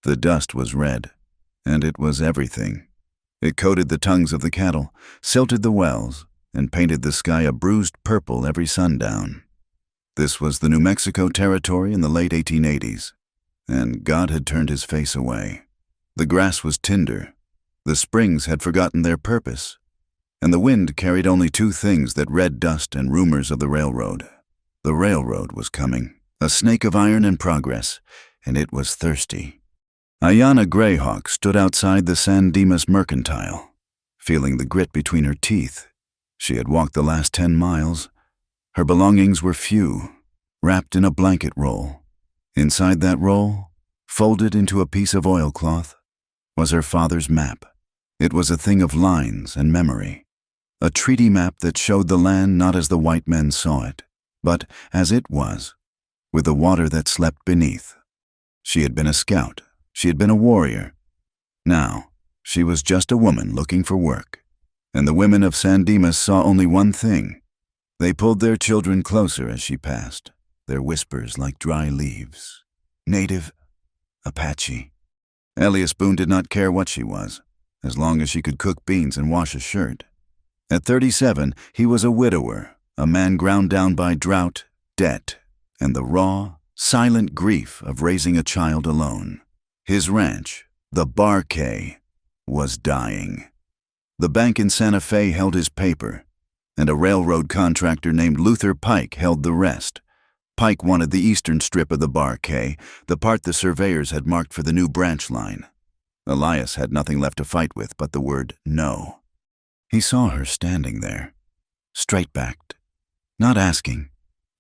The dust was red, and it was everything. It coated the tongues of the cattle, silted the wells, and painted the sky a bruised purple every sundown. This was the New Mexico Territory in the late 1880s, and God had turned his face away. The grass was tinder, the springs had forgotten their purpose, and the wind carried only two things: that red dust and rumors of the railroad. The railroad was coming, a snake of iron in progress, and it was thirsty. Ayanna Greyhawk stood outside the San Dimas Mercantile, feeling the grit between her teeth. She had walked the last 10 miles. Her belongings were few, wrapped in a blanket roll. Inside that roll, folded into a piece of oilcloth, was her father's map. It was a thing of lines and memory, a treaty map that showed the land not as the white men saw it, but as it was, with the water that slept beneath. She had been a scout. She had been a warrior. Now, she was just a woman looking for work. And the women of San Dimas saw only one thing. They pulled their children closer as she passed, their whispers like dry leaves. Native, Apache. Elias Boone did not care what she was, as long as she could cook beans and wash a shirt. At 37, he was a widower, a man ground down by drought, debt, and the raw, silent grief of raising a child alone. His ranch, the Barquet, was dying. The bank in Santa Fe held his paper, and a railroad contractor named Luther Pike held the rest. Pike wanted the eastern strip of the Barquet, the part the surveyors had marked for the new branch line. Elias had nothing left to fight with but the word no. He saw her standing there, straight-backed, not asking,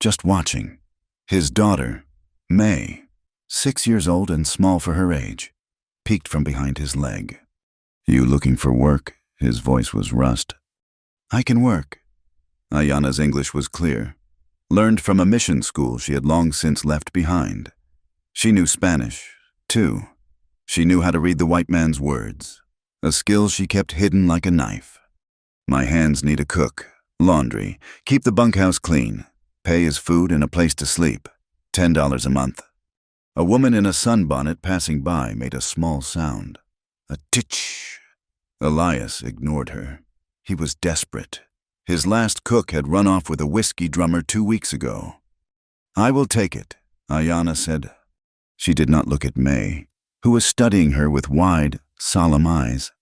just watching. His daughter, May, 6 years old and small for her age, peeked from behind his leg. "You looking for work?" His voice was rust. "I can work." Ayanna's English was clear, learned from a mission school she had long since left behind. She knew Spanish, too. She knew how to read the white man's words, a skill she kept hidden like a knife. "My hands need a cook, laundry, keep the bunkhouse clean, pay his food and a place to sleep, $10 a month." A woman in a sunbonnet passing by made a small sound, a titch. Elias ignored her. He was desperate. His last cook had run off with a whiskey drummer 2 weeks ago. "I will take it," Ayanna said. She did not look at May, who was studying her with wide, solemn eyes.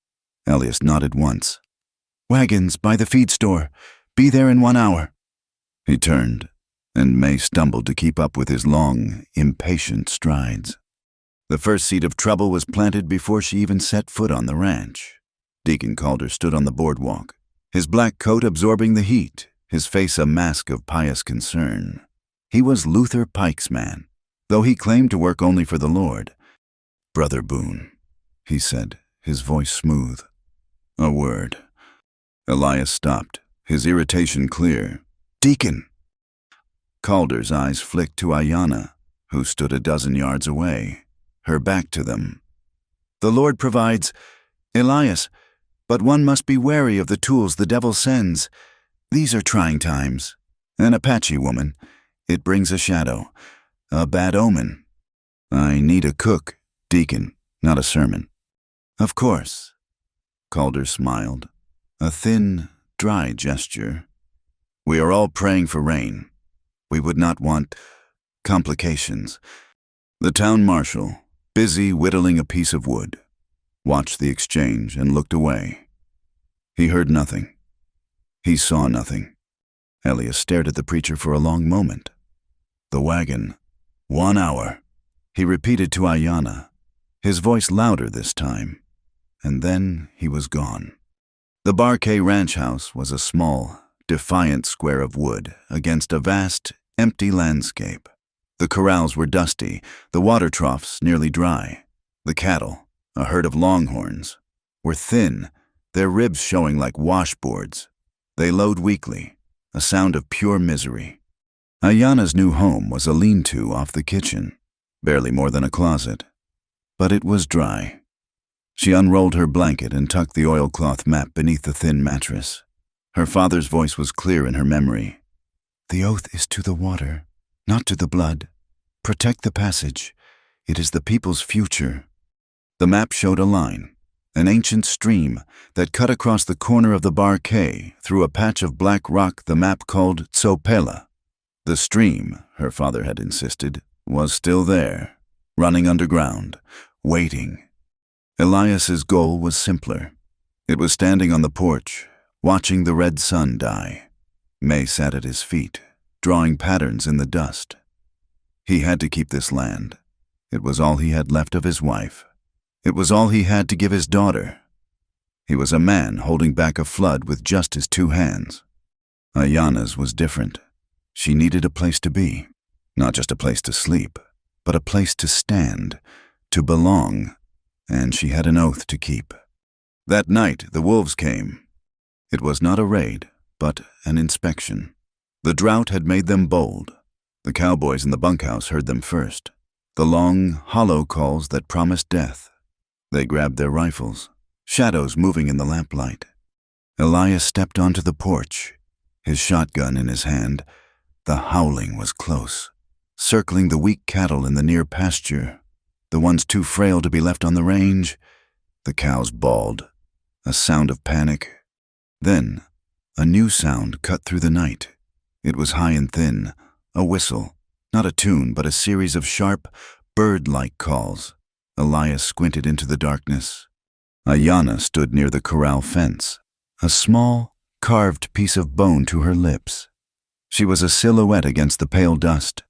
Elias nodded once. "Wagons by the feed store. Be there in 1 hour." He turned, and May stumbled to keep up with his long, impatient strides. The first seed of trouble was planted before she even set foot on the ranch. Deacon Calder stood on the boardwalk, his black coat absorbing the heat, his face a mask of pious concern. He was Luther Pike's man, though he claimed to work only for the Lord. "Brother Boone," he said, his voice smooth. "A word." Elias stopped, his irritation clear. "Deacon!" Calder's eyes flicked to Ayanna, who stood a dozen yards away, her back to them. "The Lord provides, Elias, but one must be wary of the tools the devil sends. These are trying times. An Apache woman, it brings a shadow, a bad omen." "I need a cook, Deacon, not a sermon." "Of course." Calder smiled, a thin, dry gesture. "We are all praying for rain. We would not want complications." The town marshal, busy whittling a piece of wood, watched the exchange and looked away. He heard nothing. He saw nothing. Elias stared at the preacher for a long moment. "The wagon. 1 hour." He repeated to Ayanna, his voice louder this time, and then he was gone. The Barquet ranch house was a small, defiant square of wood against a vast, empty landscape. The corrals were dusty, the water troughs nearly dry. The cattle, a herd of longhorns, were thin, their ribs showing like washboards. They lowed weakly, a sound of pure misery. Ayanna's new home was a lean-to off the kitchen, barely more than a closet. But it was dry. She unrolled her blanket and tucked the oilcloth map beneath the thin mattress. Her father's voice was clear in her memory. "The oath is to the water, not to the blood. Protect the passage. It is the people's future. The map showed a line, an ancient stream that cut across the corner of the bar quay through a patch of black rock the map called Tsopela. The stream, her father had insisted, was still there, running underground, waiting. Elias's goal was simpler. It was standing on the porch, watching the red sun die. May sat at his feet, drawing patterns in the dust. He had to keep this land. It was all he had left of his wife. It was all he had to give his daughter. He was a man holding back a flood with just his 2 hands. Ayana's was different. She needed a place to be, not just a place to sleep, but a place to stand, to belong, and she had an oath to keep. That night, the wolves came. It was not a raid, but an inspection. The drought had made them bold. The cowboys in the bunkhouse heard them first, the long, hollow calls that promised death. They grabbed their rifles, shadows moving in the lamplight. Elias stepped onto the porch, his shotgun in his hand. The howling was close, circling the weak cattle in the near pasture, the ones too frail to be left on the range. The cows bawled, a sound of panic. Then, a new sound cut through the night. It was high and thin, a whistle, not a tune, but a series of sharp, bird-like calls. Elias squinted into the darkness. Ayana stood near the corral fence, a small, carved piece of bone to her lips. She was a silhouette against the pale dust.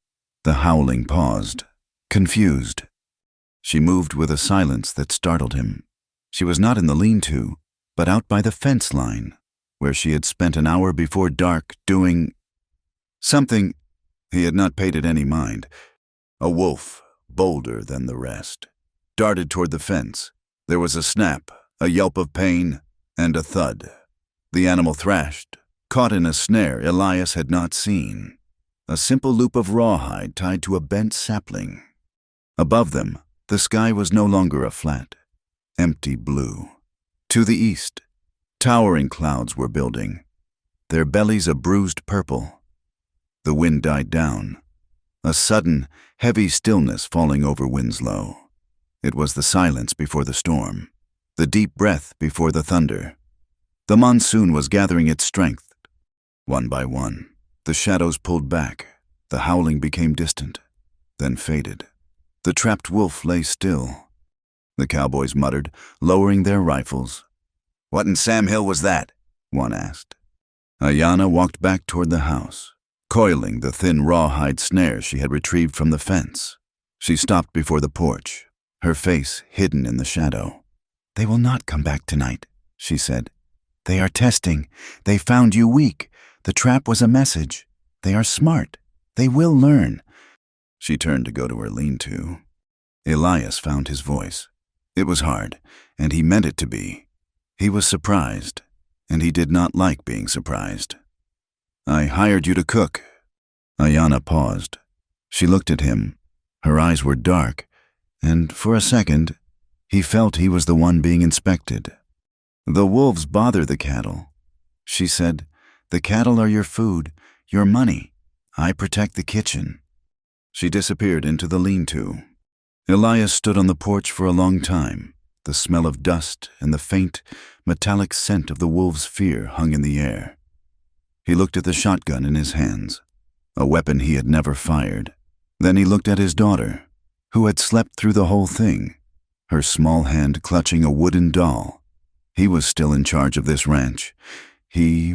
The howling paused, confused. She moved with a silence that startled him. She was not in the lean-to, but out by the fence line, where she had spent an hour before dark doing something. He had not paid it any mind. A wolf, bolder than the rest, darted toward the fence. There was a snap, a yelp of pain, and a thud. The animal thrashed, caught in a snare Elias had not seen, a simple loop of rawhide tied to a bent sapling. Above them, the sky was no longer a flat, empty blue. To the east, towering clouds were building, their bellies a bruised purple. The wind died down, a sudden, heavy stillness falling over Winslow. It was the silence before the storm, the deep breath before the thunder. The monsoon was gathering its strength. One by one, the shadows pulled back. The howling became distant, then faded. The trapped wolf lay still. The cowboys muttered, lowering their rifles. "What in Sam Hill was that?" one asked. Ayana walked back toward the house, coiling the thin rawhide snare she had retrieved from the fence. She stopped before the porch, her face hidden in the shadow. "They will not come back tonight," she said. "They are testing. They found you weak. The trap was a message. They are smart. They will learn." She turned to go to her lean-to. Elias found his voice. It was hard, and he meant it to be. He was surprised, and he did not like being surprised. "I hired you to cook." Ayana paused. She looked at him. Her eyes were dark, and for a second, he felt he was the one being inspected. "The wolves bother the cattle," she said. "The cattle are your food, your money. I protect the kitchen." She disappeared into the lean-to. Elias stood on the porch for a long time. The smell of dust and the faint, metallic scent of the wolves' fear hung in the air. He looked at the shotgun in his hands, a weapon he had never fired. Then he looked at his daughter, who had slept through the whole thing, her small hand clutching a wooden doll. He was still in charge of this ranch. He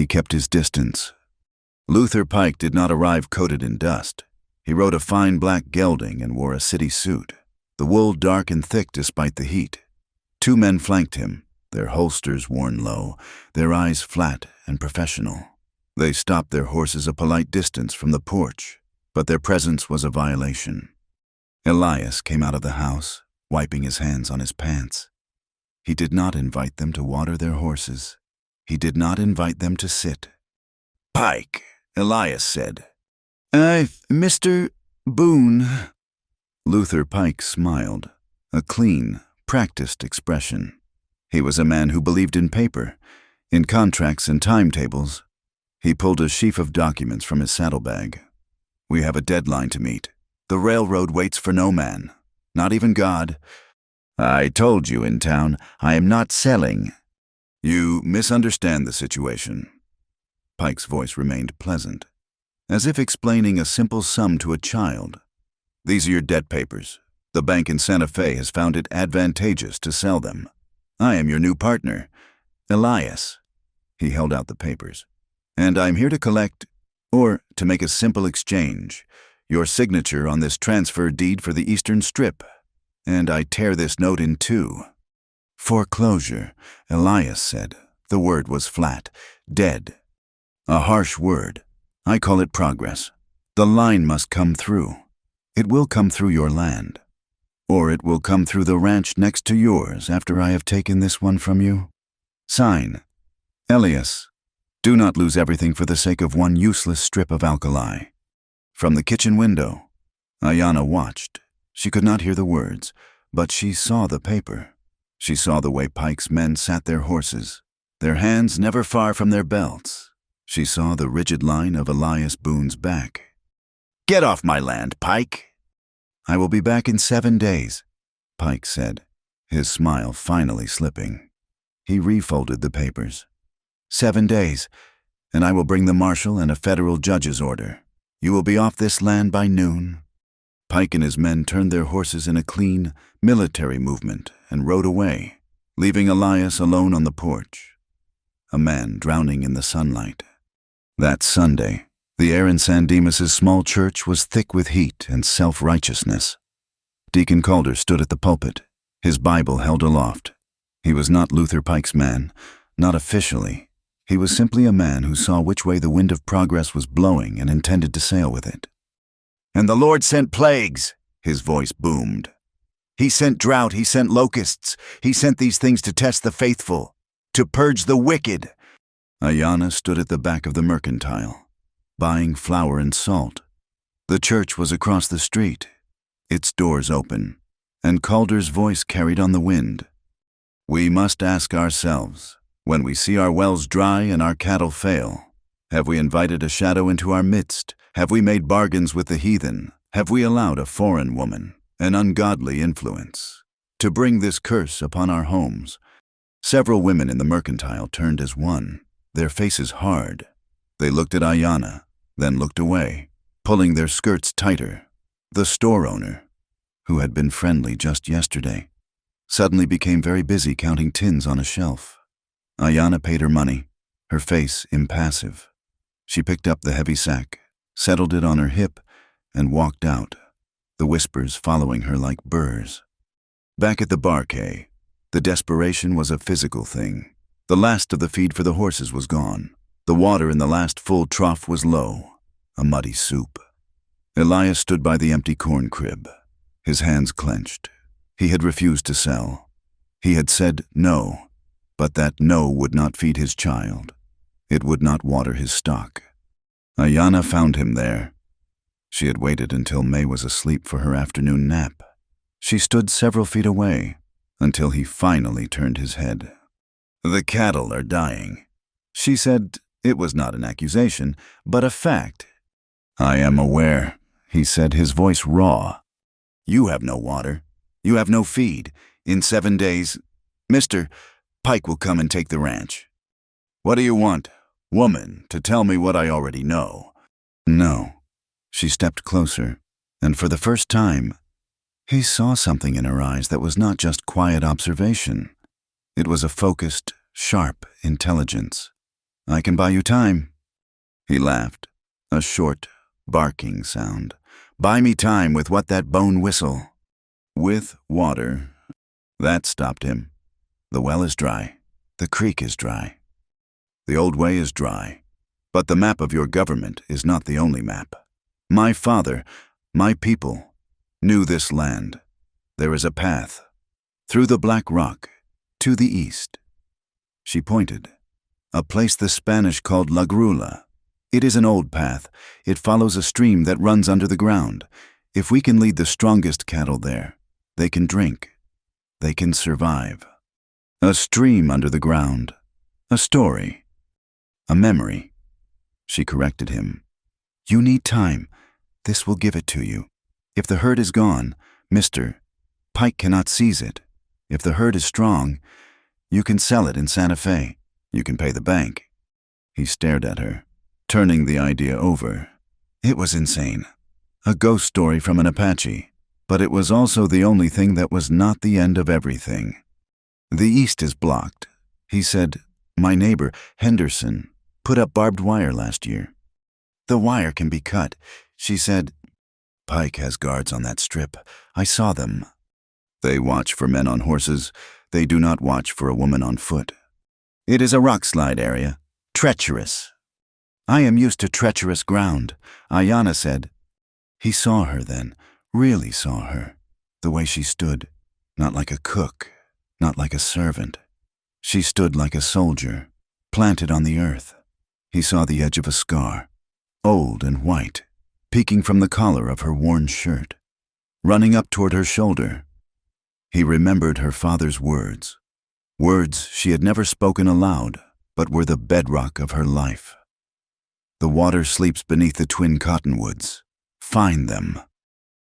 kept his distance. Luther Pike did not arrive coated in dust. He rode a fine black gelding and wore a city suit, the wool dark and thick despite the heat. 2 men flanked him, their holsters worn low, their eyes flat and professional. They stopped their horses a polite distance from the porch, but their presence was a violation. Elias came out of the house, wiping his hands on his pants. He did not invite them to water their horses. He did not invite them to sit. "Pike," Elias said. Mr. Boone." Luther Pike smiled, a clean, practiced expression. He was a man who believed in paper, in contracts and timetables. He pulled a sheaf of documents from his saddlebag. "We have a deadline to meet. The railroad waits for no man. Not even God. I told you in town, I am not selling. You misunderstand the situation. Pike's voice remained pleasant, as if explaining a simple sum to a child. These are your debt papers. The bank in Santa Fe has found it advantageous to sell them. I am your new partner, Elias. He held out the papers. And I'm here to collect, or to make a simple exchange, your signature on this transfer deed for the Eastern Strip. And I tear this note in two. Foreclosure, Elias said. The word was flat, dead. A harsh word. I call it progress. The line must come through. It will come through your land. Or it will come through the ranch next to yours after I have taken this one from you. Sign. Elias. Do not lose everything for the sake of one useless strip of alkali. From the kitchen window, Ayanna watched. She could not hear the words, but she saw the paper. She saw the way Pike's men sat their horses, their hands never far from their belts. She saw the rigid line of Elias Boone's back. Get off my land, Pike! I will be back in 7 days, Pike said, his smile finally slipping. He refolded the papers. 7 days, and I will bring the marshal and a federal judge's order. You will be off this land by noon. Pike and his men turned their horses in a clean, military movement and rode away, leaving Elias alone on the porch, a man drowning in the sunlight. That Sunday, the air in San Dimas's small church was thick with heat and self-righteousness. Deacon Calder stood at the pulpit, his Bible held aloft. He was not Luther Pike's man, not officially. He was simply a man who saw which way the wind of progress was blowing and intended to sail with it. And the Lord sent plagues, his voice boomed. He sent drought, he sent locusts. He sent these things to test the faithful, to purge the wicked. Ayanna stood at the back of the mercantile, buying flour and salt. The church was across the street, its doors open, and Calder's voice carried on the wind. We must ask ourselves, when we see our wells dry and our cattle fail, have we invited a shadow into our midst? Have we made bargains with the heathen? Have we allowed a foreign woman, an ungodly influence, to bring this curse upon our homes? Several women in the mercantile turned as one, their faces hard. They looked at Ayanna, then looked away, pulling their skirts tighter. The store owner, who had been friendly just yesterday, suddenly became very busy counting tins on a shelf. Ayanna paid her money, her face impassive. She picked up the heavy sack, settled it on her hip, and walked out, the whispers following her like burrs. Back at the barquet, the desperation was a physical thing. The last of the feed for the horses was gone. The water in the last full trough was low, a muddy soup. Elias stood by the empty corn crib, his hands clenched. He had refused to sell. He had said no, but that no would not feed his child. It would not water his stock. Ayanna found him there. She had waited until May was asleep for her afternoon nap. She stood several feet away until he finally turned his head. The cattle are dying. She said it was not an accusation, but a fact. I am aware, he said, his voice raw. You have no water. You have no feed. In 7 days, Mr. Pike will come and take the ranch. What do you want, woman, to tell me what I already know? No. She stepped closer, and for the first time, he saw something in her eyes that was not just quiet observation. It was a focused, sharp intelligence. I can buy you time. He laughed, a short, barking sound. Buy me time with what, that bone whistle? With water. That stopped him. The well is dry. The creek is dry. The old way is dry. But the map of your government is not the only map. My father, my people, knew this land. There is a path, through the black rock, to the east. She pointed. A place the Spanish called La Grula. It is an old path. It follows a stream that runs under the ground. If we can lead the strongest cattle there, they can drink. They can survive. A stream under the ground. A story. A memory. She corrected him. You need time. This will give it to you. If the herd is gone, Mr., Pike cannot seize it. If the herd is strong, you can sell it in Santa Fe. You can pay the bank." He stared at her, turning the idea over. It was insane. A ghost story from an Apache, but it was also the only thing that was not the end of everything. "The east is blocked," he said. "My neighbor, Henderson, put up barbed wire last year. The wire can be cut," she said. "Pike has guards on that strip. I saw them. They watch for men on horses. They do not watch for a woman on foot. It is a rockslide area. Treacherous." "I am used to treacherous ground," Ayanna said. He saw her then, really saw her, the way she stood, not like a cook, not like a servant. She stood like a soldier, planted on the earth. He saw the edge of a scar, old and white, peeking from the collar of her worn shirt, running up toward her shoulder. He remembered her father's words she had never spoken aloud, but were the bedrock of her life. "The water sleeps beneath the twin cottonwoods. Find them."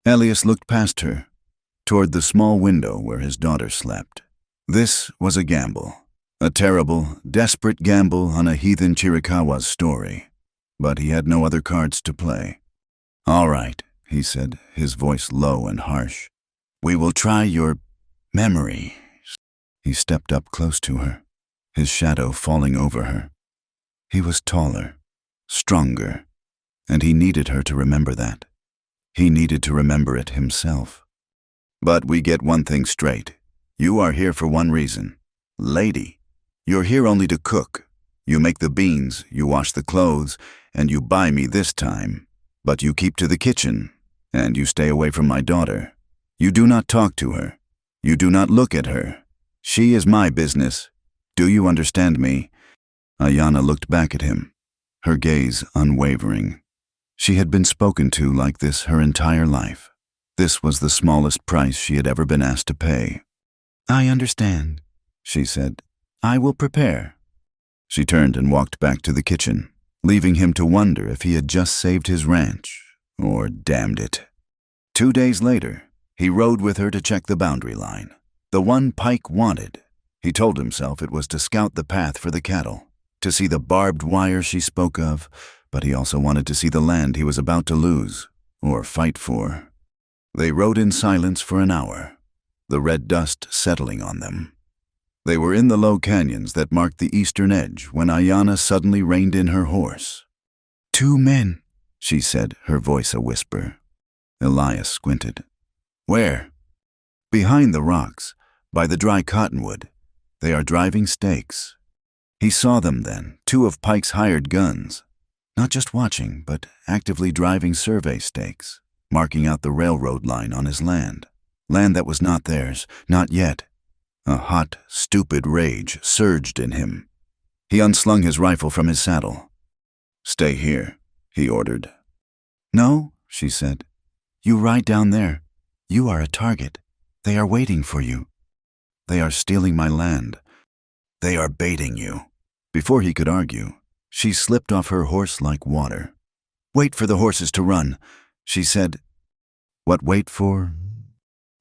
Elias looked past her, toward the small window where his daughter slept. This was a gamble, a terrible, desperate gamble on a heathen Chiricahwa's story, but he had no other cards to play. "All right," he said, his voice low and harsh. "We will try your memory." He stepped up close to her, his shadow falling over her. He was taller, stronger, and he needed her to remember that. He needed to remember it himself. "But we get one thing straight. You are here for one reason. Lady, you're here only to cook. You make the beans, you wash the clothes, and you buy me this time. But you keep to the kitchen, and you stay away from my daughter. You do not talk to her. You do not look at her. She is my business. Do you understand me?" Ayanna looked back at him, her gaze unwavering. She had been spoken to like this her entire life. This was the smallest price she had ever been asked to pay. "I understand," she said. "I will prepare." She turned and walked back to the kitchen, leaving him to wonder if he had just saved his ranch, or damned it. 2 days later, he rode with her to check the boundary line, the one Pike wanted. He told himself it was to scout the path for the cattle, to see the barbed wire she spoke of, but he also wanted to see the land he was about to lose, or fight for. They rode in silence for an hour, the red dust settling on them. They were in the low canyons that marked the eastern edge when Ayanna suddenly reined in her horse. "2 men," she said, her voice a whisper. Elias squinted. "Where?" "Behind the rocks, by the dry cottonwood. They are driving stakes." He saw them then, 2 of Pike's hired guns, not just watching, but actively driving survey stakes, marking out the railroad line on his land that was not theirs, not yet. A hot, stupid rage surged in him. He unslung his rifle from his saddle. "Stay here," he ordered. "No," she said. "You ride down there. You are a target. They are waiting for you. They are stealing my land. They are baiting you." Before he could argue, she slipped off her horse like water. "Wait for the horses to run," she said. What wait for?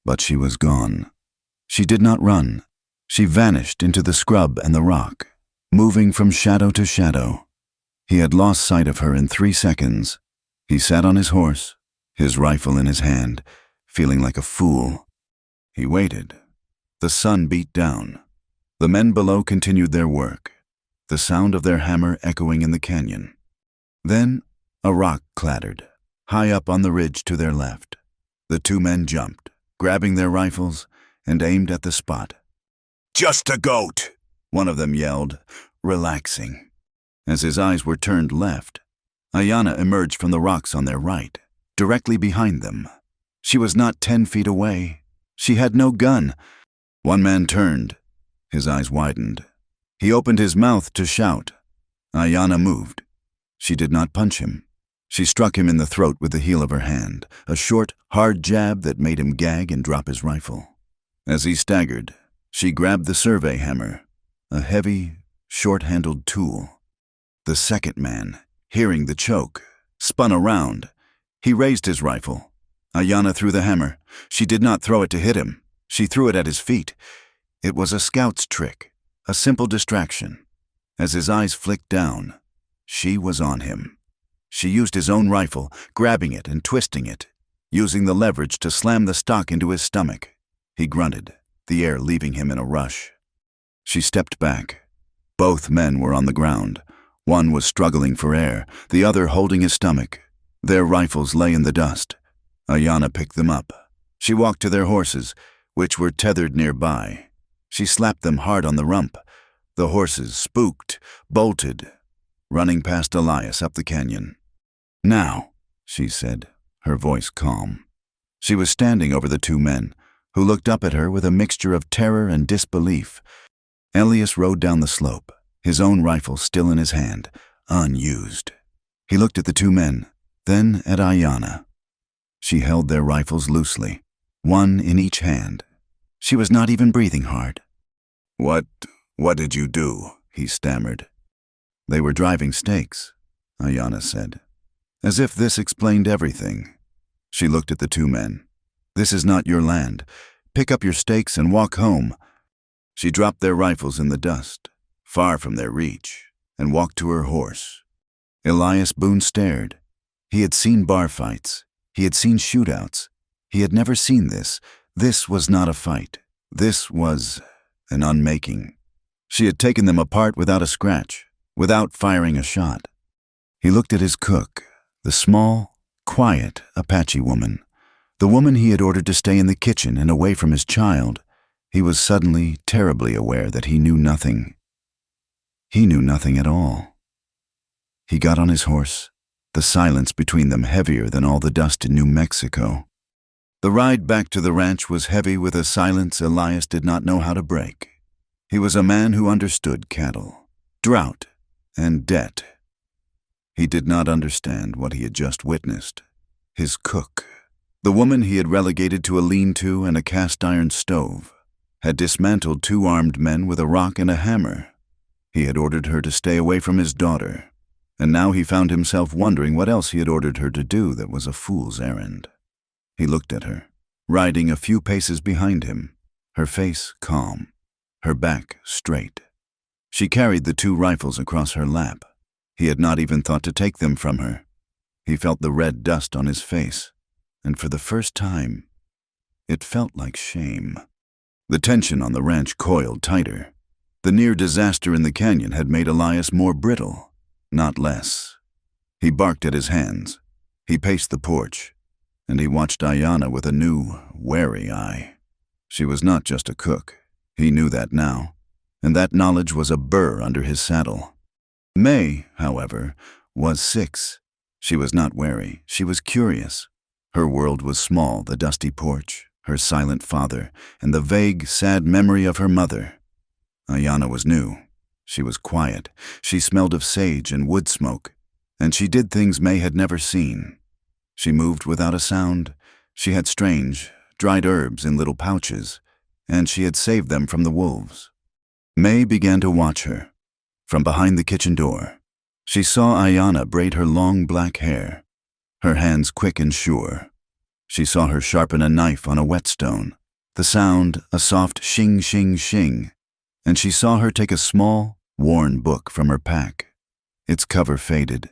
But she was gone. She did not run. She vanished into the scrub and the rock, moving from shadow to shadow. He had lost sight of her in 3 seconds. He sat on his horse, his rifle in his hand, feeling like a fool. He waited. The sun beat down. The men below continued their work, the sound of their hammer echoing in the canyon. Then a rock clattered, high up on the ridge to their left. The 2 men jumped, grabbing their rifles, and aimed at the spot. "Just a goat," one of them yelled, relaxing. As his eyes were turned left, Ayanna emerged from the rocks on their right, directly behind them. She was not 10 feet away. She had no gun. One man turned. His eyes widened. He opened his mouth to shout. Ayanna moved. She did not punch him. She struck him in the throat with the heel of her hand, a short, hard jab that made him gag and drop his rifle. As he staggered, she grabbed the survey hammer, a heavy, short-handled tool. The second man, hearing the choke, spun around. He raised his rifle. Ayanna threw the hammer. She did not throw it to hit him. She threw it at his feet. It was a scout's trick, a simple distraction. As his eyes flicked down, she was on him. She used his own rifle, grabbing it and twisting it, using the leverage to slam the stock into his stomach. He grunted, the air leaving him in a rush. She stepped back. Both men were on the ground. One was struggling for air, the other holding his stomach. Their rifles lay in the dust. Ayanna picked them up. She walked to their horses, which were tethered nearby. She slapped them hard on the rump. The horses, spooked, bolted, running past Elias up the canyon. "Now," she said, her voice calm. She was standing over the two men, who looked up at her with a mixture of terror and disbelief. Elias rode down the slope, his own rifle still in his hand, unused. He looked at the two men, then at Ayanna. She held their rifles loosely, one in each hand. She was not even breathing hard. What did you do?" he stammered. "They were driving stakes," Ayanna said. As if this explained everything. She looked at the two men. "This is not your land. Pick up your stakes and walk home." She dropped their rifles in the dust, far from their reach, and walked to her horse. Elias Boone stared. He had seen bar fights. He had seen shootouts. He had never seen this. This was not a fight. This was an unmaking. She had taken them apart without a scratch, without firing a shot. He looked at his cook, the small, quiet Apache woman, the woman he had ordered to stay in the kitchen and away from his child. He was suddenly terribly aware that he knew nothing. He knew nothing at all. He got on his horse, the silence between them heavier than all the dust in New Mexico. The ride back to the ranch was heavy with a silence Elias did not know how to break. He was a man who understood cattle, drought, and debt. He did not understand what he had just witnessed. His cook, the woman he had relegated to a lean-to and a cast-iron stove, had dismantled two armed men with a rock and a hammer. He had ordered her to stay away from his daughter, and now he found himself wondering what else he had ordered her to do that was a fool's errand. He looked at her, riding a few paces behind him, her face calm, her back straight. She carried the two rifles across her lap. He had not even thought to take them from her. He felt the red dust on his face, and for the first time, it felt like shame. The tension on the ranch coiled tighter. The near disaster in the canyon had made Elias more brittle, not less. He barked at his hands. He paced the porch, and he watched Ayanna with a new, wary eye. She was not just a cook. He knew that now, and that knowledge was a burr under his saddle. May, however, was 6. She was not wary. She was curious. Her world was small, the dusty porch, her silent father, and the vague, sad memory of her mother. Ayanna was new. She was quiet. She smelled of sage and wood smoke, and she did things May had never seen. She moved without a sound. She had strange, dried herbs in little pouches, and she had saved them from the wolves. May began to watch her. From behind the kitchen door, she saw Ayanna braid her long black hair, her hands quick and sure. She saw her sharpen a knife on a whetstone, the sound a soft shing, shing, shing, and she saw her take a small, worn book from her pack. Its cover faded.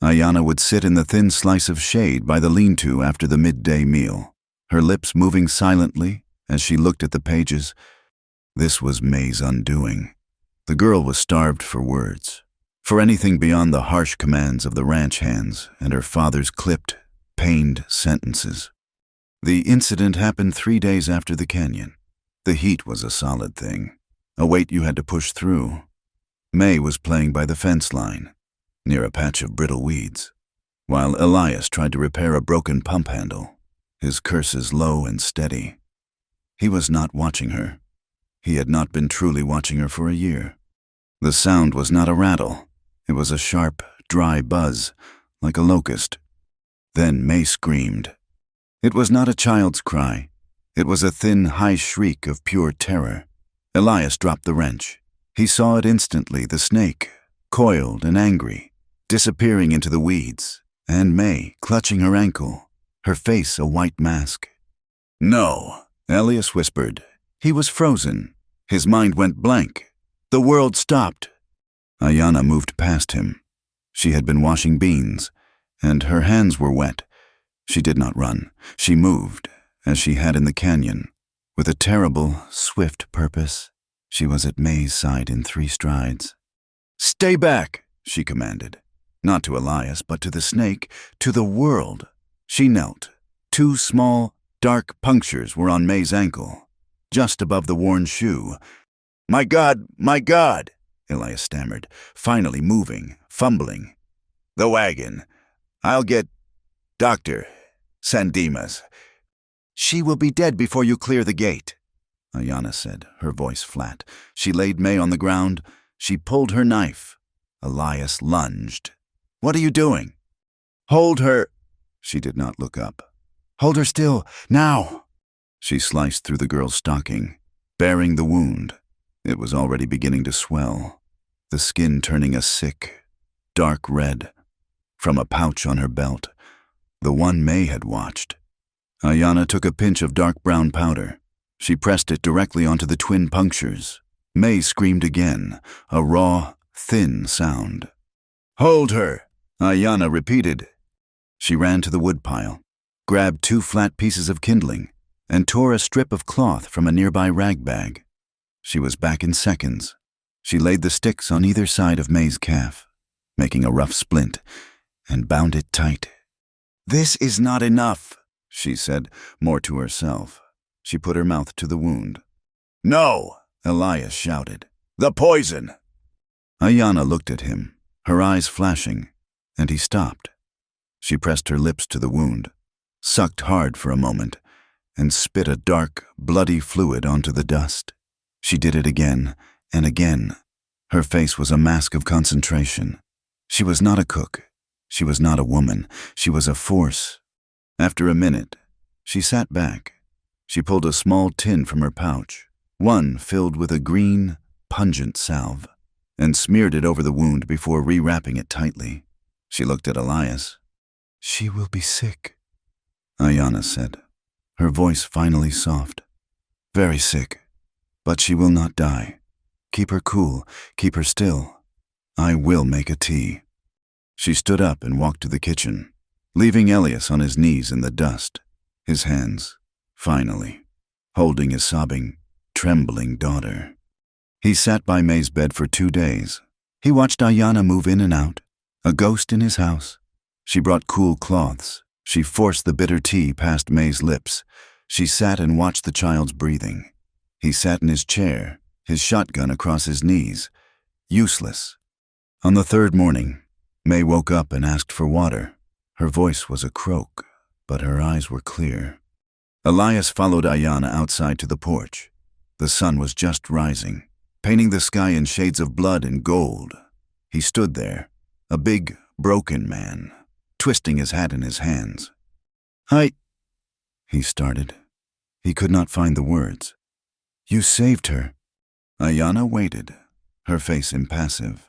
Ayanna would sit in the thin slice of shade by the lean-to after the midday meal, her lips moving silently as she looked at the pages. This was May's undoing. The girl was starved for words, for anything beyond the harsh commands of the ranch hands and her father's clipped, pained sentences. The incident happened 3 days after the canyon. The heat was a solid thing, a weight you had to push through. May was playing by the fence line, near a patch of brittle weeds, while Elias tried to repair a broken pump handle, his curses low and steady. He was not watching her. He had not been truly watching her for a year. The sound was not a rattle. It was a sharp, dry buzz, like a locust. Then May screamed. It was not a child's cry. It was a thin, high shriek of pure terror. Elias dropped the wrench. He saw it instantly, the snake, coiled and angry, disappearing into the weeds, and May clutching her ankle, her face a white mask. "No," Elias whispered. He was frozen. His mind went blank. The world stopped. Ayanna moved past him. She had been washing beans, and her hands were wet. She did not run. She moved, as she had in the canyon, with a terrible, swift purpose. She was at May's side in 3 strides. "Stay back," she commanded. Not to Elias, but to the snake, to the world. She knelt. 2 small, dark punctures were on May's ankle, just above the worn shoe. My God, Elias stammered, finally moving, fumbling. "The wagon. I'll get Dr. Sandimas. She will be dead before you clear the gate," Ayanna said, her voice flat. She laid May on the ground. She pulled her knife. Elias lunged. "What are you doing?" "Hold her." She did not look up. "Hold her still, now." She sliced through the girl's stocking, baring the wound. It was already beginning to swell, the skin turning a sick, dark red. From a pouch on her belt, the one May had watched, Ayanna took a pinch of dark brown powder. She pressed it directly onto the twin punctures. May screamed again, a raw, thin sound. "Hold her," Ayanna repeated. She ran to the woodpile, grabbed 2 flat pieces of kindling, and tore a strip of cloth from a nearby rag bag. She was back in seconds. She laid the sticks on either side of May's calf, making a rough splint, and bound it tight. "This is not enough," she said, more to herself. She put her mouth to the wound. "No!" Elias shouted. "The poison!" Ayanna looked at him, her eyes flashing, and he stopped. She pressed her lips to the wound, sucked hard for a moment, and spit a dark, bloody fluid onto the dust. She did it again and again. Her face was a mask of concentration. She was not a cook. She was not a woman. She was a force. After a minute, she sat back. She pulled a small tin from her pouch, one filled with a green, pungent salve, and smeared it over the wound before rewrapping it tightly. She looked at Elias. "She will be sick," Ayanna said, her voice finally soft. "Very sick, but she will not die. Keep her cool, keep her still. I will make a tea." She stood up and walked to the kitchen, leaving Elias on his knees in the dust, his hands, finally, holding his sobbing, trembling daughter. He sat by May's bed for 2 days. He watched Ayanna move in and out, a ghost in his house. She brought cool cloths. She forced the bitter tea past May's lips. She sat and watched the child's breathing. He sat in his chair, his shotgun across his knees, useless. On the 3rd morning, May woke up and asked for water. Her voice was a croak, but her eyes were clear. Elias followed Ayanna outside to the porch. The sun was just rising, painting the sky in shades of blood and gold. He stood there, a big, broken man, twisting his hat in his hands. He started. He could not find the words. "You saved her." Ayanna waited, her face impassive.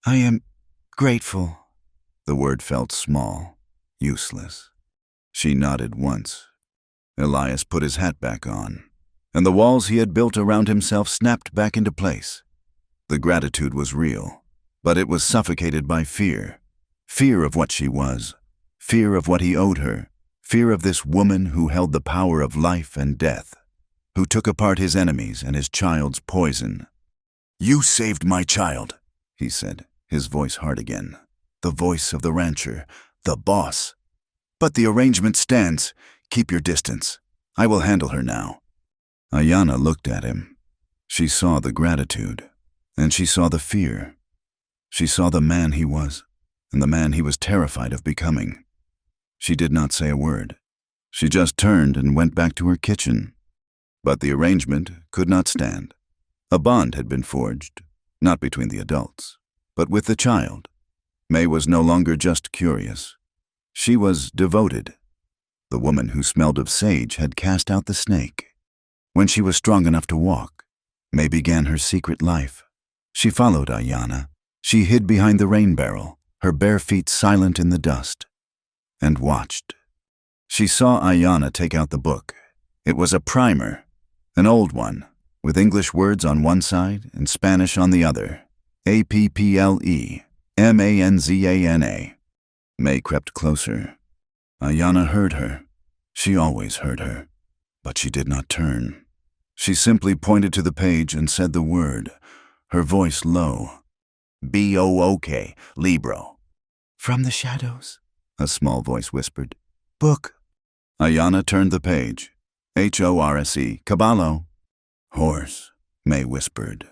"I am grateful." The word felt small, useless. She nodded once. Elias put his hat back on, and the walls he had built around himself snapped back into place. The gratitude was real, but it was suffocated by fear. Fear of what she was, fear of what he owed her, fear of this woman who held the power of life and death, who took apart his enemies and his child's poison. "You saved my child," he said, his voice hard again. The voice of the rancher, the boss. "But the arrangement stands. Keep your distance. I will handle her now." Ayanna looked at him. She saw the gratitude, and she saw the fear. She saw the man he was, and the man he was terrified of becoming. She did not say a word. She just turned and went back to her kitchen. But the arrangement could not stand. A bond had been forged, not between the adults, but with the child. May was no longer just curious. She was devoted. The woman who smelled of sage had cast out the snake. When she was strong enough to walk, May began her secret life. She followed Ayanna. She hid behind the rain barrel, her bare feet silent in the dust, and watched. She saw Ayanna take out the book, It was a primer, an old one, with English words on one side and Spanish on the other. APPLE-MANZANA. May crept closer. Ayanna heard her. She always heard her. But she did not turn. She simply pointed to the page and said the word, her voice low. B-O-O-K, Libro. From the shadows, a small voice whispered. Book. Ayanna turned the page. H-O-R-S-E, Caballo. Horse, May whispered.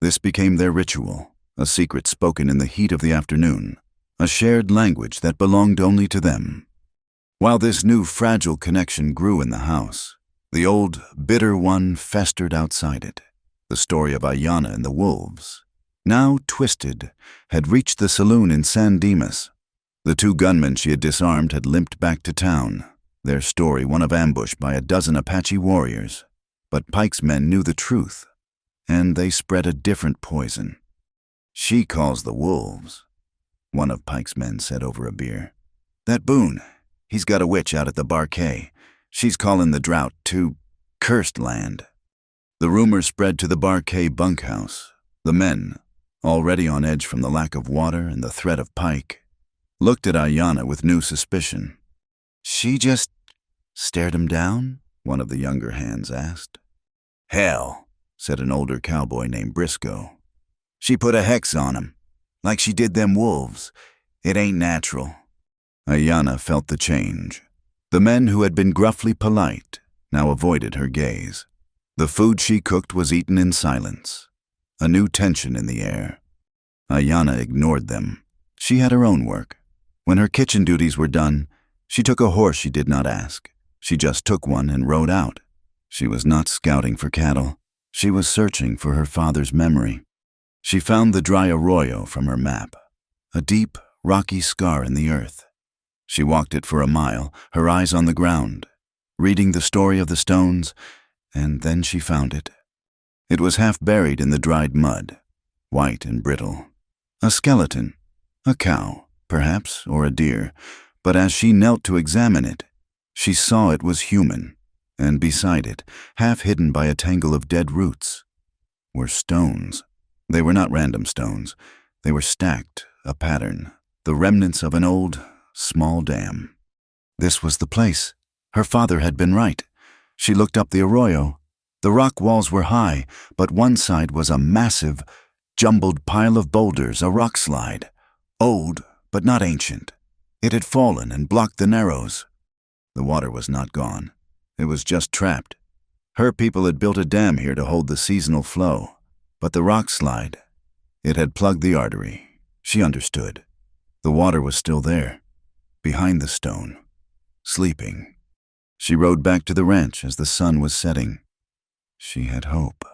This became their ritual, a secret spoken in the heat of the afternoon, a shared language that belonged only to them. While this new fragile connection grew in the house, the old, bitter one festered outside it. The story of Ayanna and the wolves, now twisted, had reached the saloon in San Dimas. The 2 gunmen she had disarmed had limped back to town, their story one of ambush by a dozen Apache warriors. But Pike's men knew the truth, and they spread a different poison. She calls the wolves, one of Pike's men said over a beer. That Boone, he's got a witch out at the Barquet. She's calling the drought to cursed land. The rumor spread to the Barquet bunkhouse. The men, already on edge from the lack of water and the threat of Pike, looked at Ayanna with new suspicion. She just stared him down? One of the younger hands asked. Hell, said an older cowboy named Briscoe. She put a hex on him, like she did them wolves. It ain't natural. Ayanna felt the change. The men who had been gruffly polite now avoided her gaze. The food she cooked was eaten in silence, a new tension in the air. Ayanna ignored them. She had her own work. When her kitchen duties were done, she took a horse she did not ask. She just took one and rode out. She was not scouting for cattle. She was searching for her father's memory. She found the dry arroyo from her map, a deep, rocky scar in the earth. She walked it for a mile, her eyes on the ground, reading the story of the stones, and then she found it. It was half buried in the dried mud, white and brittle. A skeleton, a cow, perhaps, or a deer, but as she knelt to examine it, she saw it was human, and beside it, half hidden by a tangle of dead roots, were stones. They were not random stones. They were stacked, a pattern, the remnants of an old, small dam. This was the place. Her father had been right. She looked up the arroyo. The rock walls were high, but one side was a massive, jumbled pile of boulders, a rock slide. Old, but not ancient. It had fallen and blocked the narrows. The water was not gone. It was just trapped. Her people had built a dam here to hold the seasonal flow. But the rock slide, it had plugged the artery. She understood. The water was still there, behind the stone, sleeping. She rode back to the ranch as the sun was setting. She had hope.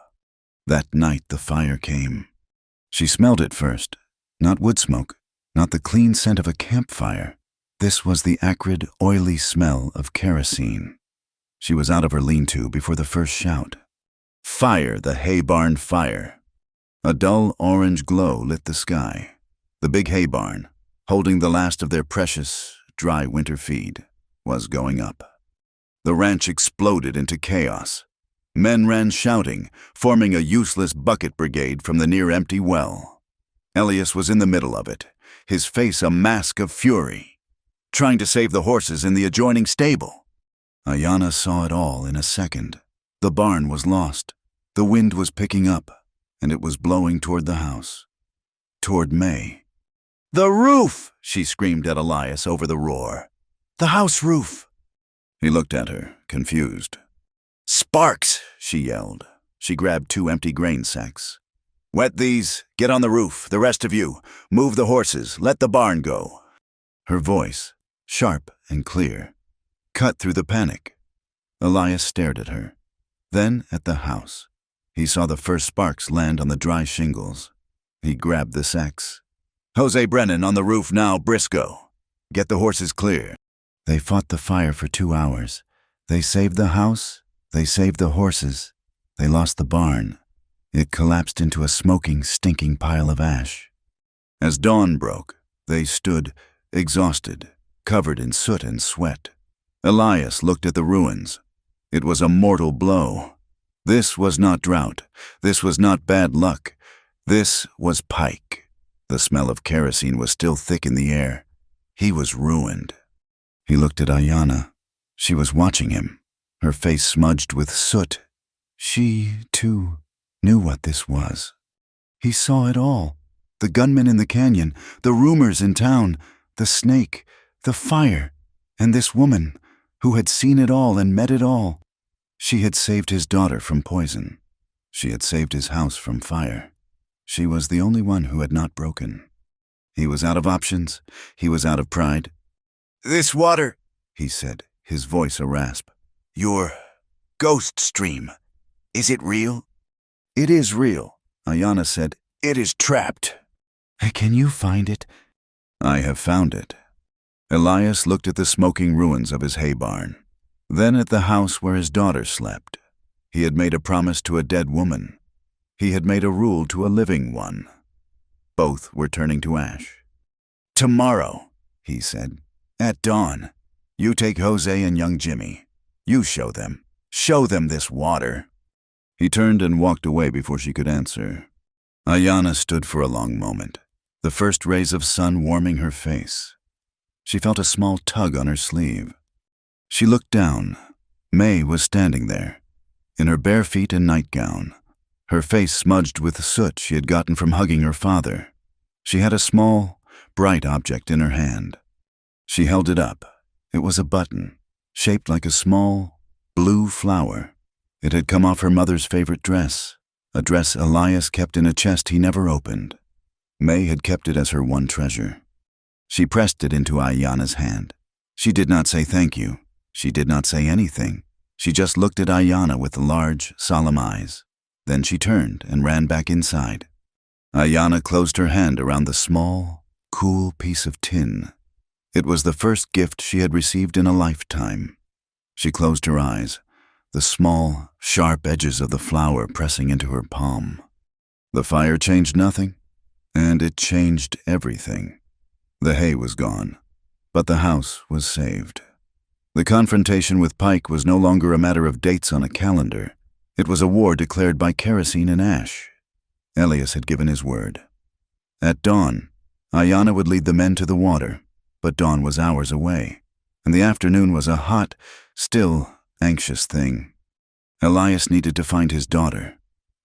That night the fire came. She smelled it first, not wood smoke, not the clean scent of a campfire. This was the acrid, oily smell of kerosene. She was out of her lean-to before the first shout. Fire, the hay barn fire. A dull orange glow lit the sky. The big hay barn, holding the last of their precious, dry winter feed, was going up. The ranch exploded into chaos. Men ran shouting, forming a useless bucket brigade from the near-empty well. Elias was in the middle of it, his face a mask of fury, trying to save the horses in the adjoining stable. Ayanna saw it all in a second. The barn was lost. The wind was picking up, and it was blowing toward the house, toward May. "The roof!" she screamed at Elias over the roar. "The house roof!" He looked at her, confused. "Sparks!" she yelled. She grabbed 2 empty grain sacks. "Wet these. Get on the roof. The rest of you. Move the horses. Let the barn go." Her voice, sharp and clear, cut through the panic. Elias stared at her, then at the house. He saw the first sparks land on the dry shingles. He grabbed the sacks. "Jose Brennan on the roof now, Briscoe. Get the horses clear." They fought the fire for 2 hours. They saved the house. They saved the horses. They lost the barn. It collapsed into a smoking, stinking pile of ash. As dawn broke, they stood, exhausted, covered in soot and sweat. Elias looked at the ruins. It was a mortal blow. This was not drought. This was not bad luck. This was Pike. The smell of kerosene was still thick in the air. He was ruined. He looked at Ayanna. She was watching him, her face smudged with soot. She, too, knew what this was. He saw it all. The gunmen in the canyon, the rumors in town, the snake, the fire, and this woman who had seen it all and met it all. She had saved his daughter from poison. She had saved his house from fire. She was the only one who had not broken. He was out of options. He was out of pride. "This water," he said, his voice a rasp. "Your ghost stream. Is it real?" "It is real," Ayanna said. "It is trapped." "Can you find it?" "I have found it." Elias looked at the smoking ruins of his hay barn, then at the house where his daughter slept. He had made a promise to a dead woman. He had made a rule to a living one. Both were turning to ash. "Tomorrow," he said, "at dawn, you take Jose and young Jimmy. You show them. Show them this water." He turned and walked away before she could answer. Ayanna stood for a long moment, the first rays of sun warming her face. She felt a small tug on her sleeve. She looked down. May was standing there, in her bare feet and nightgown, her face smudged with soot she had gotten from hugging her father. She had a small, bright object in her hand. She held it up. It was a button, shaped like a small, blue flower. It had come off her mother's favorite dress, a dress Elias kept in a chest he never opened. May had kept it as her one treasure. She pressed it into Ayanna's hand. She did not say thank you. She did not say anything. She just looked at Ayanna with large, solemn eyes. Then she turned and ran back inside. Ayanna closed her hand around the small, cool piece of tin. It was the first gift she had received in a lifetime. She closed her eyes, the small, sharp edges of the flower pressing into her palm. The fire changed nothing, and it changed everything. The hay was gone, but the house was saved. The confrontation with Pike was no longer a matter of dates on a calendar. It was a war declared by kerosene and ash. Elias had given his word. At dawn, Ayanna would lead the men to the water, but dawn was hours away, and the afternoon was a hot, still, anxious thing. Elias needed to find his daughter,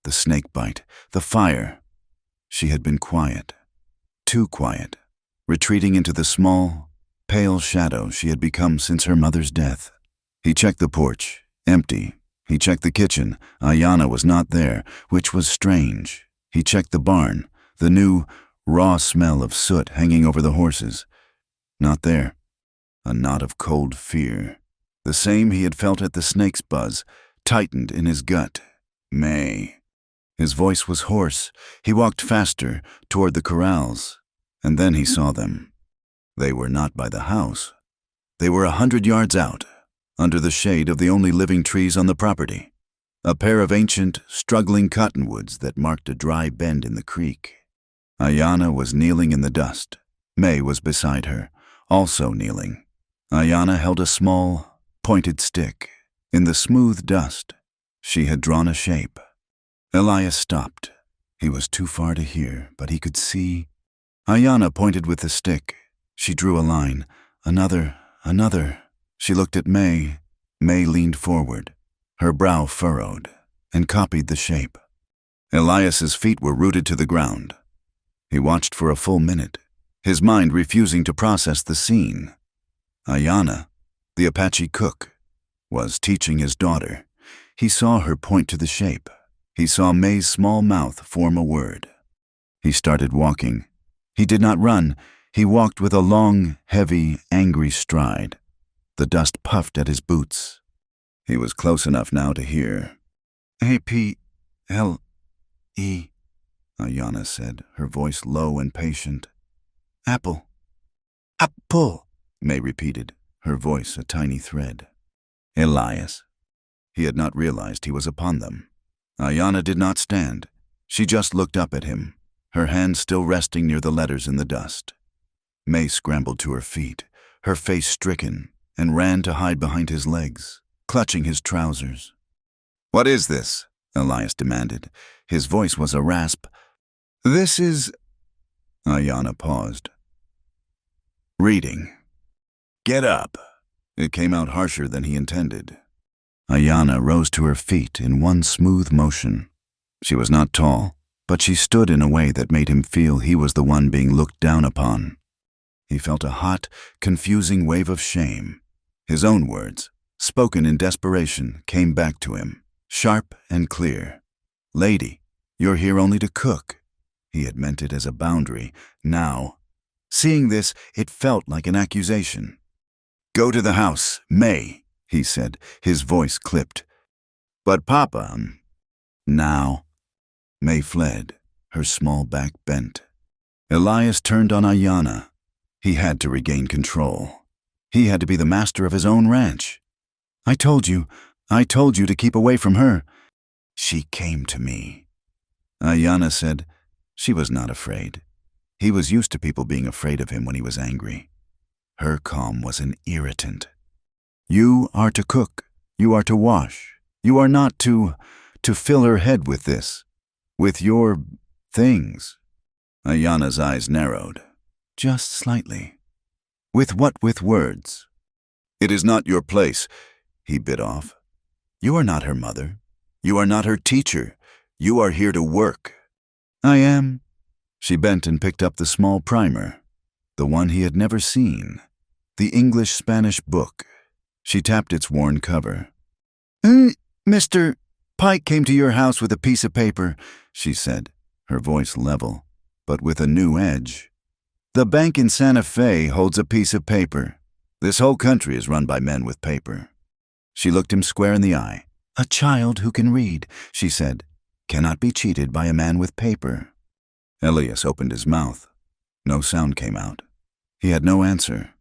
the snake bite, the fire. She had been quiet, too quiet, retreating into the small, pale shadow she had become since her mother's death. He checked the porch, empty. He checked the kitchen. Ayanna was not there, which was strange. He checked the barn, the new, raw smell of soot hanging over the horses. Not there. A knot of cold fear, the same he had felt at the snake's buzz, tightened in his gut. May. His voice was hoarse. He walked faster, toward the corrals, and then he saw them. They were not by the house. They were 100 yards out, under the shade of the only living trees on the property, a pair of ancient, struggling cottonwoods that marked a dry bend in the creek. Ayanna was kneeling in the dust. May was beside her, also kneeling. Ayanna held a small, pointed stick. In the smooth dust, she had drawn a shape. Elias stopped. He was too far to hear, but he could see. Ayanna pointed with the stick. She drew a line. Another. She looked at May. May leaned forward, her brow furrowed, and copied the shape. Elias's feet were rooted to the ground. He watched for a full minute, his mind refusing to process the scene. Ayanna, the Apache cook, was teaching his daughter. He saw her point to the shape. He saw May's small mouth form a word. He started walking. He did not run. He walked with a long, heavy, angry stride. The dust puffed at his boots. He was close enough now to hear. "A-P-L-E," Ayanna said, her voice low and patient. "Apple." "Apple," May repeated, her voice a tiny thread. Elias. He had not realized he was upon them. Ayanna did not stand. She just looked up at him, her hand still resting near the letters in the dust. May scrambled to her feet, her face stricken, and ran to hide behind his legs. clutching his trousers. "What is this?" Elias demanded. His voice was a rasp. "This is—" Ayana paused. "Reading." "Get up." It came out harsher than he intended. Ayana rose to her feet in one smooth motion. She was not tall, but she stood in a way that made him feel he was the one being looked down upon. He felt a hot, confusing wave of shame. His own words, spoken in desperation, came back to him, sharp and clear. "Lady, you're here only to cook." He had meant it as a boundary. Now, seeing this, it felt like an accusation. "Go to the house, May," he said, his voice clipped. "But Papa—" Now. May fled, her small back bent. Elias turned on Ayana. He had to regain control. He had to be the master of his own ranch. I told you to keep away from her." "She came to me." Ayana said. She was not afraid. He was used to people being afraid of him when he was angry. Her calm was an irritant. "You are to cook. You are to wash. You are not to fill her head with this. With your things." Ayana's eyes narrowed. Just slightly. "With what? With words?" "It is not your place," he bit off. "You are not her mother. You are not her teacher. You are here to work." "I am." She bent and picked up the small primer, the one he had never seen, the English-Spanish book. She tapped its worn cover. "Mr. Pike came to your house with a piece of paper," she said, her voice level, but with a new edge. "The bank in Santa Fe holds a piece of paper. This whole country is run by men with paper." She looked him square in the eye. "A child who can read," she said, "cannot be cheated by a man with paper." Elias opened his mouth. No sound came out. He had no answer.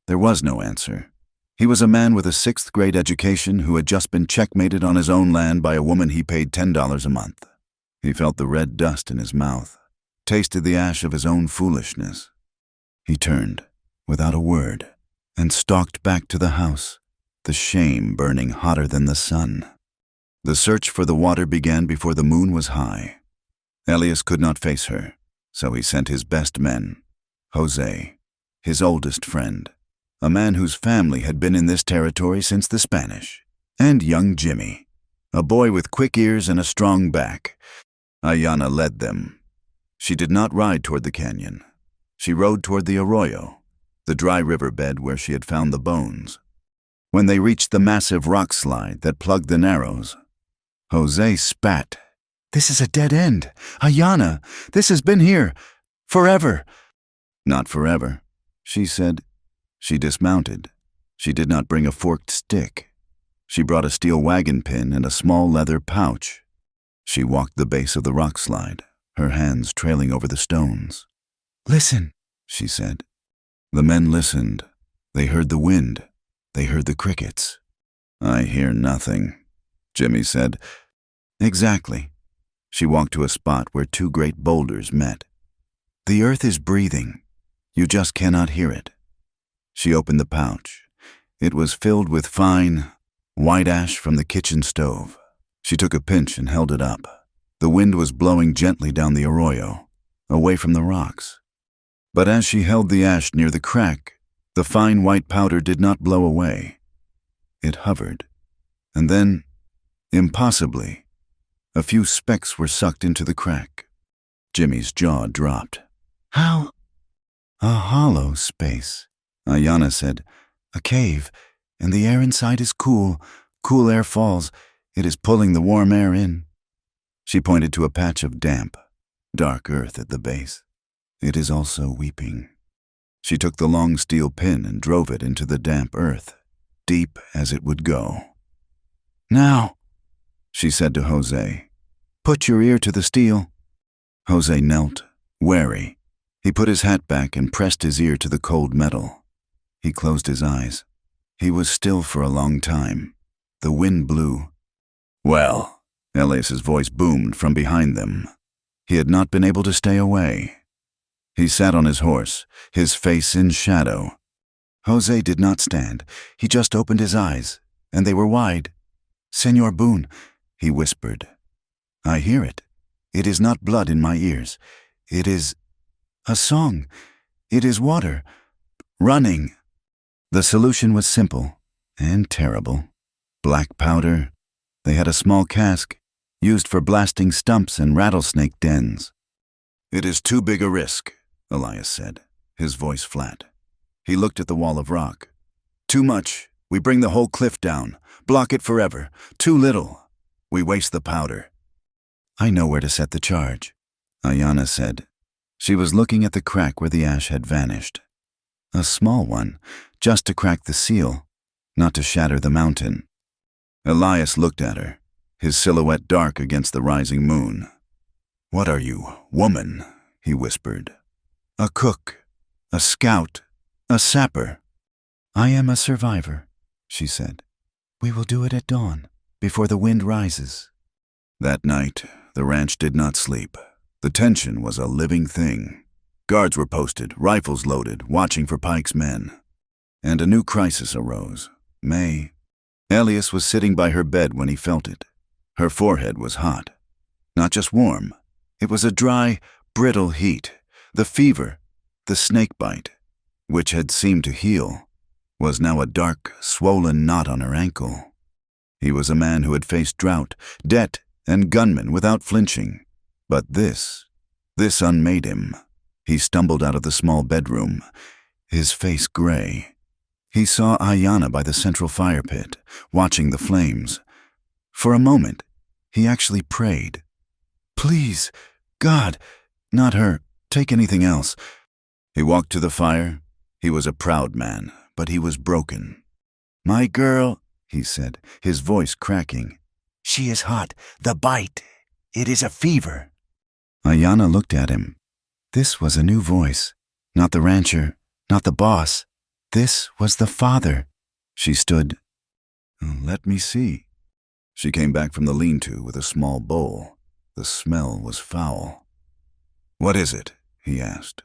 There was no answer. He was a man with a 6th-grade education who had just been checkmated on his own land by a woman he paid $10 a month. He felt the red dust in his mouth, tasted the ash of his own foolishness. He turned, without a word, and stalked back to the house, the shame burning hotter than the sun. The search for the water began before the moon was high. Elias could not face her, so he sent his best men, Jose, his oldest friend, a man whose family had been in this territory since the Spanish, and young Jimmy, a boy with quick ears and a strong back. Ayana led them. She did not ride toward the canyon. She rode toward the arroyo, the dry riverbed where she had found the bones. When they reached the massive rock slide that plugged the narrows, Jose spat. "This is a dead end. Ayana, this has been here forever." "Not forever," she said. She dismounted. She did not bring a forked stick. She brought a steel wagon pin and a small leather pouch. She walked the base of the rock slide, her hands trailing over the stones. "Listen," she said. The men listened. They heard the wind. They heard the crickets. "I hear nothing," Jimmy said. "Exactly." She walked to a spot where 2 great boulders met. "The earth is breathing. You just cannot hear it." She opened the pouch. It was filled with fine, white ash from the kitchen stove. She took a pinch and held it up. The wind was blowing gently down the arroyo, away from the rocks. But as she held the ash near the crack, the fine white powder did not blow away. It hovered. And then, impossibly, a few specks were sucked into the crack. Jimmy's jaw dropped. "How?" "A hollow space," Ayana said. "A cave, and the air inside is cool. Cool air falls. It is pulling the warm air in." She pointed to a patch of damp, dark earth at the base. "It is also weeping." She took the long steel pin and drove it into the damp earth, deep as it would go. "Now," she said to Jose, "put your ear to the steel." Jose knelt, wary. He put his hat back and pressed his ear to the cold metal. He closed his eyes. He was still for a long time. The wind blew. "Well," Elias's voice boomed from behind them. He had not been able to stay away. He sat on his horse, his face in shadow. Jose did not stand. He just opened his eyes. and they were wide. "Senor Boone," he whispered. "I hear it. It is not blood in my ears. It is a song. It is water. Running." The solution was simple and terrible. Black powder. They had a small cask, used for blasting stumps and rattlesnake dens. "It is too big a risk," Elias said, his voice flat. He looked at the wall of rock. "Too much. We bring the whole cliff down. Block it forever. Too little. We waste the powder." "I know where to set the charge," Ayanna said. She was looking at the crack where the ash had vanished. A small one, just to crack the seal, not to shatter the mountain. Elias looked at her, his silhouette dark against the rising moon. "What are you, woman?" he whispered. "A cook, a scout, a sapper." "I am a survivor," she said. "We will do it at dawn, before the wind rises." That night, the ranch did not sleep. The tension was a living thing. Guards were posted, rifles loaded, watching for Pike's men. And a new crisis arose. May. Elias was sitting by her bed when he felt it. Her forehead was hot. Not just warm. It was a dry, brittle heat. The fever, the snake bite, which had seemed to heal, was now a dark, swollen knot on her ankle. He was a man who had faced drought, debt, and gunmen without flinching. But this unmade him. He stumbled out of the small bedroom, his face gray. He saw Ayanna by the central fire pit, watching the flames. For a moment, he actually prayed. "Please, God, not her, take anything else." He walked to the fire. He was a proud man, but he was broken. "My girl," he said, his voice cracking. "She is hot. The bite. It is a fever." Ayanna looked at him. This was a new voice. Not the rancher, not the boss. This was the father. She stood. "Let me see." She came back from the lean-to with a small bowl. The smell was foul. "What is it?" he asked.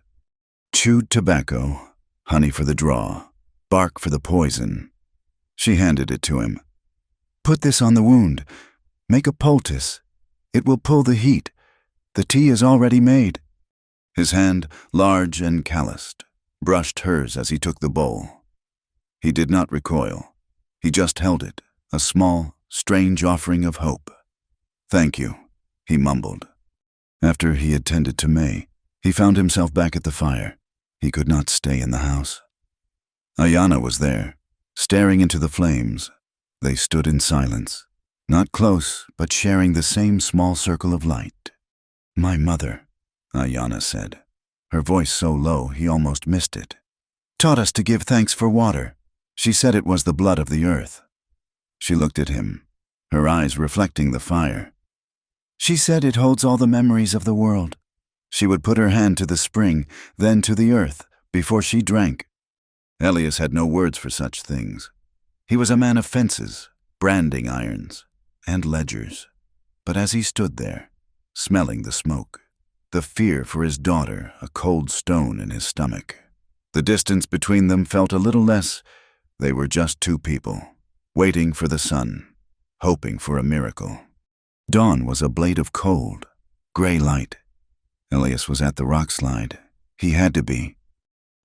"Chewed tobacco, honey for the draw, bark for the poison." She handed it to him. "Put this on the wound. Make a poultice. It will pull the heat. The tea is already made." His hand, large and calloused, brushed hers as he took the bowl. He did not recoil. He just held it, a small, strange offering of hope. "Thank you," he mumbled. After he had tended to May, he found himself back at the fire. He could not stay in the house. Ayanna was there, staring into the flames. They stood in silence, not close, but sharing the same small circle of light. "My mother," Ayanna said, her voice so low he almost missed it, "taught us to give thanks for water. She said it was the blood of the earth." She looked at him, her eyes reflecting the fire. "She said it holds all the memories of the world." She would put her hand to the spring, then to the earth, before she drank. Elias had no words for such things. He was a man of fences, branding irons, and ledgers. But as he stood there, smelling the smoke, the fear for his daughter a cold stone in his stomach, the distance between them felt a little less. They were just two people, waiting for the sun, hoping for a miracle. Dawn was a blade of cold, gray light. Elias was at the rock slide. He had to be.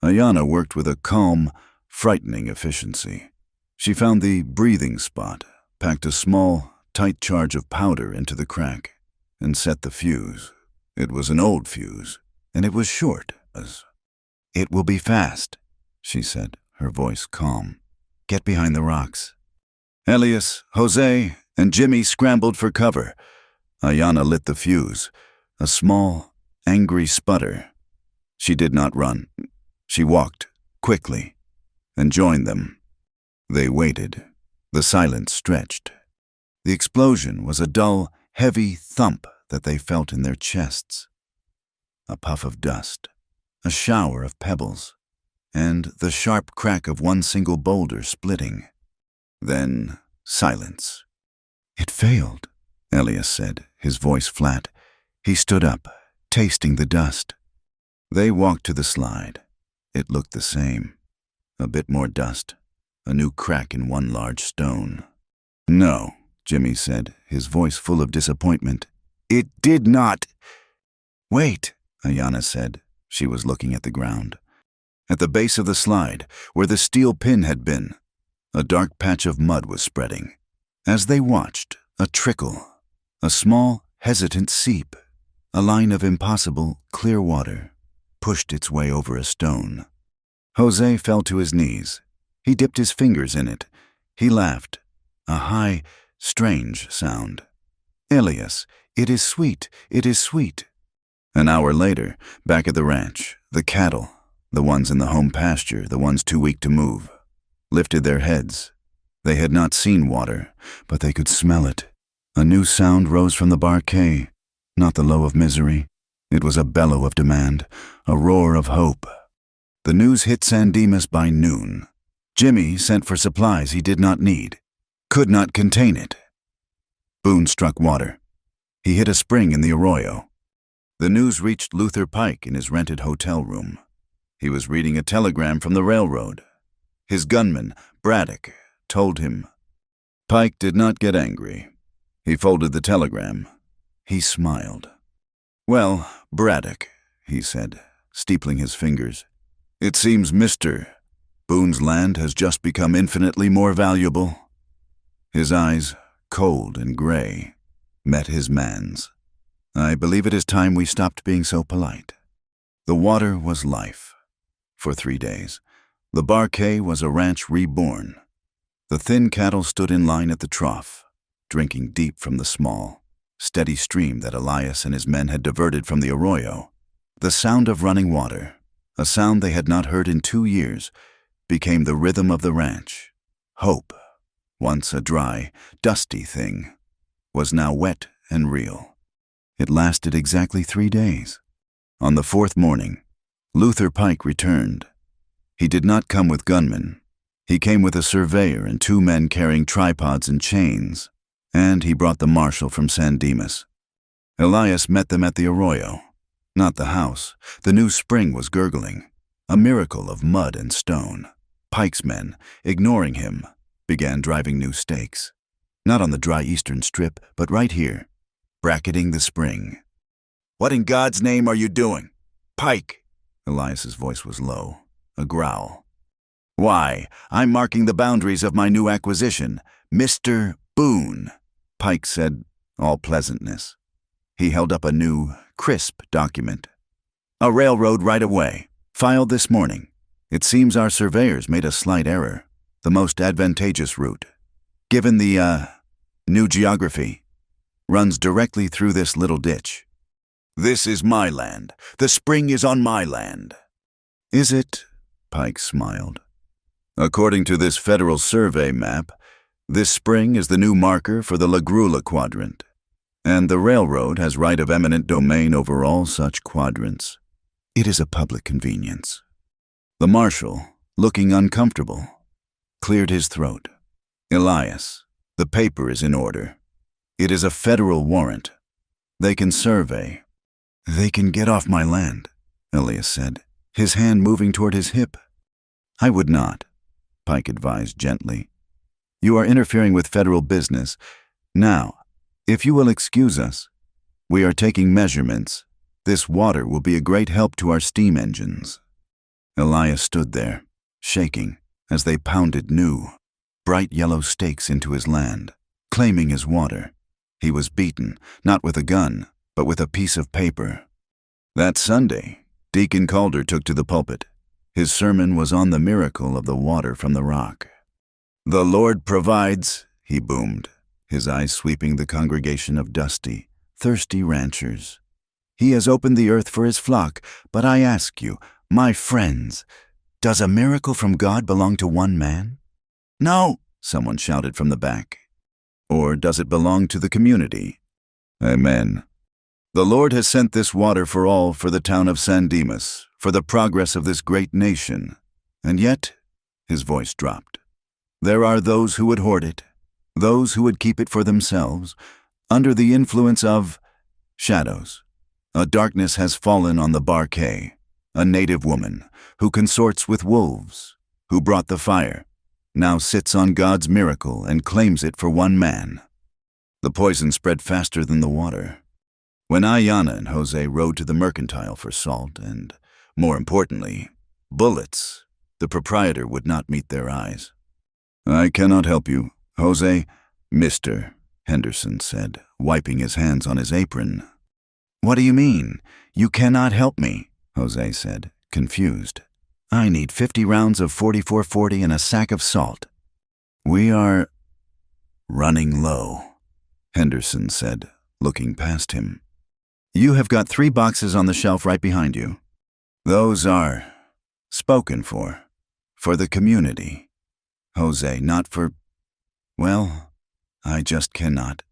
Ayanna worked with a calm, frightening efficiency. She found the breathing spot, packed a small, tight charge of powder into the crack, and set the fuse. It was an old fuse, and it was short. "It will be fast," she said, her voice calm. "Get behind the rocks." Elias, Jose, and Jimmy scrambled for cover. Ayanna lit the fuse, a small, angry sputter. She did not run. She walked, quickly, and joined them. They waited. The silence stretched. The explosion was a dull, heavy thump that they felt in their chests. A puff of dust, a shower of pebbles, and the sharp crack of one single boulder splitting. Then silence. "It failed," Elias said, his voice flat. He stood up, tasting the dust. They walked to the slide. It looked the same. A bit more dust, a new crack in one large stone. No, Jimmy said, his voice full of disappointment. It did not. Wait, Ayanna said. She was looking at the ground. At the base of the slide, where the steel pin had been, a dark patch of mud was spreading. As they watched, a trickle, a small, hesitant seep, a line of impossible, clear water, pushed its way over a stone. Jose fell to his knees. He dipped his fingers in it. He laughed, a high, strange sound. Elias, it is sweet, it is sweet. An hour later, back at the ranch, the cattle, the ones in the home pasture, the ones too weak to move, lifted their heads. They had not seen water, but they could smell it. A new sound rose from the barquet, not the low of misery. It was a bellow of demand, a roar of hope. The news hit San Dimas by noon. Jimmy sent for supplies he did not need, could not contain it. Boone struck water. He hit a spring in the arroyo. The news reached Luther Pike in his rented hotel room. He was reading a telegram from the railroad. His gunman, Braddock, told him. Pike did not get angry. He folded the telegram. He smiled. Well, Braddock, he said, steepling his fingers. It seems Mr. Boone's land has just become infinitely more valuable. His eyes, cold and gray, met his man's. I believe it is time we stopped being so polite. The water was life. For 3 days, the barquet was a ranch reborn. The thin cattle stood in line at the trough, drinking deep from the small, steady stream that Elias and his men had diverted from the arroyo. The sound of running water, a sound they had not heard in 2 years, became the rhythm of the ranch. Hope, once a dry, dusty thing, was now wet and real. It lasted exactly 3 days. On the 4th morning, Luther Pike returned. He did not come with gunmen. He came with a surveyor and 2 men carrying tripods and chains, and he brought the marshal from San Dimas. Elias met them at the arroyo, not the house. The new spring was gurgling, a miracle of mud and stone. Pike's men, ignoring him, began driving new stakes. Not on the dry eastern strip, but right here, bracketing the spring. What in God's name are you doing? Pike! Elias's voice was low, a growl. Why, I'm marking the boundaries of my new acquisition, Mr. Boone, Pike said, all pleasantness. He held up a new, crisp document. A railroad right-of-way, filed this morning. It seems our surveyors made a slight error, the most advantageous route. Given the, new geography, runs directly through this little ditch. This is my land. The spring is on my land. Is it? Pike smiled. According to this federal survey map, this spring is the new marker for the La Grula quadrant, and the railroad has right of eminent domain over all such quadrants. It is a public convenience. The marshal, looking uncomfortable, cleared his throat. Elias, the paper is in order. It is a federal warrant. They can survey. They can get off my land, Elias said, his hand moving toward his hip. I would not, Pike advised gently. You are interfering with federal business. Now, if you will excuse us, we are taking measurements. This water will be a great help to our steam engines. Elias stood there, shaking, as they pounded new, bright yellow stakes into his land, claiming his water. He was beaten, not with a gun, but with a piece of paper. That Sunday, Deacon Calder took to the pulpit. His sermon was on the miracle of the water from the rock. The Lord provides, he boomed, his eyes sweeping the congregation of dusty, thirsty ranchers. He has opened the earth for his flock, but I ask you, my friends, does a miracle from God belong to one man? No, someone shouted from the back. Or does it belong to the community? Amen. The Lord has sent this water for all, for the town of San Dimas, for the progress of this great nation. And yet, his voice dropped. There are those who would hoard it, those who would keep it for themselves, under the influence of shadows. A darkness has fallen on the barquet, a native woman who consorts with wolves, who brought the fire. now sits on God's miracle and claims it for one man. The poison spread faster than the water. When Ayana and Jose rode to the mercantile for salt and, more importantly, bullets, the proprietor would not meet their eyes. "I cannot help you, Jose." "Mr." Henderson said, wiping his hands on his apron. "What do you mean? You cannot help me," Jose said, confused. "I need 50 rounds of 44-40 and a sack of salt." "We are running low," Henderson said, looking past him. "You have got 3 boxes on the shelf right behind you. Those are spoken for the community. Jose, not for, well, I just cannot."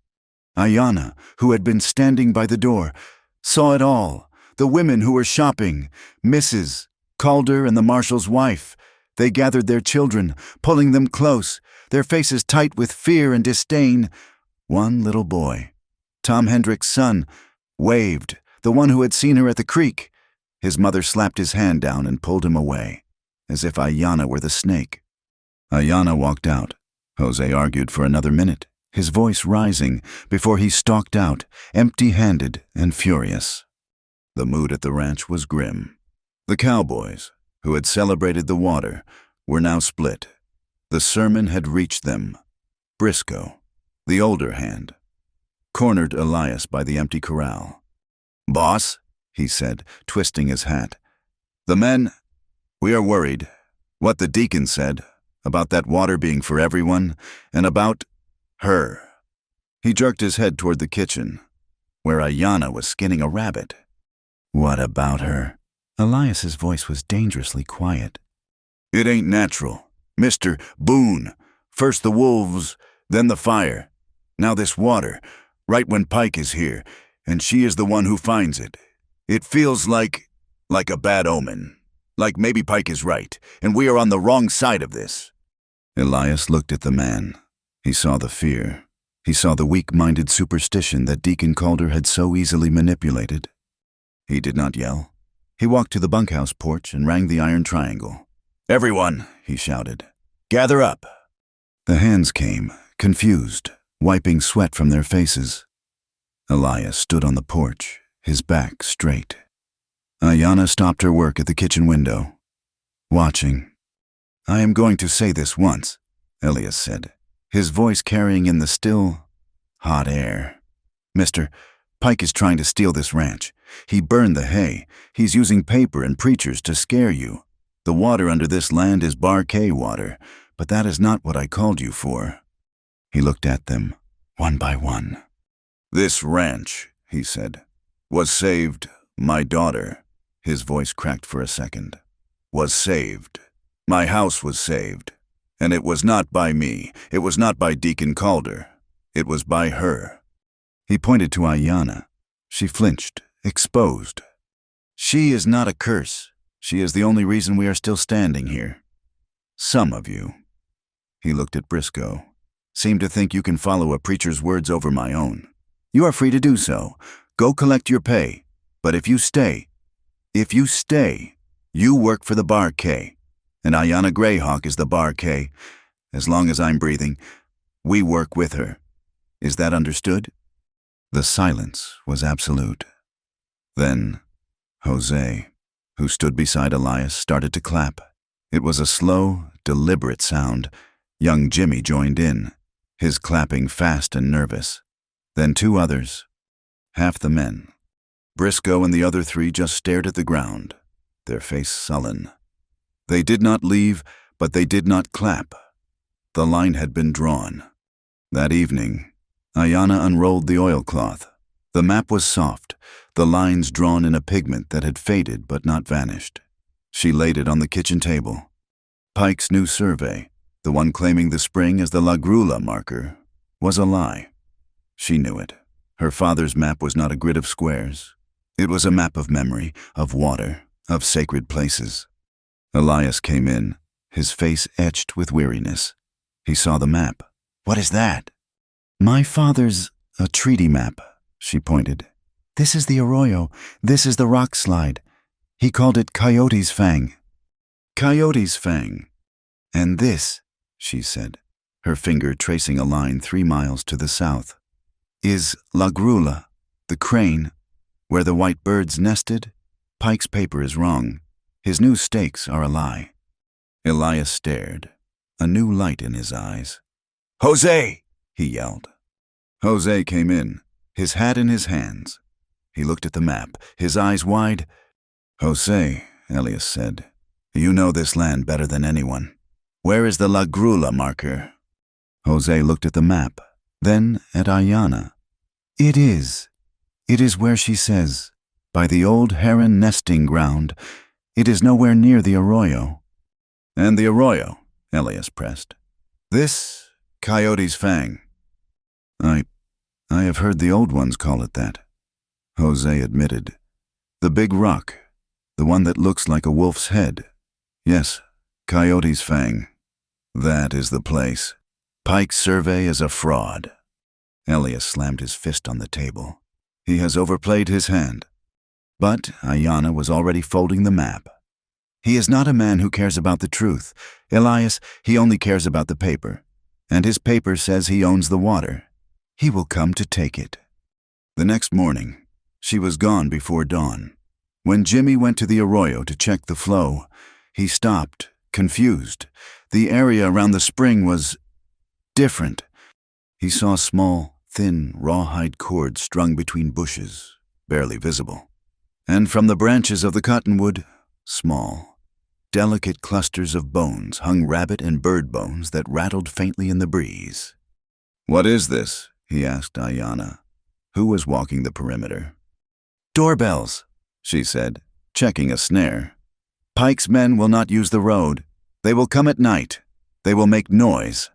Ayana, who had been standing by the door, saw it all. The women who were shopping, Mrs. Calder and the marshal's wife. They gathered their children, pulling them close, their faces tight with fear and disdain. One little boy, Tom Hendrick's son, waved, the one who had seen her at the creek. His mother slapped his hand down and pulled him away, as if Ayana were the snake. Ayana walked out. Jose argued for another minute, his voice rising, before he stalked out, empty-handed and furious. The mood at the ranch was grim. The cowboys, who had celebrated the water, were now split. The sermon had reached them. Briscoe, the older hand, cornered Elias by the empty corral. "Boss," he said, twisting his hat, "the men, we are worried. What the deacon said, about that water being for everyone, and about her." He jerked his head toward the kitchen, where Ayana was skinning a rabbit. "What about her?" Elias's voice was dangerously quiet. "It ain't natural. Mr. Boone, first the wolves, then the fire. Now this water, right when Pike is here, and she is the one who finds it. It feels like a bad omen. Like maybe Pike is right, and we are on the wrong side of this." Elias looked at the man. He saw the fear. He saw the weak-minded superstition that Deacon Calder had so easily manipulated. He did not yell. He walked to the bunkhouse porch and rang the iron triangle. "Everyone," he shouted, "gather up." The hands came, confused, wiping sweat from their faces. Elias stood on the porch, his back straight. Ayana stopped her work at the kitchen window, watching. "I am going to say this once," Elias said, his voice carrying in the still, hot air. "Mr. Pike is trying to steal this ranch. He burned the hay. He's using paper and preachers to scare you. The water under this land is Bar K water, but that is not what I called you for." He looked at them, one by one. "This ranch," he said, "was saved. My daughter," his voice cracked for a second, "was saved. My house was saved. And it was not by me. It was not by Deacon Calder. It was by her." He pointed to Ayana. She flinched, exposed. "She is not a curse. She is the only reason we are still standing here. Some of you." He looked at Briscoe. "Seem to think you can follow a preacher's words over my own. You are free to do so. Go collect your pay. But if you stay, you work for the Bar K. And Ayana Greyhawk is the Bar K. As long as I'm breathing, we work with her. Is that understood?" The silence was absolute. Then Jose, who stood beside Elias, started to clap. It was a slow, deliberate sound. Young Jimmy joined in, his clapping fast and nervous. Then 2 others, half the men. Briscoe and the other 3 just stared at the ground, their face sullen. They did not leave, but they did not clap. The line had been drawn. That evening, Ayana unrolled the oilcloth. The map was soft, the lines drawn in a pigment that had faded but not vanished. She laid it on the kitchen table. Pike's new survey, the one claiming the spring as the La Grula marker, was a lie. She knew it. Her father's map was not a grid of squares. It was a map of memory, of water, of sacred places. Elias came in, his face etched with weariness. He saw the map. "What is that?" "My father's a treaty map," she pointed. "This is the arroyo. This is the rock slide. He called it Coyote's Fang." Coyote's Fang. And this she said, her finger tracing a line 3 miles to the south. Is La Grula, the crane, where the white birds nested? Pike's paper is wrong. His new stakes are a lie. Elias stared, a new light in his eyes. "Jose!" he yelled. Jose came in, his hat in his hands. He looked at the map, his eyes wide. "Jose," Elias said, "you know this land better than anyone. Where is the La Grula marker?" Jose looked at the map, then at Ayana. It is where she says, by the old heron nesting ground. It is nowhere near the arroyo." "And the arroyo?" Elias pressed. "This Coyote's Fang." I have heard the old ones call it that," Jose admitted. "The big rock, the one that looks like a wolf's head. Yes, Coyote's Fang. That is the place. Pike's survey is a fraud." Elias slammed his fist on the table. He has overplayed his hand. But Ayana was already folding the map. "He is not a man who cares about the truth. Elias, he only cares about the paper. And his paper says he owns the water. He will come to take it." The next morning, she was gone before dawn. When Jimmy went to the arroyo to check the flow, he stopped, confused. The area around the spring was different. He saw small, thin, rawhide cords strung between bushes, barely visible. And from the branches of the cottonwood, small, delicate clusters of bones hung rabbit and bird bones that rattled faintly in the breeze. "What is this?" he asked Ayana, who was walking the perimeter. "Doorbells," she said, checking a snare. "Pike's men will not use the road. They will come at night. They will make noise."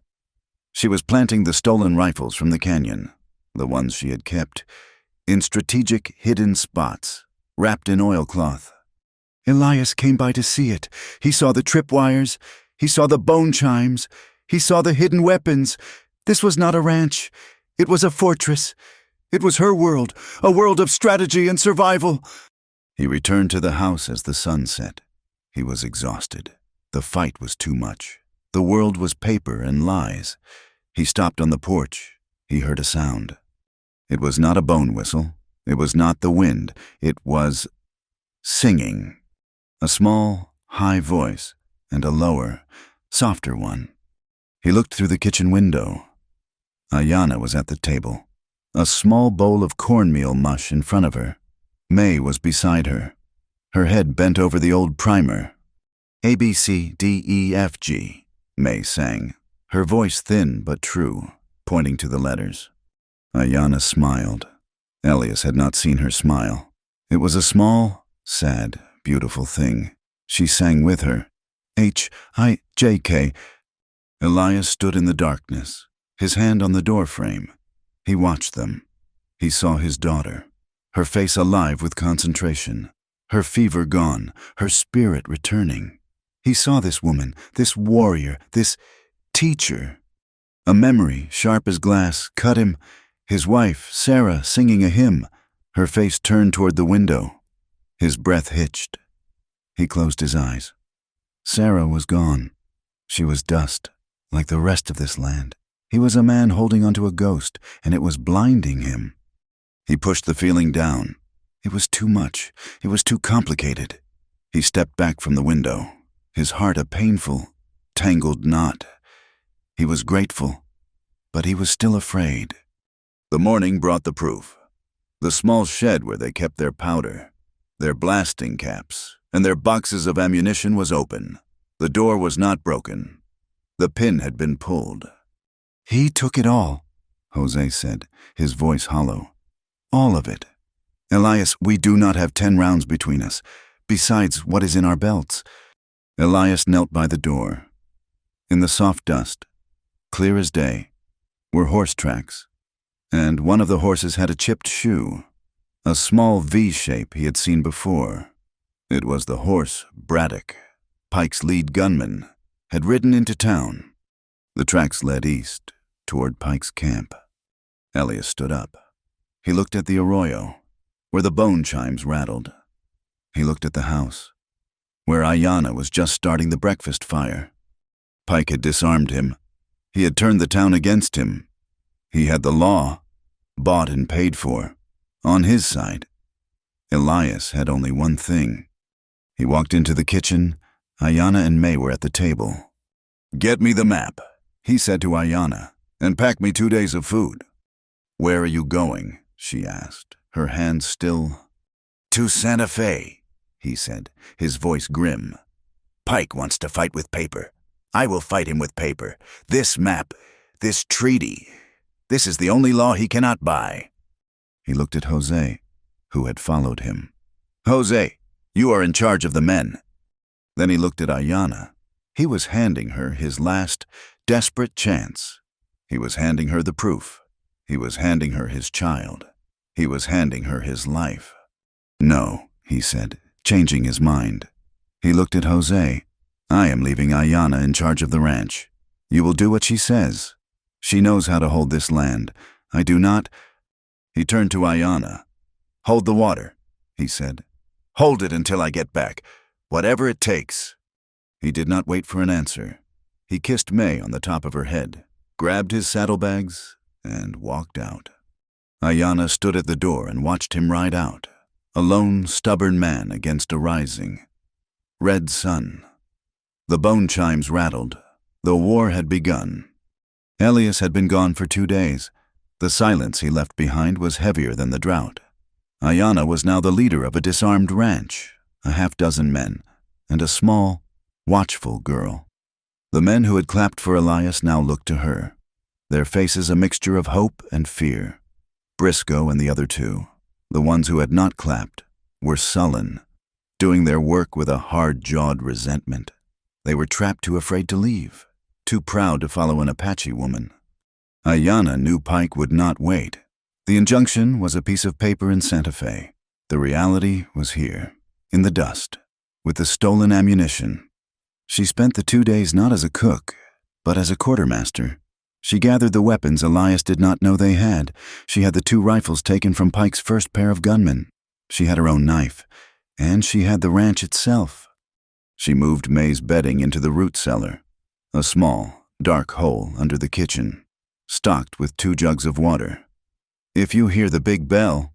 She was planting the stolen rifles from the canyon, the ones she had kept, in strategic hidden spots, wrapped in oilcloth. Elias came by to see it. He saw the tripwires. He saw the bone chimes. He saw the hidden weapons. This was not a ranch. It was a fortress. It was her world, a world of strategy and survival. He returned to the house as the sun set. He was exhausted. The fight was too much. The world was paper and lies. He stopped on the porch. He heard a sound. It was not a bone whistle. It was not the wind. It was singing. A small, high voice and a lower, softer one. He looked through the kitchen window. Ayana was at the table, a small bowl of cornmeal mush in front of her. May was beside her, her head bent over the old primer. "A, B, C, D, E, F, G," May sang, her voice thin but true, pointing to the letters. Ayana smiled. Elias had not seen her smile. It was a small, sad, beautiful thing. She sang with her. H, I, J, K. Elias stood in the darkness, his hand on the doorframe. He watched them. He saw his daughter, her face alive with concentration, her fever gone, her spirit returning. He saw this woman, this warrior, this teacher. A memory, sharp as glass, cut him. His wife, Sarah, singing a hymn, her face turned toward the window. His breath hitched. He closed his eyes. Sarah was gone. She was dust, like the rest of this land. He was a man holding onto a ghost, and it was blinding him. He pushed the feeling down. It was too much. It was too complicated. He stepped back from the window, his heart a painful, tangled knot. He was grateful, but he was still afraid. The morning brought the proof. The small shed where they kept their powder, their blasting caps, and their boxes of ammunition was open. The door was not broken. The pin had been pulled. "He took it all," Jose said, his voice hollow. "All of it. Elias, we do not have 10 rounds between us, besides what is in our belts." Elias knelt by the door. In the soft dust, clear as day, were horse tracks, and one of the horses had a chipped shoe, a small V shape he had seen before. It was the horse Braddock, Pike's lead gunman, had ridden into town. The tracks led east, toward Pike's camp. Elias stood up. He looked at the arroyo, where the bone chimes rattled. He looked at the house, where Ayana was just starting the breakfast fire. Pike had disarmed him. He had turned the town against him. He had the law, bought and paid for, on his side. Elias had only one thing. He walked into the kitchen. Ayanna and May were at the table. "Get me the map," he said to Ayanna, "and pack me 2 days of food." "Where are you going?" she asked, her hands still. "To Santa Fe," he said, his voice grim. "Pike wants to fight with paper. I will fight him with paper. This map, this treaty, this is the only law he cannot buy." He looked at Jose, who had followed him. "Jose, you are in charge of the men." Then he looked at Ayanna. He was handing her his last, desperate chance. He was handing her the proof. He was handing her his child. He was handing her his life. "No," he said, changing his mind. He looked at Jose. "I am leaving Ayanna in charge of the ranch. You will do what she says. She knows how to hold this land. I do not." He turned to Ayanna. "Hold the water," he said. "Hold it until I get back, whatever it takes." He did not wait for an answer. He kissed May on the top of her head, grabbed his saddlebags, and walked out. Ayanna stood at the door and watched him ride out, a lone, stubborn man against a rising, red sun. The bone chimes rattled. The war had begun. Elias had been gone for 2 days. The silence he left behind was heavier than the drought. Ayanna was now the leader of a disarmed ranch, a half-dozen men, and a small, watchful girl. The men who had clapped for Elias now looked to her, their faces a mixture of hope and fear. Briscoe and the other two, the ones who had not clapped, were sullen, doing their work with a hard-jawed resentment. They were trapped too afraid to leave, too proud to follow an Apache woman. Ayanna knew Pike would not wait. The injunction was a piece of paper in Santa Fe. The reality was here, in the dust, with the stolen ammunition. She spent the 2 days not as a cook, but as a quartermaster. She gathered the weapons Elias did not know they had. She had the 2 rifles taken from Pike's first pair of gunmen. She had her own knife, and she had the ranch itself. She moved May's bedding into the root cellar, a small, dark hole under the kitchen, stocked with 2 jugs of water. "If you hear the big bell,"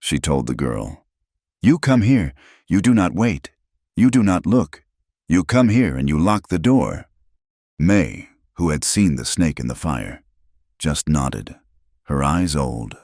she told the girl, "you come here. You do not wait. You do not look. You come here and you lock the door." May, who had seen the snake in the fire, just nodded, her eyes old.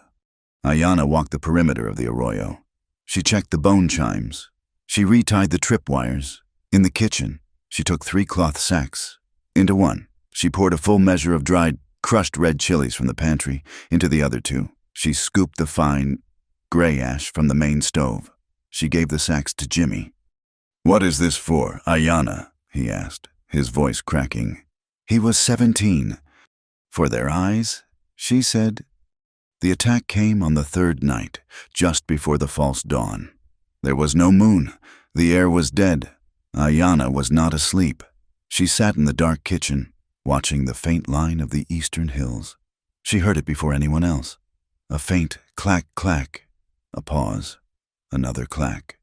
Ayanna walked the perimeter of the arroyo. She checked the bone chimes. She retied the tripwires. In the kitchen, she took 3 cloth sacks. Into one, she poured a full measure of dried, crushed red chilies from the pantry. Into the other 2, she scooped the fine, gray ash from the main stove. She gave the sacks to Jimmy. "What is this for, Ayanna?" he asked, his voice cracking. He was 17. "For their eyes," she said. The attack came on the 3rd night, just before the false dawn. There was no moon. The air was dead. Ayanna was not asleep. She sat in the dark kitchen, watching the faint line of the eastern hills. She heard it before anyone else. A faint clack-clack, a pause, another clack.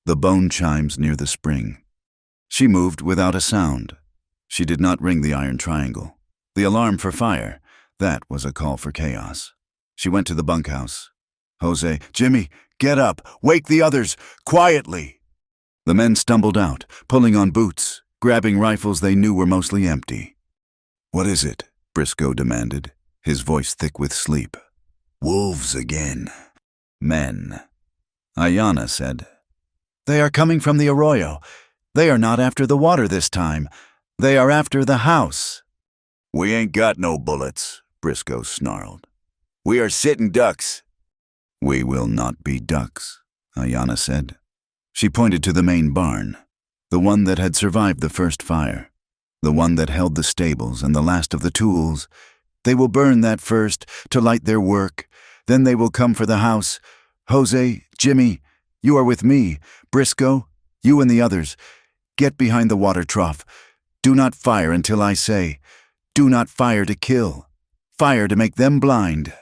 The bone chimes near the spring. She moved without a sound. She did not ring the iron triangle. The alarm for fire, that was a call for chaos. She went to the bunkhouse. "Jose, Jimmy, get up! Wake the others! Quietly!" The men stumbled out, pulling on boots, grabbing rifles they knew were mostly empty. "What is it?" Briscoe demanded, his voice thick with sleep. "Wolves again." "Men," Ayanna said. "They are coming from the arroyo. They are not after the water this time. They are after the house." "We ain't got no bullets," Briscoe snarled. "We are sitting ducks." "We will not be ducks," Ayanna said. She pointed to the main barn, the one that had survived the first fire, the one that held the stables and the last of the tools. "They will burn that first, to light their work. Then they will come for the house. Jose, Jimmy, you are with me. Briscoe, you and the others. Get behind the water trough. Do not fire until I say. Do not fire to kill. Fire to make them blind."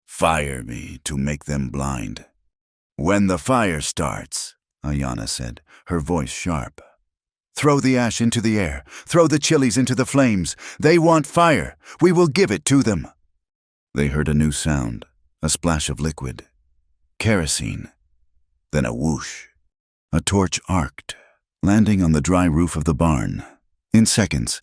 "Fire me to make them blind." "When the fire starts," Ayanna said, her voice sharp. Throw the ash into the air. Throw the chilies into the flames. They want fire. We will give it to them. They heard a new sound, a splash of liquid. Kerosene. Then a whoosh. A torch arced, landing on the dry roof of the barn. In seconds,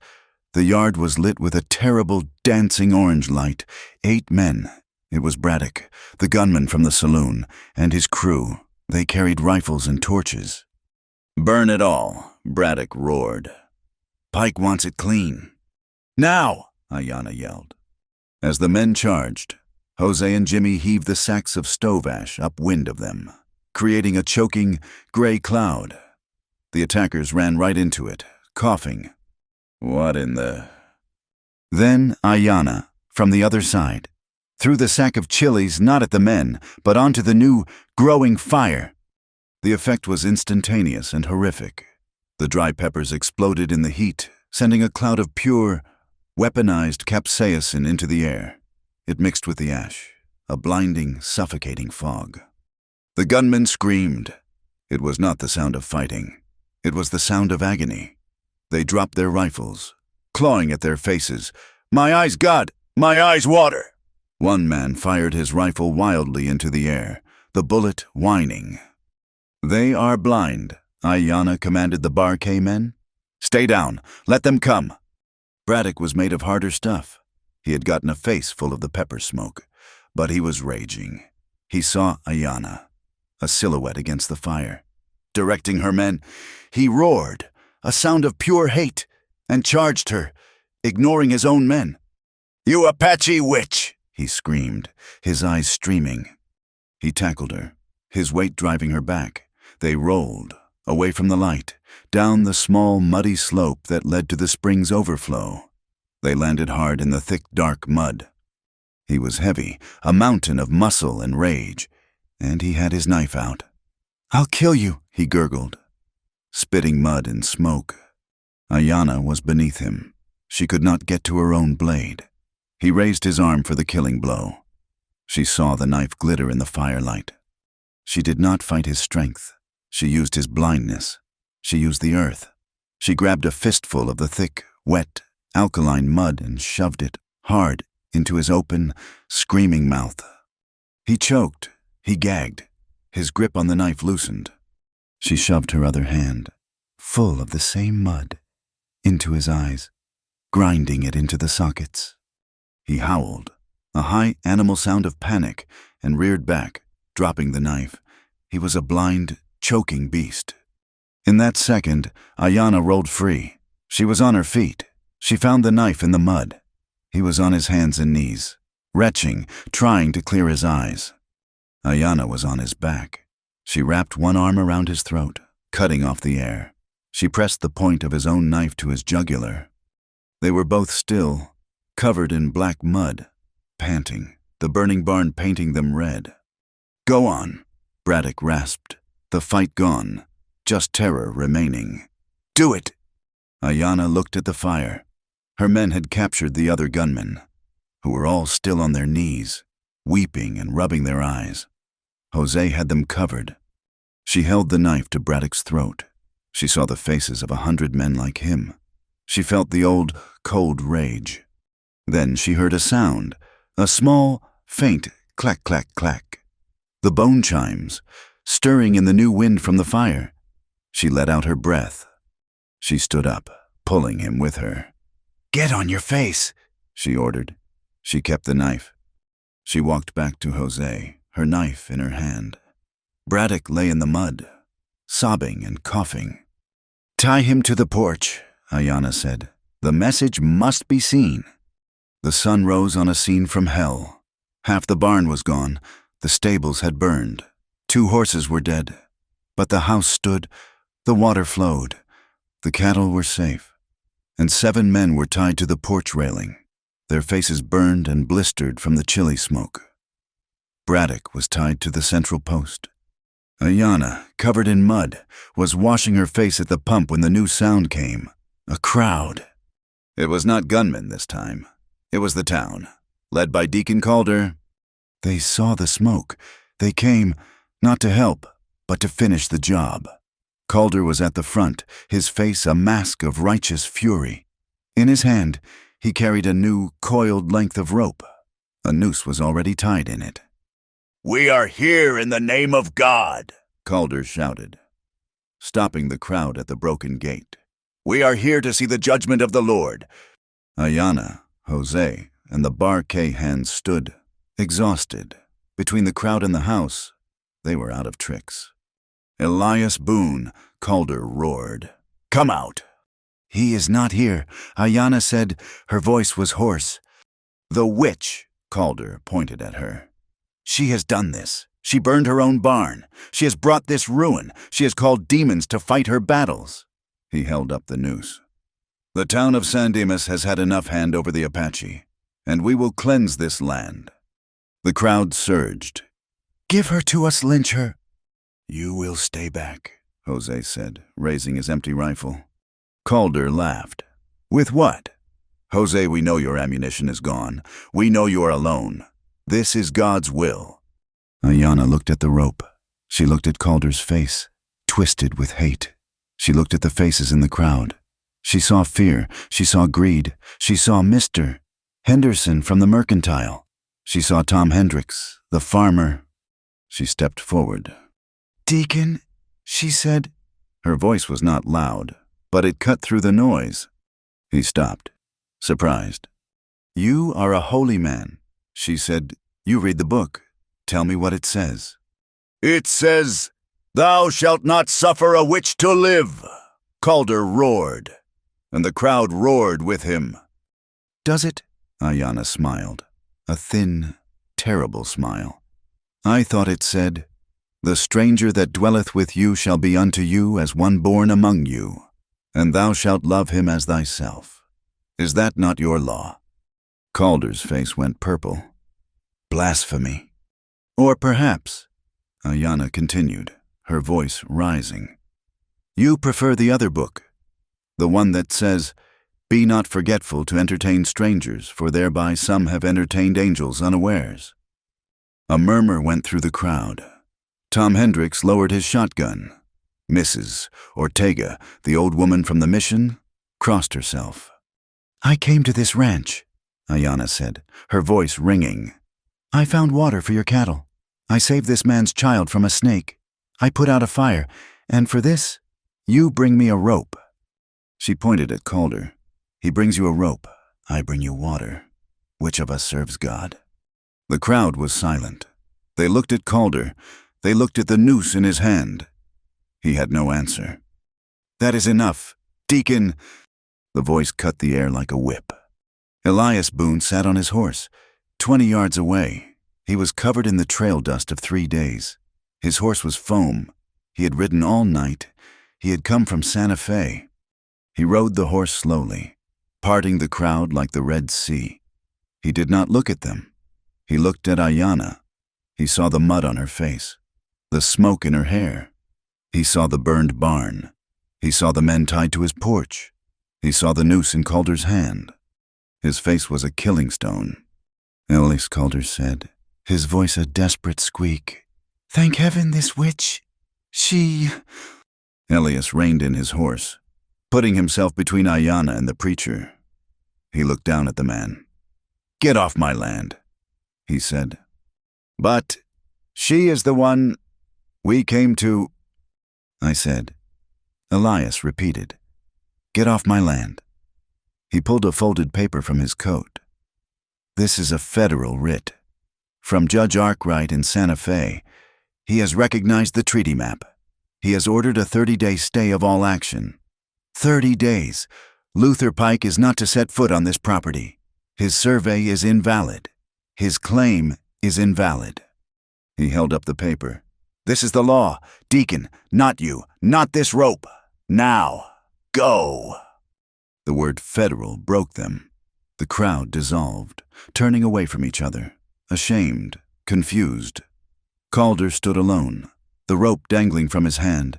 the yard was lit with a terrible, dancing orange light. 8 men. It was Braddock, the gunman from the saloon, and his crew. They carried rifles and torches. "Burn it all," Braddock roared. "Pike wants it clean." "Now!" Ayanna yelled. As the men charged, Jose and Jimmy heaved the sacks of stove ash upwind of them, creating a choking, gray cloud. The attackers ran right into it, coughing. "What in the—" Then Ayanna, from the other side, threw the sack of chilies not at the men, but onto the new, growing fire. The effect was instantaneous and horrific. The dry peppers exploded in the heat, sending a cloud of pure, weaponized capsaicin into the air. It mixed with the ash, a blinding, suffocating fog. The gunmen screamed. It was not the sound of fighting. It was the sound of agony. They dropped their rifles, clawing at their faces. "My eyes, God! My eyes water!" One man fired his rifle wildly into the air, the bullet whining. "They are blind," Ayanna commanded the Bar K men. "Stay down. Let them come." Braddock was made of harder stuff. He had gotten a face full of the pepper smoke, but he was raging. He saw Ayanna, a silhouette against the fire. Directing her men, he roared, a sound of pure hate, and charged her, ignoring his own men. "You Apache witch!" he screamed, his eyes streaming. He tackled her, his weight driving her back. They rolled, away from the light, down the small, muddy slope that led to the spring's overflow. They landed hard in the thick, dark mud. He was heavy, a mountain of muscle and rage, and he had his knife out. "I'll kill you," he gurgled, spitting mud and smoke. Ayanna was beneath him. She could not get to her own blade. He raised his arm for the killing blow. She saw the knife glitter in the firelight. She did not fight his strength. She used his blindness. She used the earth. She grabbed a fistful of the thick, wet, alkaline mud and shoved it hard into his open, screaming mouth. He choked. He gagged. His grip on the knife loosened. She shoved her other hand, full of the same mud, into his eyes, grinding it into the sockets. He howled, a high animal sound of panic, and reared back, dropping the knife. He was a blind, choking beast. In that second, Ayanna rolled free. She was on her feet. She found the knife in the mud. He was on his hands and knees, retching, trying to clear his eyes. Ayanna was on his back. She wrapped one arm around his throat, cutting off the air. She pressed the point of his own knife to his jugular. They were both still, covered in black mud, panting, the burning barn painting them red. "Go on," Braddock rasped. The fight gone, just terror remaining. "Do it!" Ayanna looked at the fire. Her men had captured the other gunmen, who were all still on their knees, weeping and rubbing their eyes. Jose had them covered. She held the knife to Braddock's throat. She saw the faces of 100 men like him. She felt the old, cold rage. Then she heard a sound, a small, faint clack, clack, clack. The bone chimes, stirring in the new wind from the fire. She let out her breath. She stood up, pulling him with her. "Get on your face," she ordered. She kept the knife. She walked back to Jose, her knife in her hand. Braddock lay in the mud, sobbing and coughing. "Tie him to the porch," Ayanna said. "The message must be seen." The sun rose on a scene from hell. Half the barn was gone. The stables had burned. 2 horses were dead. But the house stood. The water flowed. The cattle were safe. And 7 men were tied to the porch railing, their faces burned and blistered from the chili smoke. Braddock was tied to the central post. Ayanna, covered in mud, was washing her face at the pump when the new sound came. A crowd. It was not gunmen this time. It was the town, led by Deacon Calder. They saw the smoke. They came, not to help, but to finish the job. Calder was at the front, his face a mask of righteous fury. In his hand, he carried a new, coiled length of rope. A noose was already tied in it. "We are here in the name of God," Calder shouted, stopping the crowd at the broken gate. "We are here to see the judgment of the Lord." Ayanna, Jose, and the Bar K hands stood, exhausted. Between the crowd and the house, they were out of tricks. Elias Boone, Calder roared. "Come out." "He is not here," Ayanna said. Her voice was hoarse. "The witch," Calder pointed at her. "She has done this. She burned her own barn. She has brought this ruin. She has called demons to fight her battles." He held up the noose. "The town of San Dimas has had enough hand over the Apache, and we will cleanse this land." The crowd surged. "Give her to us, lynch her." "You will stay back," Jose said, raising his empty rifle. Calder laughed. "With what?" "Jose, we know your ammunition is gone. We know you are alone. This is God's will." Ayanna looked at the rope. She looked at Calder's face, twisted with hate. She looked at the faces in the crowd. She saw fear. She saw greed. She saw Mr. Henderson from the mercantile. She saw Tom Hendricks, the farmer. She stepped forward. "Deacon," she said. Her voice was not loud, but it cut through the noise. He stopped, surprised. "You are a holy man," she said. "You read the book. Tell me what it says." "It says, 'Thou shalt not suffer a witch to live,'" Calder roared, and the crowd roared with him. "Does it?" Ayanna smiled, a thin, terrible smile. "I thought it said, 'The stranger that dwelleth with you shall be unto you as one born among you, and thou shalt love him as thyself.' Is that not your law?" Calder's face went purple. "Blasphemy." "Or perhaps," Ayanna continued, her voice rising, "you prefer the other book, the one that says, 'Be not forgetful to entertain strangers, for thereby some have entertained angels unawares.'" A murmur went through the crowd. Tom Hendricks lowered his shotgun. Mrs. Ortega, the old woman from the mission, crossed herself. "I came to this ranch," Ayanna said, her voice ringing. "I found water for your cattle. I saved this man's child from a snake. I put out a fire, and for this, you bring me a rope." She pointed at Calder. "He brings you a rope. I bring you water. Which of us serves God?" The crowd was silent. They looked at Calder. They looked at the noose in his hand. He had no answer. "That is enough. Deacon!" The voice cut the air like a whip. Elias Boone sat on his horse, 20 yards away. He was covered in the trail dust of 3 days. His horse was foam. He had ridden all night. He had come from Santa Fe. He rode the horse slowly, parting the crowd like the Red Sea. He did not look at them. He looked at Ayanna. He saw the mud on her face, the smoke in her hair. He saw the burned barn. He saw the men tied to his porch. He saw the noose in Calder's hand. His face was a killing stone. "Elias," Calder said, his voice a desperate squeak. "Thank heaven this witch, she—" Elias reined in his horse, putting himself between Ayanna and the preacher. He looked down at the man. "Get off my land," he said. "But she is the one we came to—" I said. Elias repeated, "Get off my land." He pulled a folded paper from his coat. "This is a federal writ. From Judge Arkwright in Santa Fe. He has recognized the treaty map. He has ordered a 30-day stay of all action. 30 days. Luther Pike is not to set foot on this property. His survey is invalid. His claim is invalid." He held up the paper. "This is the law. Deacon, not you, not this rope. Now, go." The word federal broke them. The crowd dissolved, turning away from each other, ashamed, confused. Calder stood alone, the rope dangling from his hand.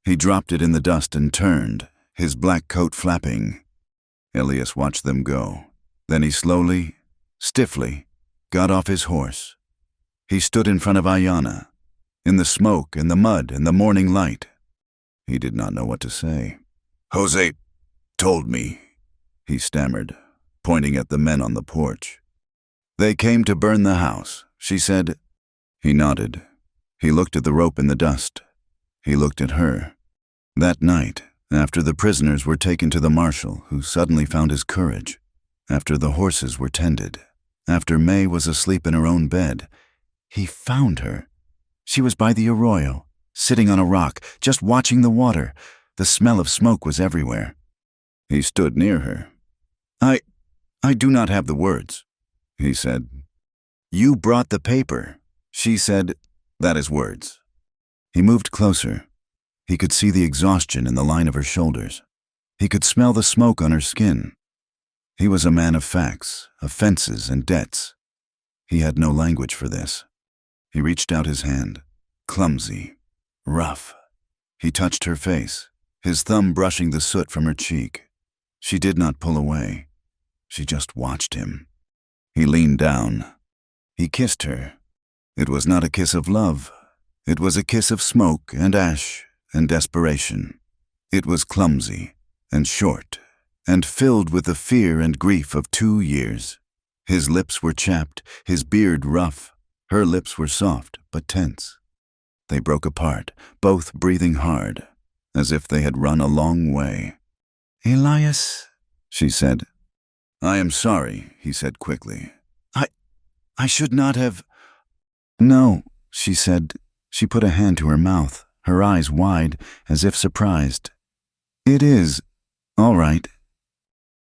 He dropped it in the dust and turned, his black coat flapping. Elias watched them go. Then he slowly, stiffly, got off his horse. He stood in front of Ayanna, in the smoke and the mud and the morning light. He did not know what to say. Jose told me, he stammered, pointing at the men on the porch. They came to burn the house, she said. He nodded. He looked at the rope in the dust. He looked at her. That night, after the prisoners were taken to the marshal, who suddenly found his courage, after the horses were tended, after May was asleep in her own bed, he found her. She was by the arroyo, sitting on a rock, just watching the water. The smell of smoke was everywhere. He stood near her. I do not have the words, he said. You brought the paper, she said. That is words. He moved closer. He could see the exhaustion in the line of her shoulders. He could smell the smoke on her skin. He was a man of facts, offenses, and debts. He had no language for this. He reached out his hand, clumsy, rough. He touched her face, his thumb brushing the soot from her cheek. She did not pull away. She just watched him. He leaned down. He kissed her. It was not a kiss of love. It was a kiss of smoke and ash and desperation. It was clumsy and short and filled with the fear and grief of 2 years. His lips were chapped, his beard rough. Her lips were soft but tense. They broke apart, both breathing hard, as if they had run a long way. Elias, she said. I am sorry, he said quickly. I should not have. No, she said. She put a hand to her mouth, her eyes wide, as if surprised. It is. All right.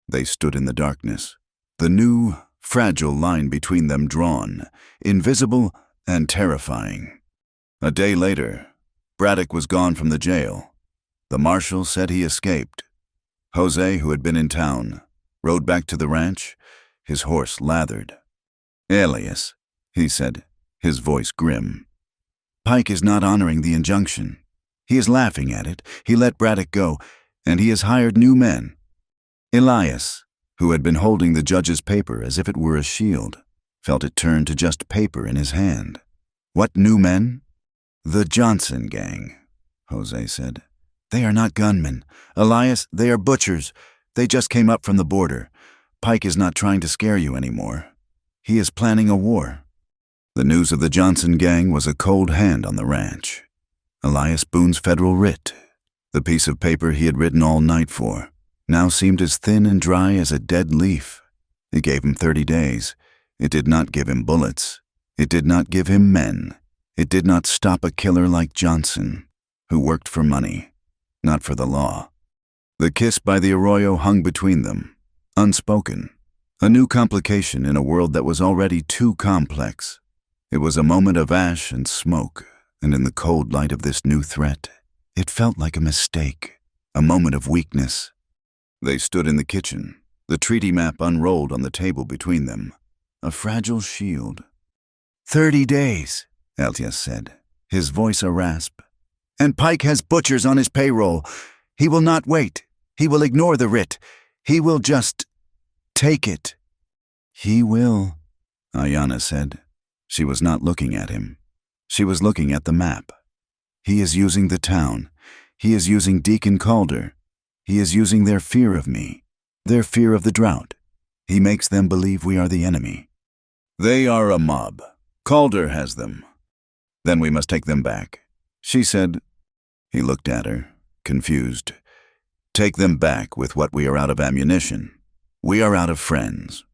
They stood in the darkness, the new, fragile line between them drawn, invisible and terrifying. A day later, Braddock was gone from the jail. The marshal said he escaped. Jose, who had been in town, rode back to the ranch, his horse lathered. Elias, he said, his voice grim. Pike is not honoring the injunction. He is laughing at it. He let Braddock go, and he has hired new men. Elias, who had been holding the judge's paper as if it were a shield, felt it turn to just paper in his hand. What new men? The Johnson gang, Jose said. They are not gunmen. Elias, they are butchers. They just came up from the border. Pike is not trying to scare you anymore. He is planning a war. The news of the Johnson gang was a cold hand on the ranch. Elias Boone's federal writ, the piece of paper he had written all night for, now seemed as thin and dry as a dead leaf. It gave him 30 days. It did not give him bullets. It did not give him men. It did not stop a killer like Johnson, who worked for money, not for the law. The kiss by the arroyo hung between them, unspoken, a new complication in a world that was already too complex. It was a moment of ash and smoke, and in the cold light of this new threat, it felt like a mistake, a moment of weakness. They stood in the kitchen, the treaty map unrolled on the table between them, a fragile shield. 30 days, Elias said, his voice a rasp. And Pike has butchers on his payroll. He will not wait. He will ignore the writ. He will just take it. He will, Ayanna said. She was not looking at him. She was looking at the map. He is using the town. He is using Deacon Calder. He is using their fear of me, their fear of the drought. He makes them believe we are the enemy. They are a mob. Calder has them. Then we must take them back, she said. He looked at her, confused. Take them back with what we are out of ammunition. We are out of friends.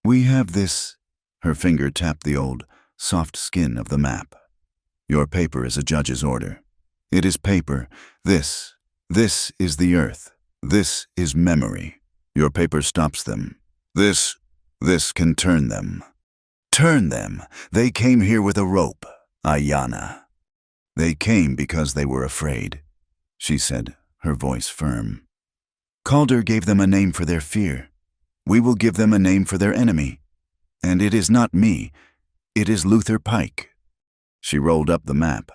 We have this. Her finger tapped the old, soft skin of the map. Your paper is a judge's order. It is paper. This is the earth. This is memory. Your paper stops them. This can turn them. Turn them. They came here with a rope, Ayanna. They came because they were afraid, she said, her voice firm. Calder gave them a name for their fear. We will give them a name for their enemy. And it is not me. It is Luther Pike. She rolled up the map.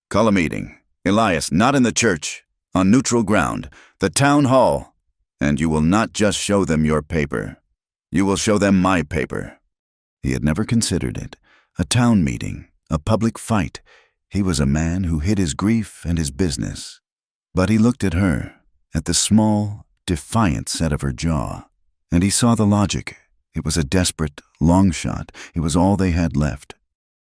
Call a meeting. Elias, not in the church. On neutral ground. The town hall. And you will not just show them your paper. You will show them my paper. He had never considered it. A town meeting. A public fight. He was a man who hid his grief and his business. But he looked at her, at the small, defiant set of her jaw, and he saw the logic. It was a desperate, long shot. It was all they had left.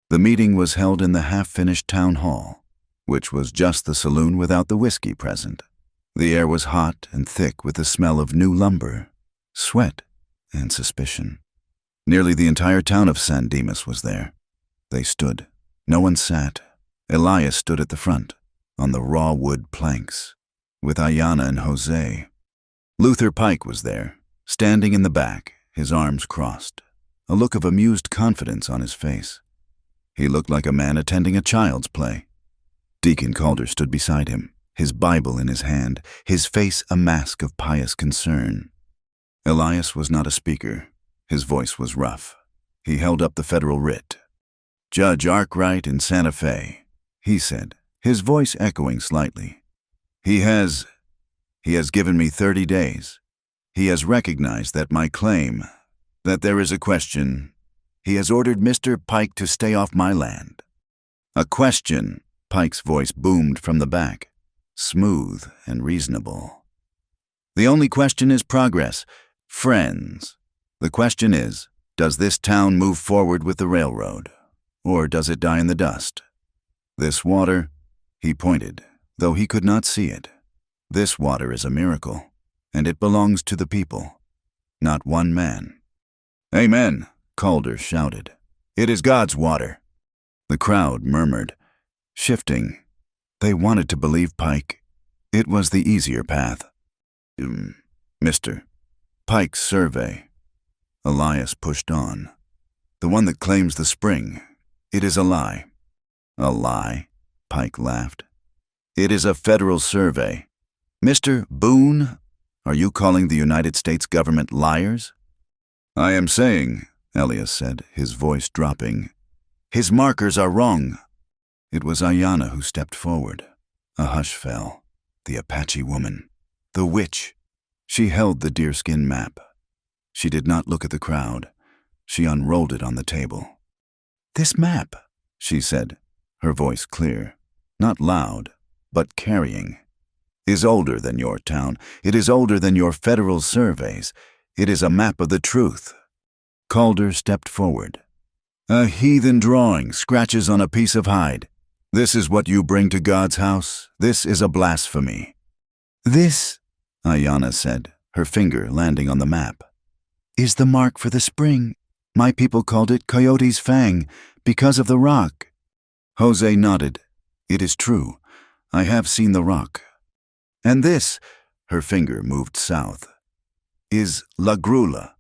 The meeting was held in the half-finished town hall, which was just the saloon without the whiskey present. The air was hot and thick with the smell of new lumber, sweat, and suspicion. Nearly the entire town of San Dimas was there. They stood. No one sat. Elias stood at the front, on the raw wood planks, with Ayanna and Jose. Luther Pike was there, standing in the back, his arms crossed, a look of amused confidence on his face. He looked like a man attending a child's play. Deacon Calder stood beside him, his Bible in his hand, his face a mask of pious concern. Elias was not a speaker. His voice was rough. He held up the federal writ. "Judge Arkwright in Santa Fe," he said, his voice echoing slightly. He has given me 30 days. He has recognized that my claim, that there is a question. He has ordered Mr. Pike to stay off my land. A question, Pike's voice boomed from the back, smooth and reasonable. The only question is progress. Friends, the question is, does this town move forward with the railroad, or does it die in the dust? This water, he pointed, though he could not see it. This water is a miracle, and it belongs to the people, not one man. "Amen," Calder shouted. "It is God's water." The crowd murmured, shifting. They wanted to believe Pike. It was the easier path. "Mr. Pike's survey." Elias pushed on. "The one that claims the spring. It is a lie." "A lie?" Pike laughed. "It is a federal survey. Mr. Boone, are you calling the United States government liars?" "I am saying," Elias said, his voice dropping, "his markers are wrong." It was Ayanna who stepped forward. A hush fell. The Apache woman. The witch. She held the deerskin map. She did not look at the crowd. She unrolled it on the table. "This map," she said, her voice clear, not loud, but carrying, "is older than your town. It is older than your federal surveys. It is a map of the truth." Calder stepped forward. "A heathen drawing scratches on a piece of hide. This is what you bring to God's house? This is a blasphemy." "This," Ayanna said, her finger landing on the map, "is the mark for the spring. My people called it Coyote's Fang because of the rock." Jose nodded. "It is true. I have seen the rock. And this," her finger moved south, "is La Grula,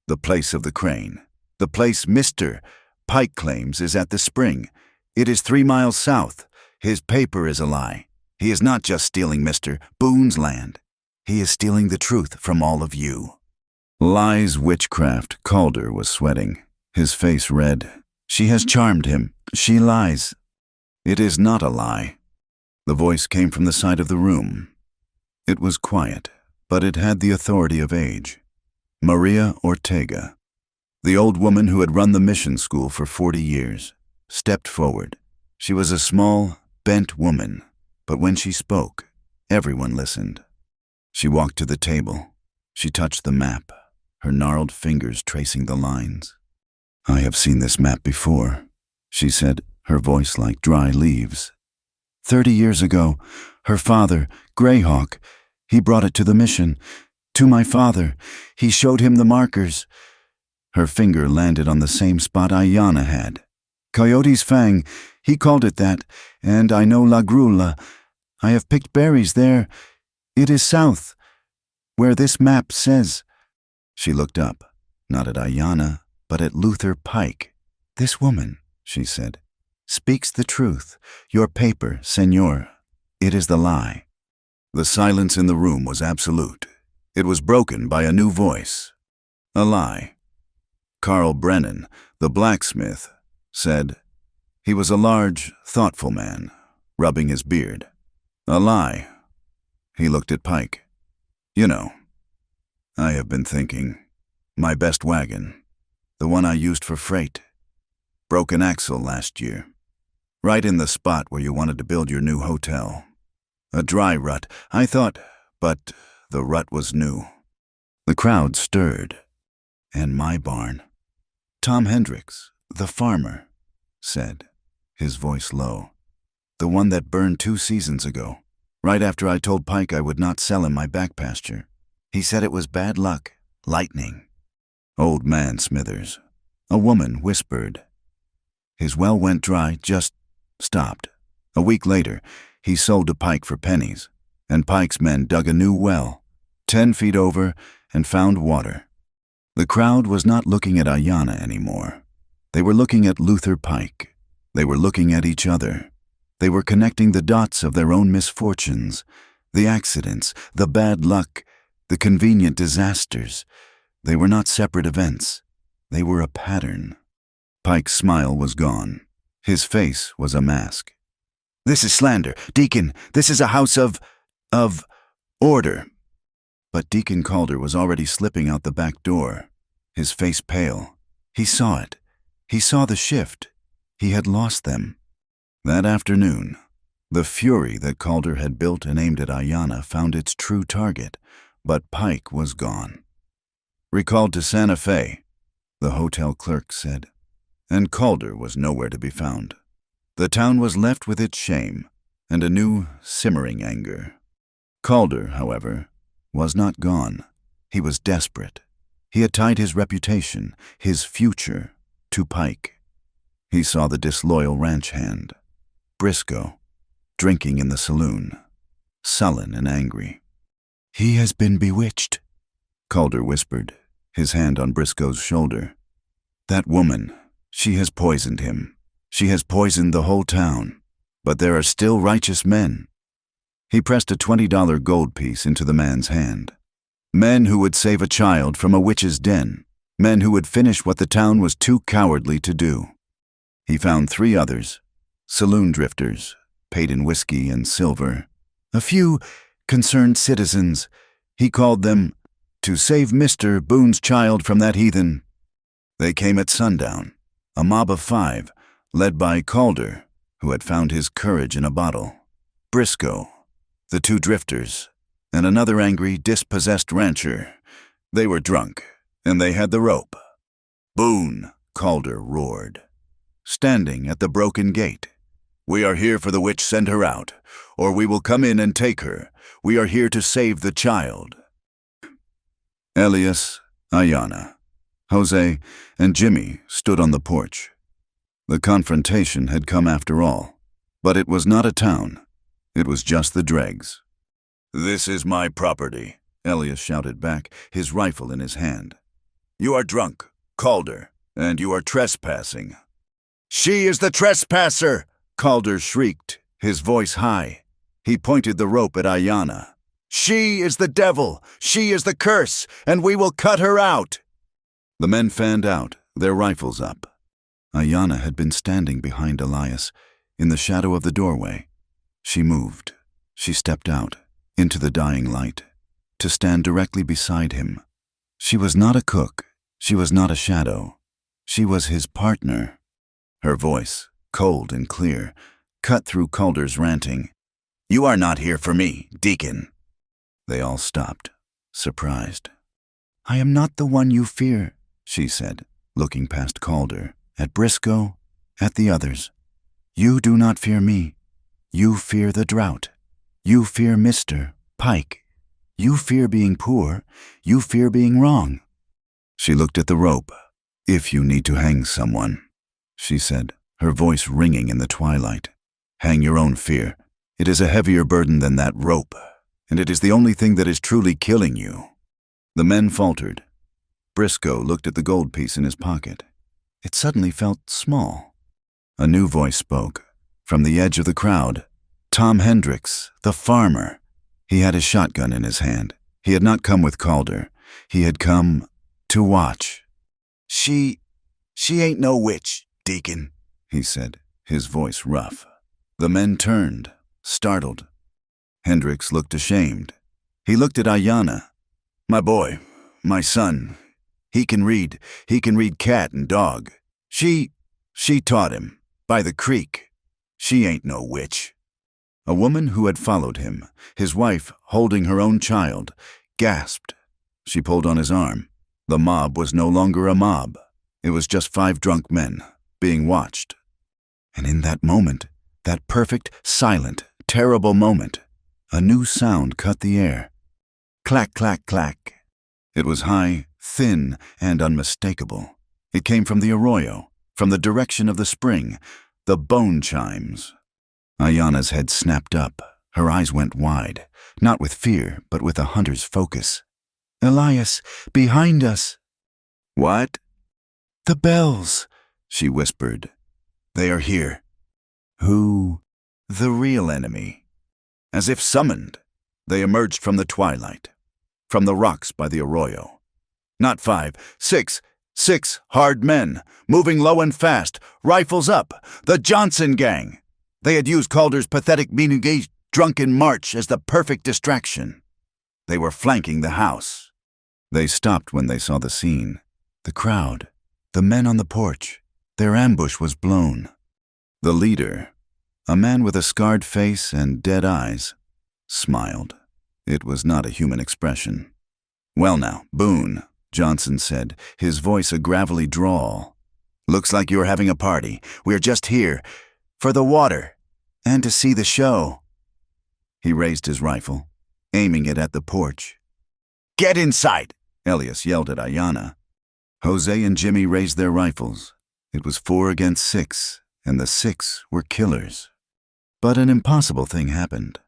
the place of the crane. The place Mr. Pike claims is at the spring. It is 3 miles south. His paper is a lie. He is not just stealing Mr. Boone's land. He is stealing the truth from all of you." Lies, witchcraft. Calder was sweating, his face red. "She has charmed him. She lies." "It is not a lie." The voice came from the side of the room. It was quiet, but it had the authority of age. Maria Ortega, the old woman who had run the mission school for 40 years, stepped forward. She was a small, bent woman, but when she spoke, everyone listened. She walked to the table. She touched the map, her gnarled fingers tracing the lines. "I have seen this map before," she said, her voice like dry leaves. 30 years ago, her father, Greyhawk, he brought it to the mission. To my father. He showed him the markers." Her finger landed on the same spot Ayanna had. "Coyote's Fang, he called it that, and I know La Grula. I have picked berries there. It is south, where this map says." She looked up, not at Ayanna, but at Luther Pike. "This woman," she said, "speaks the truth. Your paper, senor, it is the lie." The silence in the room was absolute. It was broken by a new voice. A lie. Carl Brennan, the blacksmith, said. He was a large, thoughtful man, rubbing his beard. "A lie." He looked at Pike. "You know, I have been thinking. My best wagon, the one I used for freight, broke an axle last year, right in the spot where you wanted to build your new hotel. A dry rut, I thought, but the rut was new. The crowd stirred. And my barn. Tom Hendricks, the farmer, said, his voice low. The one that burned 2 seasons ago, right after I told Pike I would not sell him my back pasture. He said it was bad luck, lightning. Old man Smithers. A woman whispered. His well went dry, just stopped. A week later, he sold to Pike for pennies, and Pike's men dug a new well, 10 feet over, and found water. The crowd was not looking at Ayanna anymore. They were looking at Luther Pike. They were looking at each other. They were connecting the dots of their own misfortunes, the accidents, the bad luck, the convenient disasters. They were not separate events. They were a pattern. Pike's smile was gone. His face was a mask. This is slander. Deacon, this is a house of order. But Deacon Calder was already slipping out the back door, his face pale. He saw it. He saw the shift. He had lost them. That afternoon, the fury that Calder had built and aimed at Ayanna found its true target, but Pike was gone. Recalled to Santa Fe, the hotel clerk said, and Calder was nowhere to be found. The town was left with its shame and a new, simmering anger. Calder, however, was not gone. He was desperate. He had tied his reputation, his future, to Pike. He saw the disloyal ranch hand, Briscoe, drinking in the saloon, sullen and angry. He has been bewitched, Calder whispered, his hand on Briscoe's shoulder. That woman, she has poisoned him. She has poisoned the whole town. But there are still righteous men. He pressed a $20 gold piece into the man's hand. Men who would save a child from a witch's den. Men who would finish what the town was too cowardly to do. He found 3 others, saloon drifters, paid in whiskey and silver. A few concerned citizens. He called them to save Mr. Boone's child from that heathen. They came at sundown, a mob of 5, led by Calder, who had found his courage in a bottle, Briscoe, the 2 drifters, and another angry, dispossessed rancher. They were drunk, and they had the rope. Boone, Calder roared, standing at the broken gate. We are here for the witch, send her out, or we will come in and take her. We are here to save the child. Elias, Ayanna, Jose, and Jimmy stood on the porch. The confrontation had come after all, but it was not a town. It was just the dregs. This is my property, Elias shouted back, his rifle in his hand. You are drunk, Calder, and you are trespassing. She is the trespasser, Calder shrieked, his voice high. He pointed the rope at Ayanna. She is the devil, she is the curse, and we will cut her out. The men fanned out, their rifles up. Ayanna had been standing behind Elias, in the shadow of the doorway. She moved. She stepped out, into the dying light, to stand directly beside him. She was not a cook. She was not a shadow. She was his partner. Her voice, cold and clear, cut through Calder's ranting. You are not here for me, Deacon. They all stopped, surprised. I am not the one you fear, she said, looking past Calder, at Briscoe, at the others. You do not fear me. You fear the drought. You fear Mr. Pike. You fear being poor. You fear being wrong. She looked at the rope. If you need to hang someone, she said, her voice ringing in the twilight. Hang your own fear. It is a heavier burden than that rope, and it is the only thing that is truly killing you. The men faltered. Briscoe looked at the gold piece in his pocket. It suddenly felt small. A new voice spoke, from the edge of the crowd. Tom Hendricks, the farmer. He had his shotgun in his hand. He had not come with Calder. He had come to watch. She ain't no witch, Deacon, he said, his voice rough. The men turned, startled. Hendricks looked ashamed. He looked at Ayanna. My boy, my son, he can read cat and dog. She taught him, by the creek. She ain't no witch. A woman who had followed him, his wife holding her own child, gasped. She pulled on his arm. The mob was no longer a mob. It was just 5 drunk men, being watched. And in that moment, that perfect, silent, terrible moment, a new sound cut the air. Clack, clack, clack. It was high, thin, and unmistakable. It came from the arroyo, from the direction of the spring, the bone chimes. Ayana's head snapped up. Her eyes went wide, not with fear, but with a hunter's focus. "Elias, behind us!" "What?" "The bells," she whispered. "They are here." "Who?" "The real enemy." As if summoned, they emerged from the twilight, from the rocks by the arroyo. Not 5, 6 hard men, moving low and fast, rifles up, the Johnson gang. They had used Calder's pathetic minugay drunken march as the perfect distraction. They were flanking the house. They stopped when they saw the scene. The crowd, the men on the porch, their ambush was blown. The leader, a man with a scarred face and dead eyes, smiled. It was not a human expression. "Well now, Boone," Johnson said, his voice a gravelly drawl. "Looks like you're having a party. We're just here for the water and to see the show." He raised his rifle, aiming it at the porch. "Get inside!" Elias yelled at Ayana. Jose and Jimmy raised their rifles. It was 4 against 6, and the 6 were killers. But an impossible thing happened.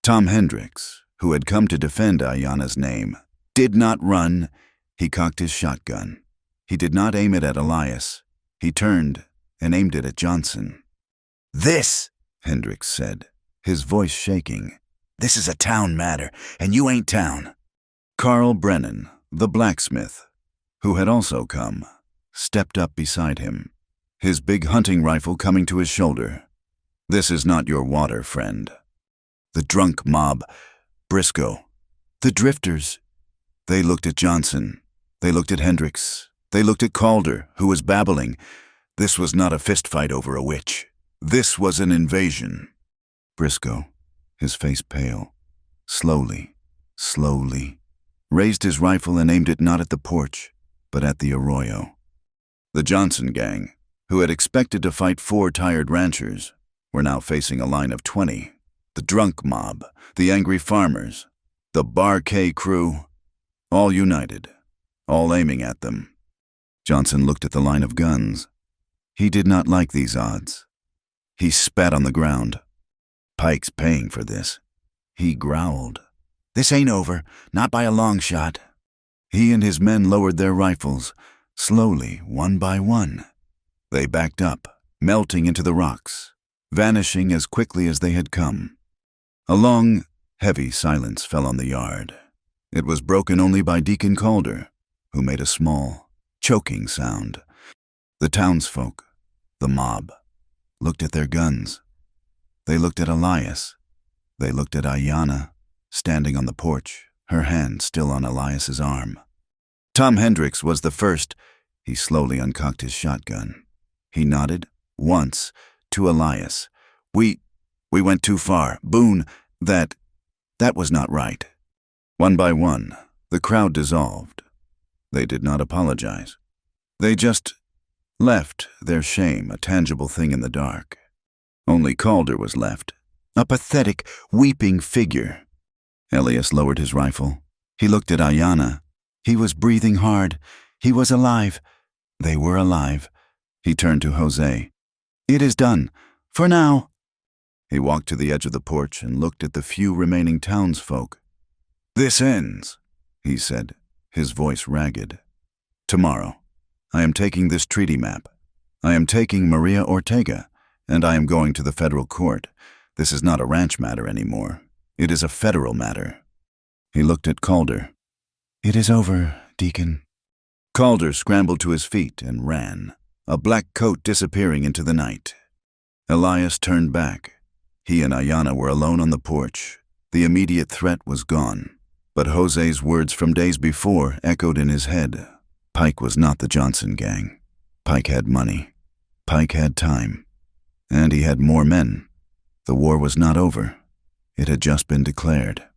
Tom Hendricks, who had come to defend Ayana's name, did not run. He cocked his shotgun. He did not aim it at Elias. He turned and aimed it at Johnson. "This," Hendricks said, his voice shaking, "this is a town matter, and you ain't town." Carl Brennan, the blacksmith, who had also come, stepped up beside him, his big hunting rifle coming to his shoulder. "This is not your water, friend." The drunk mob, Briscoe, the drifters. They looked at Johnson. They looked at Hendricks. They looked at Calder, who was babbling. This was not a fistfight over a witch. This was an invasion. Briscoe, his face pale, slowly, raised his rifle and aimed it not at the porch, but at the arroyo. The Johnson gang, who had expected to fight 4 tired ranchers, were now facing a line of 20. The drunk mob, the angry farmers, the Bar K crew, all united, all aiming at them. Johnson looked at the line of guns. He did not like these odds. He spat on the ground. "Pike's paying for this." He growled. "This ain't over, not by a long shot." He and his men lowered their rifles, slowly, one by one. They backed up, melting into the rocks, vanishing as quickly as they had come. A long, heavy silence fell on the yard. It was broken only by Deacon Calder, who made a small, choking sound. The townsfolk, the mob, looked at their guns. They looked at Elias. They looked at Ayana, standing on the porch, her hand still on Elias's arm. Tom Hendricks was the first. He slowly uncocked his shotgun. He nodded, once, to Elias. We went too far. Boone, that was not right." One by one, the crowd dissolved. They did not apologize. They just left their shame, a tangible thing in the dark. Only Calder was left, a pathetic, weeping figure. Elias lowered his rifle. He looked at Ayana. He was breathing hard. He was alive. They were alive. He turned to Jose. "It is done. For now." He walked to the edge of the porch and looked at the few remaining townsfolk. "This ends," he said, his voice ragged. "Tomorrow, I am taking this treaty map. I am taking Maria Ortega, and I am going to the federal court. This is not a ranch matter anymore. It is a federal matter." He looked at Calder. "It is over, Deacon." Calder scrambled to his feet and ran, a black coat disappearing into the night. Elias turned back. He and Ayana were alone on the porch. The immediate threat was gone. But Jose's words from days before echoed in his head. Pike was not the Johnson gang. Pike had money. Pike had time. And he had more men. The war was not over. It had just been declared.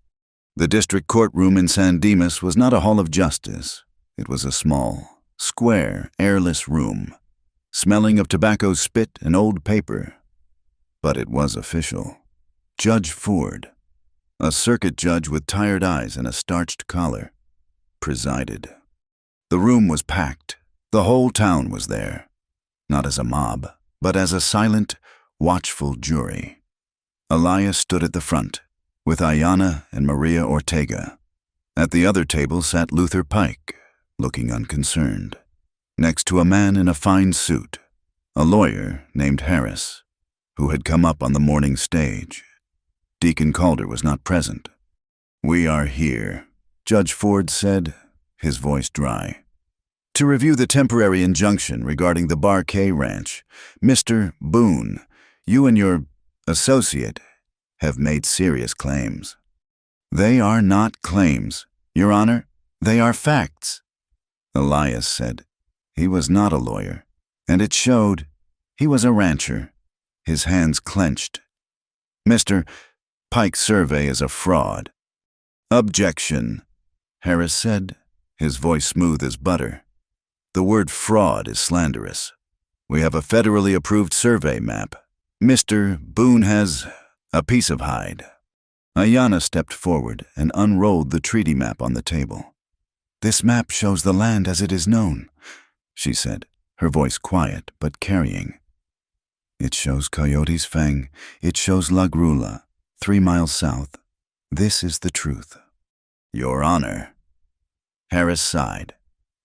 The district courtroom in San Dimas was not a hall of justice. It was a small, square, airless room, smelling of tobacco spit and old paper. But it was official. Judge Ford, a circuit judge with tired eyes and a starched collar, presided. The room was packed. The whole town was there, not as a mob, but as a silent, watchful jury. Elias stood at the front, with Ayanna and Maria Ortega. At the other table sat Luther Pike, looking unconcerned, next to a man in a fine suit, a lawyer named Harris, who had come up on the morning stage. Deacon Calder was not present. "We are here," Judge Ford said, his voice dry, "to review the temporary injunction regarding the Bar K Ranch. Mr. Boone, you and your associate have made serious claims." "They are not claims, Your Honor. They are facts," Elias said. He was not a lawyer, and it showed. He was a rancher, his hands clenched. "Mr. Pike's survey is a fraud." "Objection," Harris said, his voice smooth as butter. "The word fraud is slanderous. We have a federally approved survey map. Mr. Boone has a piece of hide." Ayanna stepped forward and unrolled the treaty map on the table. "This map shows the land as it is known," she said, her voice quiet but carrying. "It shows Coyote's Fang. It shows La Grula, 3 miles south. This is the truth." "Your Honor." Harris sighed,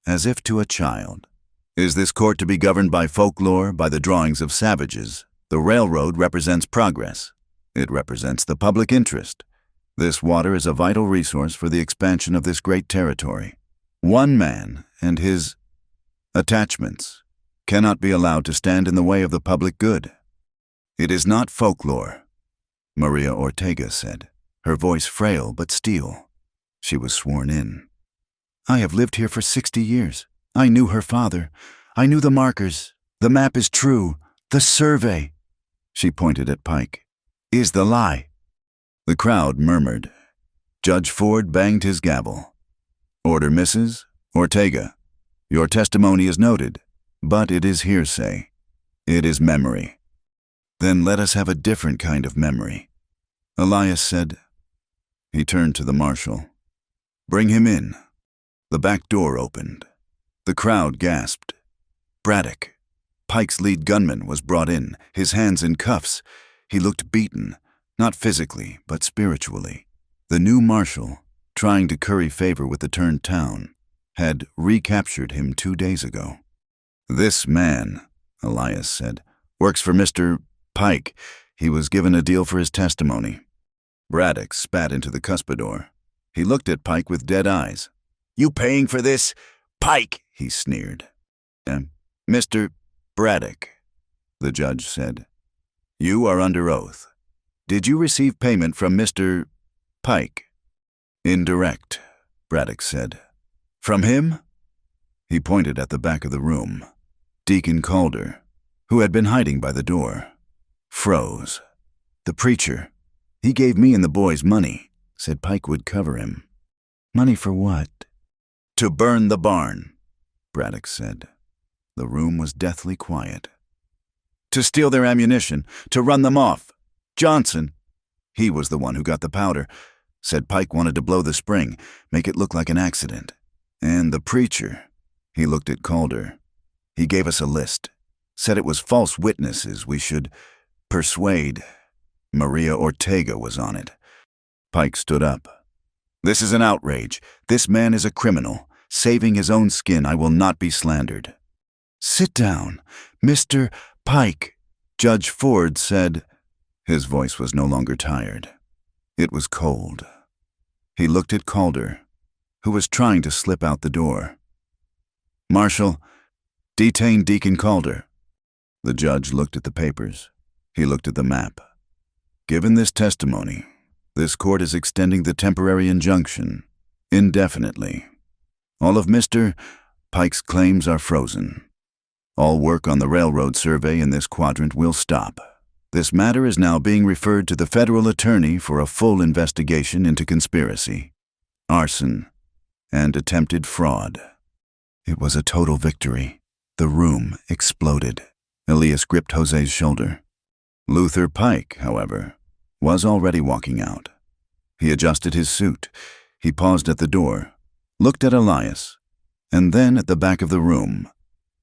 as if to a child. "Is this court to be governed by folklore, by the drawings of savages? The railroad represents progress. It represents the public interest. This water is a vital resource for the expansion of this great territory. One man and his attachments cannot be allowed to stand in the way of the public good." "It is not folklore," Maria Ortega said, her voice frail but steel. She was sworn in. "I have lived here for 60 years. I knew her father. I knew the markers. The map is true. The survey," she pointed at Pike, "is the lie." The crowd murmured. Judge Ford banged his gavel. "Order, Mrs. Ortega. Your testimony is noted, but it is hearsay. It is memory." "Then let us have a different kind of memory," Elias said. He turned to the marshal. "Bring him in." The back door opened. The crowd gasped. Braddock, Pike's lead gunman, was brought in, his hands in cuffs. He looked beaten, not physically, but spiritually. The new marshal, trying to curry favor with the turned town, had recaptured him 2 days ago. "This man," Elias said, "works for Mr. Pike. He was given a deal for his testimony." Braddock spat into the cuspidor. He looked at Pike with dead eyes. "You paying for this? Pike," he sneered. "Mr. Braddock," the judge said, "you are under oath. Did you receive payment from Mr. Pike?" "Indirect," Braddock said. "From him?" He pointed at the back of the room. Deacon Calder, who had been hiding by the door, froze. "The preacher. He gave me and the boys money, said Pike would cover him." "Money for what?" "To burn the barn," Braddock said. The room was deathly quiet. "To steal their ammunition, to run them off. Johnson, he was the one who got the powder, said Pike wanted to blow the spring, make it look like an accident. And the preacher," he looked at Calder. "He gave us a list, said it was false witnesses we should persuade. Maria Ortega was on it." Pike stood up. "This is an outrage. This man is a criminal. Saving his own skin, I will not be slandered." "Sit down, Mr. Pike," Judge Ford said. His voice was no longer tired. It was cold. He looked at Calder, who was trying to slip out the door. "Marshal, detain Deacon Calder." The judge looked at the papers. He looked at the map. "Given this testimony, this court is extending the temporary injunction indefinitely. All of Mr. Pike's claims are frozen. All work on the railroad survey in this quadrant will stop. This matter is now being referred to the federal attorney for a full investigation into conspiracy, arson, and attempted fraud. It was a total victory. The room exploded. Elias gripped Jose's shoulder. Luther Pike, however, was already walking out. He adjusted his suit. He paused at the door, looked at Elias, and then at the back of the room,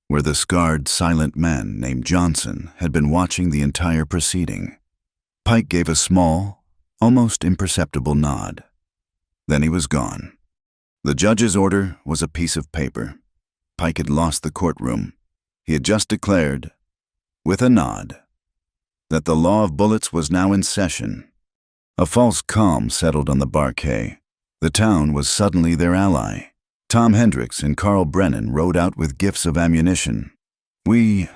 where the scarred, silent man named Johnson had been watching the entire proceeding. Pike gave a small, almost imperceptible nod. Then he was gone. The judge's order was a piece of paper. Pike had lost the courtroom. He had just declared, with a nod, that the law of bullets was now in session. A false calm settled on the Barquet. The town was suddenly their ally. Tom Hendricks and Carl Brennan rode out with gifts of ammunition. We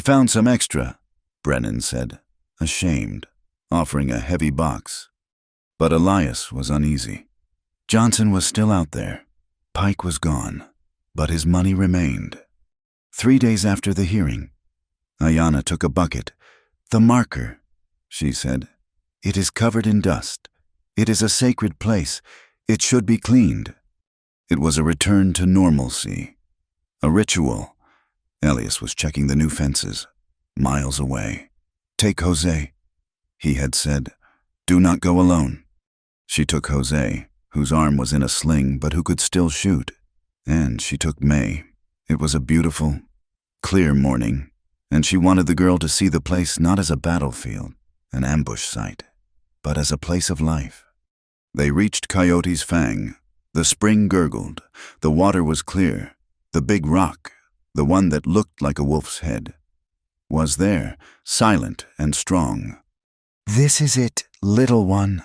found some extra," Brennan said, ashamed, offering a heavy box. But Elias was uneasy. Johnson was still out there. Pike was gone, but his money remained. 3 days after the hearing, Ayanna took a bucket. "The marker," she said. "It is covered in dust. It is a sacred place. It should be cleaned." It was a return to normalcy. A ritual. Elias was checking the new fences, miles away. "Take Jose," he had said. "Do not go alone." She took Jose, whose arm was in a sling but who could still shoot. And she took May. It was a beautiful, clear morning, and she wanted the girl to see the place not as a battlefield, an ambush site, but as a place of life. They reached Coyote's Fang. The spring gurgled. The water was clear. The big rock, the one that looked like a wolf's head, was there, silent and strong. "This is it, little one,"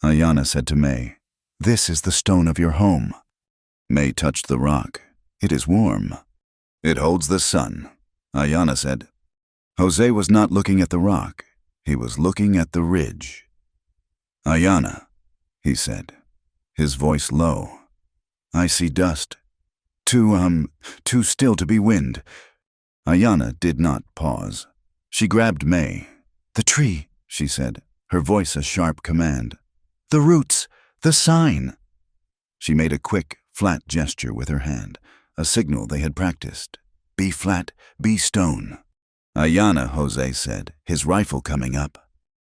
Ayanna said to May. "This is the stone of your home." May touched the rock. "It is warm." "It holds the sun," Ayanna said. Jose was not looking at the rock. He was looking at the ridge. "Ayanna," he said, his voice low. "I see dust. Too still to be wind." Ayanna did not pause. She grabbed May. "The tree," she said, her voice a sharp command. "The roots, the sign." She made a quick, flat gesture with her hand, a signal they had practiced. "Be flat, be stone." "Ayanna," Jose said, his rifle coming up.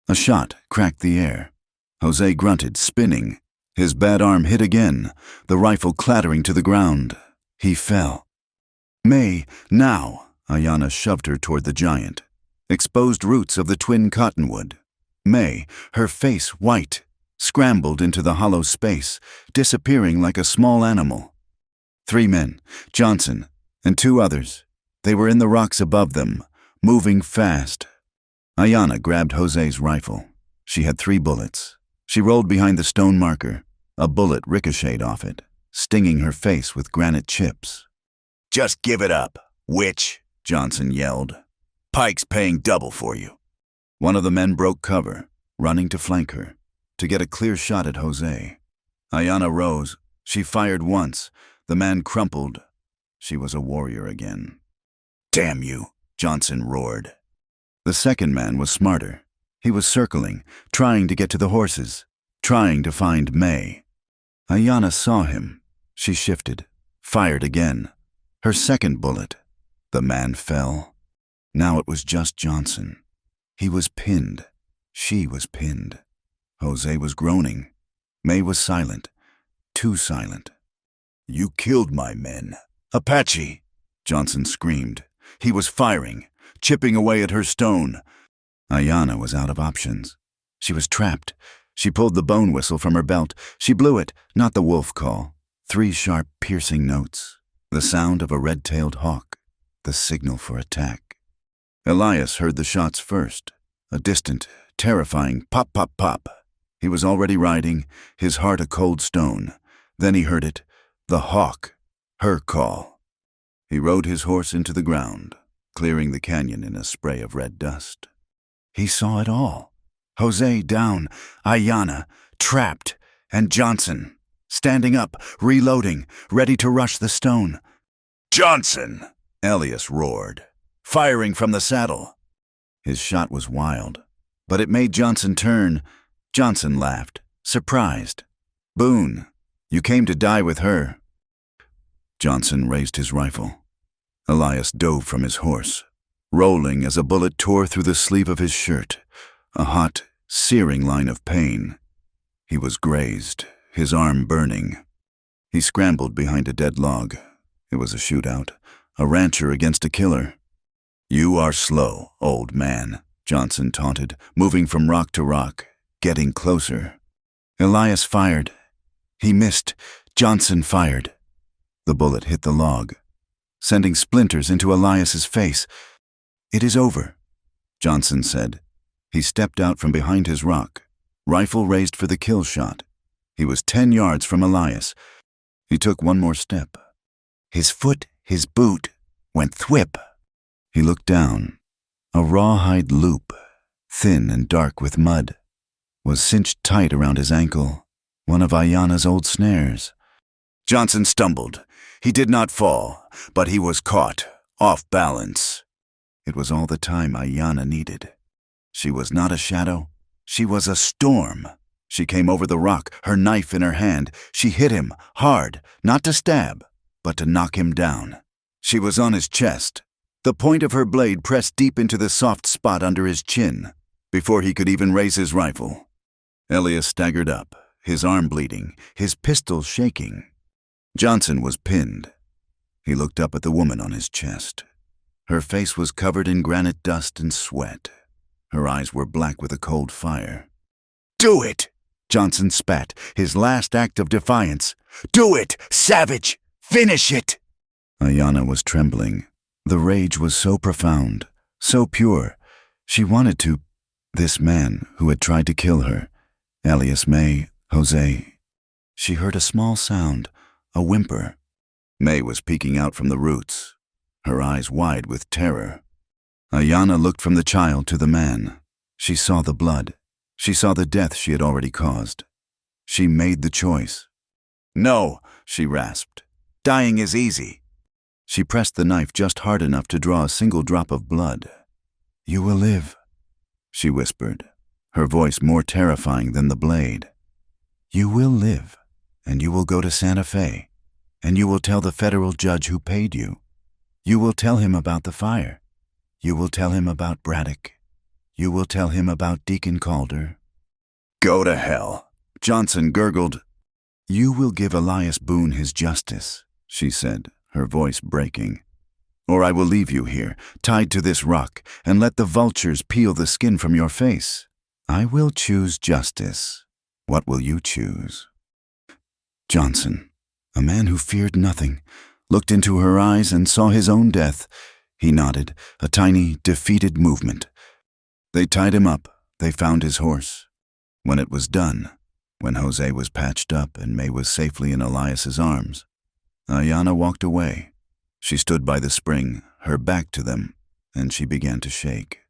A shot cracked the air. Jose grunted, spinning. His bad arm hit again, the rifle clattering to the ground. He fell. "May, now!" Ayanna shoved her toward the giant. Exposed roots of the twin cottonwood. May, her face white, scrambled into the hollow space, disappearing like a small animal. 3 men, Johnson, and 2 others. They were in the rocks above them, moving fast. Ayanna grabbed Jose's rifle. She had 3 bullets. She rolled behind the stone marker. A bullet ricocheted off it, stinging her face with granite chips. "Just give it up, witch," Johnson yelled. "Pike's paying double for you." One of the men broke cover, running to flank her, to get a clear shot at Jose. Ayanna rose. She fired once. The man crumpled. She was a warrior again. "Damn you," Johnson roared. The second man was smarter. He was circling, trying to get to the horses, trying to find May. Ayanna saw him. She shifted, fired again. Her second bullet. The man fell. Now it was just Johnson. He was pinned. She was pinned. Jose was groaning. May was silent. Too silent. "You killed my men." "Apache!" Johnson screamed. He was firing, chipping away at her stone. Ayanna was out of options. She was trapped. She pulled the bone whistle from her belt. She blew it, not the wolf call. 3 sharp, piercing notes. The sound of a red-tailed hawk. The signal for attack. Elias heard the shots first. A distant, terrifying pop, pop, pop. He was already riding, his heart a cold stone. Then he heard it. The hawk. Her call. He rode his horse into the ground, clearing the canyon in a spray of red dust. He saw it all. Jose down, Ayanna trapped, and Johnson standing up, reloading, ready to rush the stone. "Johnson!" Elias roared, firing from the saddle. His shot was wild, but it made Johnson turn. Johnson laughed, surprised. "Boone, you came to die with her." Johnson raised his rifle. Elias dove from his horse, rolling as a bullet tore through the sleeve of his shirt, a hot, searing line of pain. He was grazed, his arm burning. He scrambled behind a dead log. It was a shootout, a rancher against a killer. "You are slow, old man," Johnson taunted, moving from rock to rock, getting closer. Elias fired. He missed. Johnson fired. The bullet hit the log, sending splinters into Elias's face. "It is over," Johnson said. He stepped out from behind his rock, rifle raised for the kill shot. He was 10 yards from Elias. He took one more step. His foot, his boot, went thwip. He looked down. A rawhide loop, thin and dark with mud, was cinched tight around his ankle, one of Ayanna's old snares. Johnson stumbled. He did not fall, but he was caught, off balance. It was all the time Ayanna needed. She was not a shadow. She was a storm. She came over the rock, her knife in her hand. She hit him, hard, not to stab, but to knock him down. She was on his chest. The point of her blade pressed deep into the soft spot under his chin, before he could even raise his rifle. Elias staggered up, his arm bleeding, his pistol shaking. Johnson was pinned. He looked up at the woman on his chest. Her face was covered in granite dust and sweat. Her eyes were black with a cold fire. "Do it!" Johnson spat, his last act of defiance. "Do it, savage! Finish it!" Ayanna was trembling. The rage was so profound, so pure. She wanted to. This man who had tried to kill her, Elias May, Jose. She heard a small sound, a whimper. May was peeking out from the roots, her eyes wide with terror. Ayanna looked from the child to the man. She saw the blood. She saw the death she had already caused. She made the choice. "No," she rasped. "Dying is easy." She pressed the knife just hard enough to draw a single drop of blood. "You will live," she whispered, her voice more terrifying than the blade. "You will live, and you will go to Santa Fe, and you will tell the federal judge who paid you. You will tell him about the fire. You will tell him about Braddock. You will tell him about Deacon Calder." "Go to hell," Johnson gurgled. "You will give Elias Boone his justice," she said, her voice breaking. "Or I will leave you here, tied to this rock, and let the vultures peel the skin from your face. I will choose justice. What will you choose?" Johnson, a man who feared nothing, looked into her eyes and saw his own death. He nodded, a tiny, defeated movement. They tied him up. They found his horse. When it was done, when Jose was patched up and May was safely in Elias's arms, Ayanna walked away. She stood by the spring, her back to them, and she began to shake.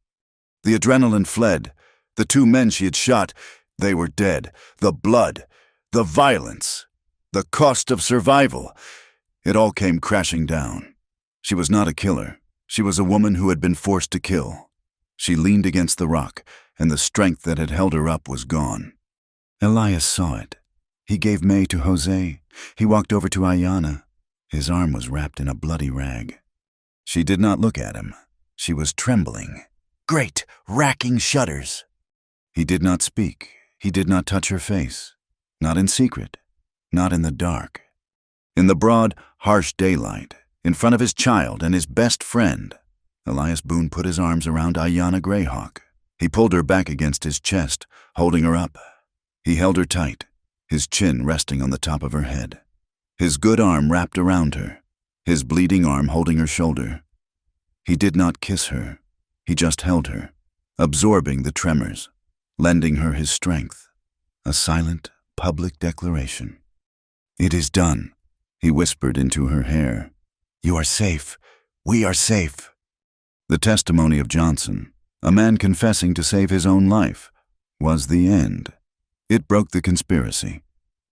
The adrenaline fled. The 2 men she had shot, they were dead. The blood, the violence, the cost of survival. It all came crashing down. She was not a killer. She was a woman who had been forced to kill. She leaned against the rock, and the strength that had held her up was gone. Elias saw it. He gave May to Jose. He walked over to Ayanna. His arm was wrapped in a bloody rag. She did not look at him. She was trembling. Great, racking shudders. He did not speak. He did not touch her face. Not in secret. Not in the dark. In the broad, harsh daylight, in front of his child and his best friend, Elias Boone put his arms around Ayanna Greyhawk. He pulled her back against his chest, holding her up. He held her tight, his chin resting on the top of her head. His good arm wrapped around her, his bleeding arm holding her shoulder. He did not kiss her. He just held her, absorbing the tremors, lending her his strength. A silent, public declaration. "It is done," he whispered into her hair. "You are safe. We are safe." The testimony of Johnson, a man confessing to save his own life, was the end. It broke the conspiracy.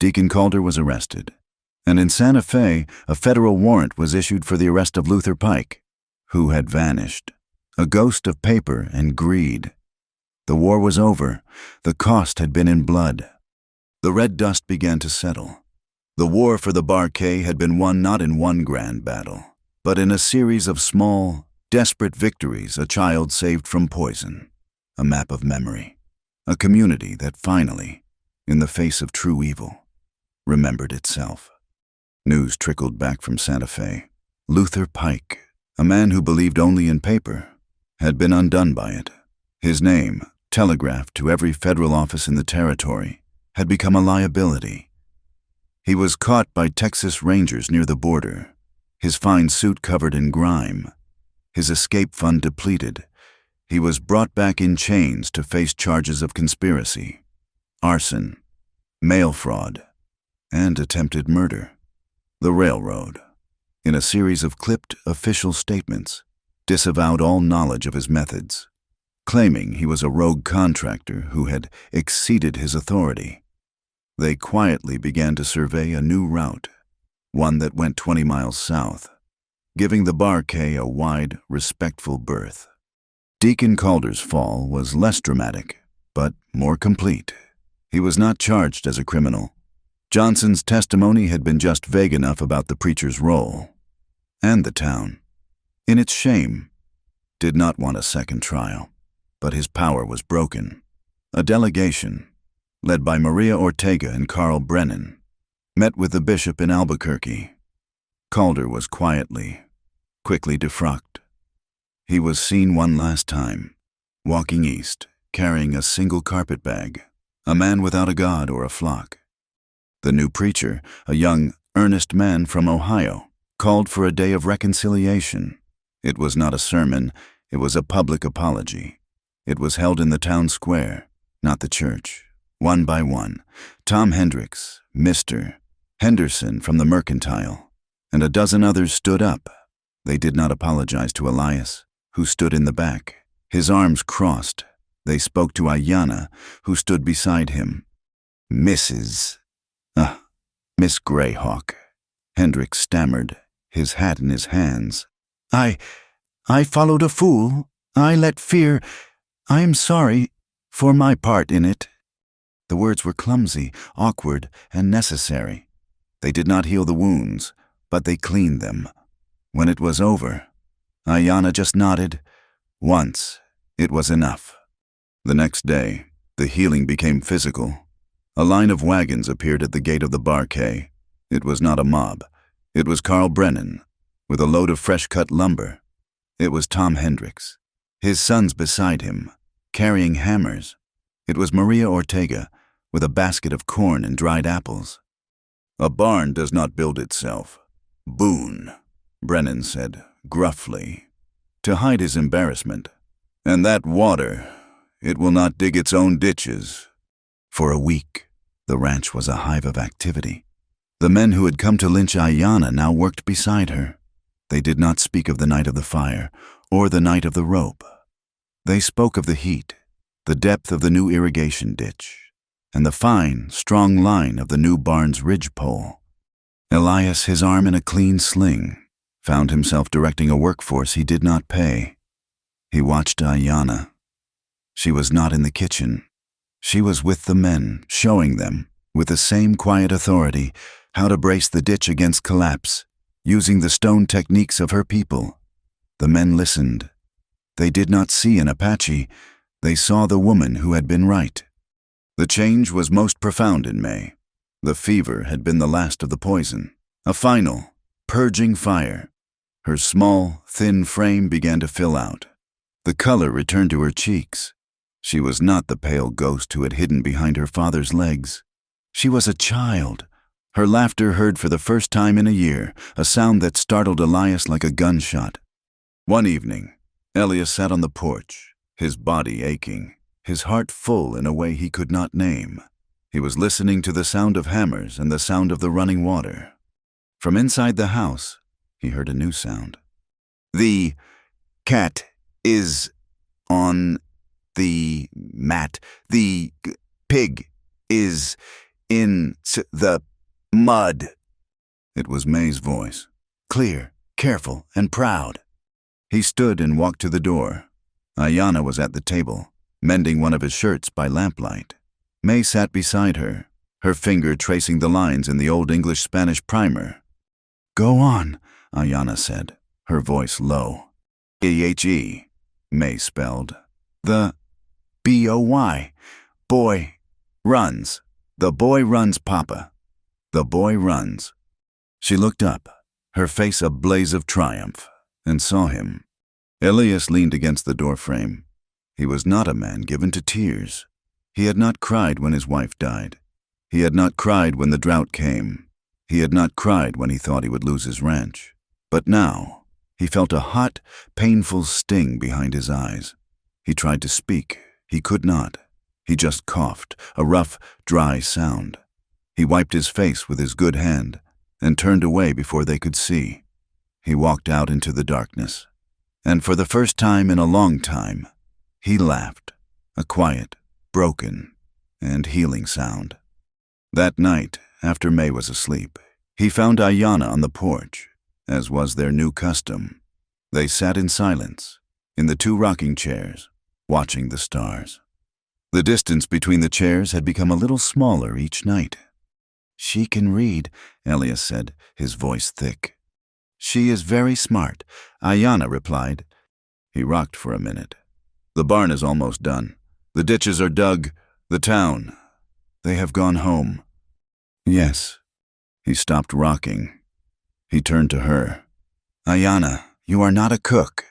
Deacon Calder was arrested, and in Santa Fe, a federal warrant was issued for the arrest of Luther Pike, who had vanished. a ghost of paper and greed. The war was over. The cost had been in blood. The red dust began to settle. The war for the Barquet had been won not in one grand battle, but in a series of small, desperate victories. A child saved from poison, a map of memory, a community that finally, in the face of true evil, remembered itself. News trickled back from Santa Fe. Luther Pike, a man who believed only in paper, had been undone by it. His name, telegraphed to every federal office in the territory, had become a liability. He was caught by Texas Rangers near the border, his fine suit covered in grime, his escape fund depleted. He was brought back in chains to face charges of conspiracy, arson, mail fraud, and attempted murder. The railroad, in a series of clipped official statements, disavowed all knowledge of his methods, claiming he was a rogue contractor who had exceeded his authority. They quietly began to survey a new route, one that went 20 miles south, giving the Barquet a wide, respectful berth. Deacon Calder's fall was less dramatic, but more complete. He was not charged as a criminal. Johnson's testimony had been just vague enough about the preacher's role, and the town, in its shame, did not want a second trial. But his power was broken. A delegation, led by Maria Ortega and Carl Brennan, met with the bishop in Albuquerque. Calder was quickly defrocked. He was seen one last time, walking east, carrying a single carpet bag, a man without a god or a flock. The new preacher, a young, earnest man from Ohio, called for a day of reconciliation. It was not a sermon, it was a public apology. It was held in the town square, not the church. One by one, Tom Hendricks, Mr. Henderson from the Mercantile, and a dozen others stood up. They did not apologize to Elias, who stood in the back, his arms crossed. They spoke to Ayanna, who stood beside him. Miss Greyhawk, Hendricks stammered, his hat in his hands. I followed a fool. I let fear. I am sorry for my part in it. The words were clumsy, awkward, and necessary. They did not heal the wounds, but they cleaned them. When it was over, Ayanna just nodded. Once, it was enough. The next day, the healing became physical. A line of wagons appeared at the gate of the Barquet. It was not a mob. It was Carl Brennan, with a load of fresh-cut lumber. It was Tom Hendricks, his sons beside him, carrying hammers. It was Maria Ortega, with a basket of corn and dried apples. A barn does not build itself. Boone, Brennan said, gruffly, to hide his embarrassment. And that water, it will not dig its own ditches. For a week, the ranch was a hive of activity. The men who had come to lynch Ayanna now worked beside her. They did not speak of the night of the fire or the night of the rope. They spoke of the heat, the depth of the new irrigation ditch, and the fine, strong line of the new barn's ridgepole. Elias, his arm in a clean sling, found himself directing a workforce he did not pay. He watched Ayanna. She was not in the kitchen. She was with the men, showing them, with the same quiet authority, how to brace the ditch against collapse, using the stone techniques of her people. The men listened. They did not see an Apache. They saw the woman who had been right. The change was most profound in May. The fever had been the last of the poison. A final, purging fire. Her small, thin frame began to fill out. The color returned to her cheeks. She was not the pale ghost who had hidden behind her father's legs. She was a child. Her laughter heard for the first time in a year, a sound that startled Elias like a gunshot. One evening, Elias sat on the porch, his body aching, his heart full in a way he could not name. He was listening to the sound of hammers and the sound of the running water. From inside the house, he heard a new sound. The cat is on the mat. The pig is in the mud. It was May's voice, clear, careful, and proud. He stood and walked to the door. Ayanna was at the table, mending one of his shirts by lamplight. May sat beside her, her finger tracing the lines in the Old English-Spanish primer. "Go on," Ayanna said, her voice low. "E-H-E," May spelled. "The B-O-Y. Boy runs. The boy runs, Papa. The boy runs." She looked up, her face a blaze of triumph, and saw him. Elias leaned against the doorframe. He was not a man given to tears. He had not cried when his wife died. He had not cried when the drought came. He had not cried when he thought he would lose his ranch. But now, he felt a hot, painful sting behind his eyes. He tried to speak. He could not. He just coughed, a rough, dry sound. He wiped his face with his good hand and turned away before they could see. He walked out into the darkness. And for the first time in a long time, he laughed, a quiet, broken, and healing sound. That night, after May was asleep, he found Ayanna on the porch, as was their new custom. They sat in silence, in the 2 rocking chairs, watching the stars. The distance between the chairs had become a little smaller each night. "She can read," Elias said, his voice thick. "She is very smart," Ayanna replied. He rocked for a minute. "The barn is almost done. The ditches are dug. The town. They have gone home." "Yes." He stopped rocking. He turned to her. "Ayanna, you are not a cook."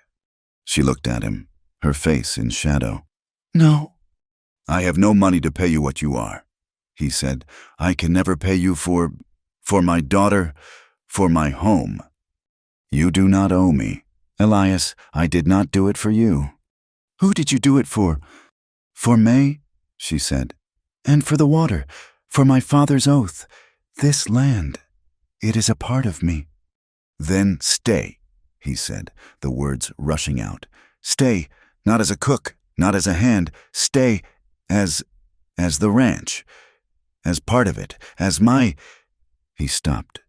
She looked at him, her face in shadow. "No." "I have no money to pay you what you are," he said. "I can never pay you for my daughter, for my home." "You do not owe me. Elias, I did not do it for you." "Who did you do it for?" "For May," she said, "and for the water, for my father's oath. This land, it is a part of me." "Then stay," he said, the words rushing out. "Stay, not as a cook, not as a hand. Stay as the ranch, as part of it, as my—" He stopped.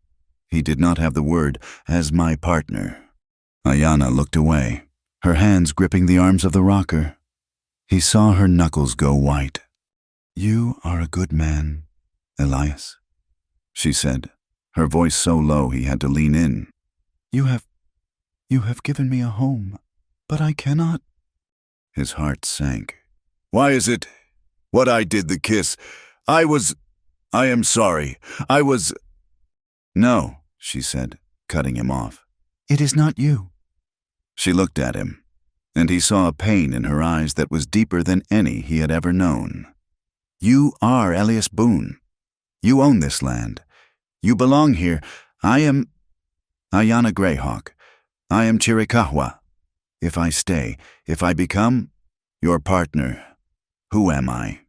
He did not have the word, "as my partner." Ayanna looked away, her hands gripping the arms of the rocker. He saw her knuckles go white. "You are a good man, Elias," she said, her voice so low he had to lean in. You have given me a home, but I cannot." His heart sank. "Why is it what I did the kiss? I am sorry. I was—" "No," she said, cutting him off. "It is not you." She looked at him, and he saw a pain in her eyes that was deeper than any he had ever known. "You are Elias Boone. You own this land. You belong here. I am Ayanna Greyhawk. I am Chiricahua. If I stay, if I become your partner, who am I?"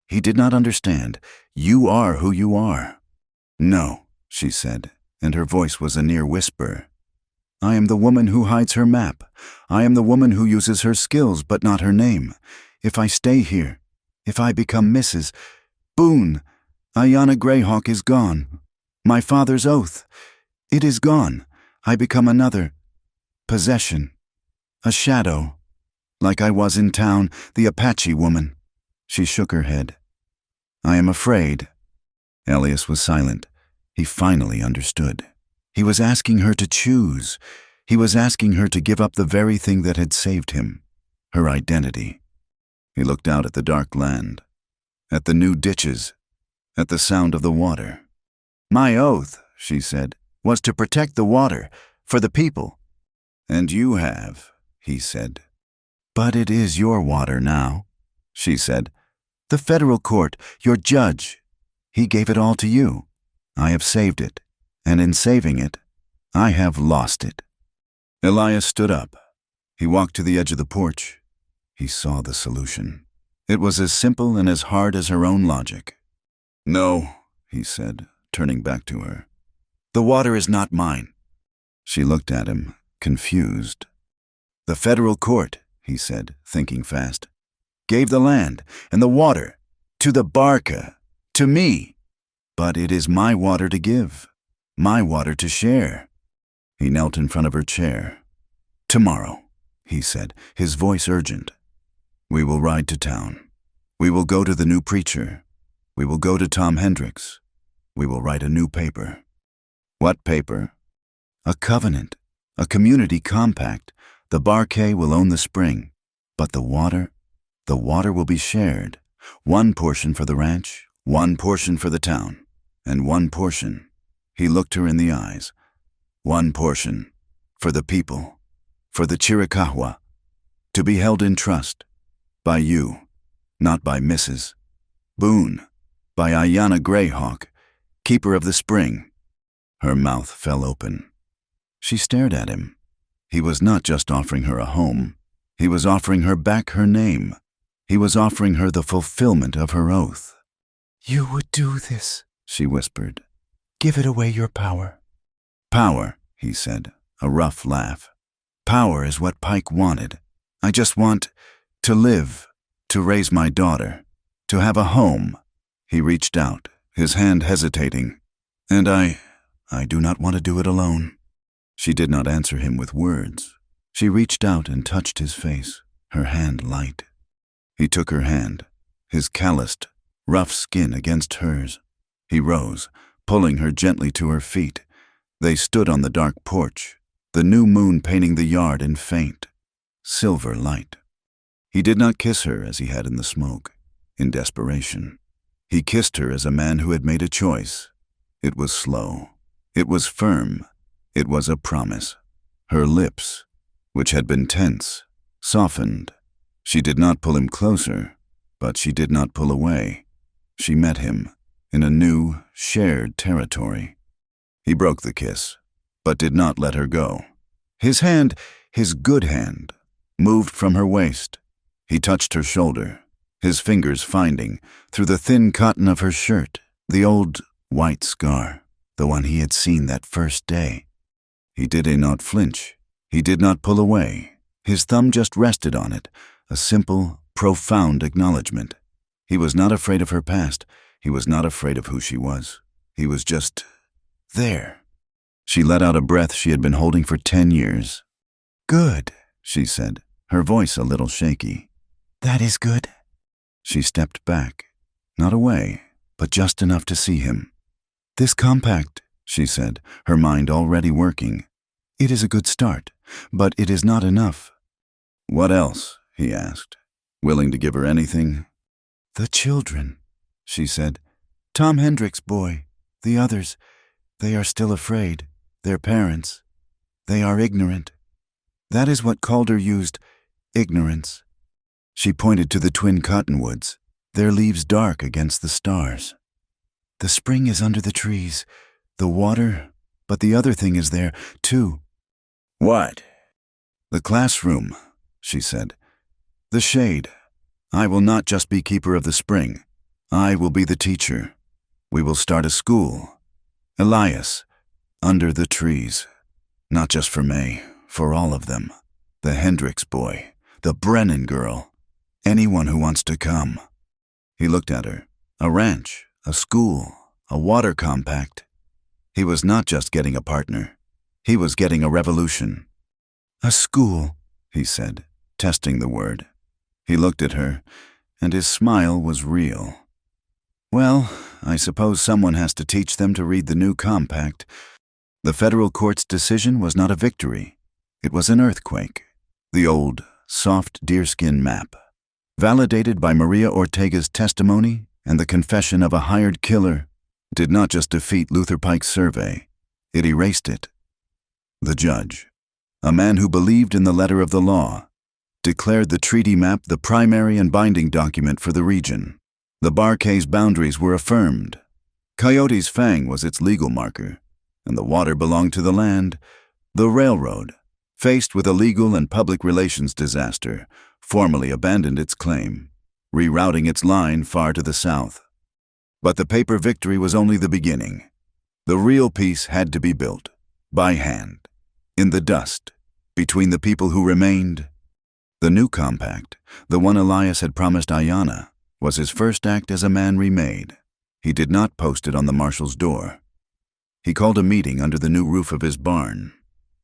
He did not understand. "You are who you are." "No," she said, and her voice was a near whisper. "I am the woman who hides her map. I am the woman who uses her skills but not her name. If I stay here, if I become Mrs. Boone, Ayanna Greyhawk is gone. My father's oath, it is gone. I become another possession, a shadow, like I was in town, the Apache woman." She shook her head. "I am afraid." Elias was silent. He finally understood. He was asking her to choose. He was asking her to give up the very thing that had saved him, her identity. He looked out at the dark land, at the new ditches, at the sound of the water. "My oath," she said, "was to protect the water, for the people." "And you have," he said. "But it is your water now," she said. "The federal court, your judge, he gave it all to you. I have saved it, and in saving it, I have lost it." Elias stood up. He walked to the edge of the porch. He saw the solution. It was as simple and as hard as her own logic. "No," he said, turning back to her. "The water is not mine." She looked at him, confused. "The federal court," he said, thinking fast, "gave the land and the water to the Barca, to me. But it is my water to give, my water to share." He knelt in front of her chair. "Tomorrow," he said, his voice urgent. "We will ride to town. We will go to the new preacher. We will go to Tom Hendricks. We will write a new paper." "What paper?" "A covenant, a community compact. The Barquet will own the spring, but the water will be shared. One portion for the ranch, one portion for the town, and one portion," he looked her in the eyes, "one portion for the people, for the Chiricahua, to be held in trust, by you, not by Mrs. Boone, by Ayanna Greyhawk, keeper of the spring." Her mouth fell open. She stared at him. He was not just offering her a home. He was offering her back her name. He was offering her the fulfillment of her oath. "You would do this," she whispered. "Give it away your power." "Power," he said, a rough laugh. "Power is what Pike wanted. I just want to live, to raise my daughter, to have a home." He reached out, his hand hesitating. "And I do not want to do it alone." She did not answer him with words. She reached out and touched his face, her hand light. He took her hand, his calloused, rough skin against hers. He rose, pulling her gently to her feet. They stood on the dark porch, the new moon painting the yard in faint, silver light. He did not kiss her as he had in the smoke, in desperation. He kissed her as a man who had made a choice. It was slow. It was firm. It was a promise. Her lips, which had been tense, softened. She did not pull him closer, but she did not pull away. She met him in a new, shared territory. He broke the kiss, but did not let her go. His hand, his good hand, moved from her waist. He touched her shoulder, his fingers finding, through the thin cotton of her shirt, the old white scar, the one he had seen that first day. He did not flinch. He did not pull away. His thumb just rested on it, a simple, profound acknowledgement. He was not afraid of her past. He was not afraid of who she was. He was just there. She let out a breath she had been holding for 10 years. "Good," she said, her voice a little shaky. "That is good." She stepped back, not away, but just enough to see him. "This compact," she said, her mind already working. "It is a good start, but it is not enough." "What else?" he asked, willing to give her anything. "The children," she said. "Tom Hendricks' boy, the others, they are still afraid. Their parents, they are ignorant. That is what Calder used, ignorance." She pointed to the twin cottonwoods, their leaves dark against the stars. "The spring is under the trees, the water, but the other thing is there, too." "What?" "The classroom," she said. "The shade. I will not just be keeper of the spring. I will be the teacher. We will start a school. Elias, under the trees. Not just for May, for all of them. The Hendricks boy, the Brennan girl, anyone who wants to come." He looked at her. A ranch, a school, a water compact. He was not just getting a partner. He was getting a revolution. "A school," he said, testing the word. He looked at her, and his smile was real. "Well, I suppose someone has to teach them to read the new compact." The federal court's decision was not a victory. It was an earthquake. The old, soft deerskin map, validated by Maria Ortega's testimony and the confession of a hired killer, did not just defeat Luther Pike's survey. It erased it. The judge, a man who believed in the letter of the law, declared the treaty map the primary and binding document for the region. The Barquet's boundaries were affirmed. Coyote's Fang was its legal marker, and the water belonged to the land. The railroad, faced with a legal and public relations disaster, formally abandoned its claim, rerouting its line far to the south. But the paper victory was only the beginning. The real peace had to be built, by hand, in the dust, between the people who remained. The new compact, the one Elias had promised Ayanna, was his first act as a man remade. He did not post it on the marshal's door. He called a meeting under the new roof of his barn,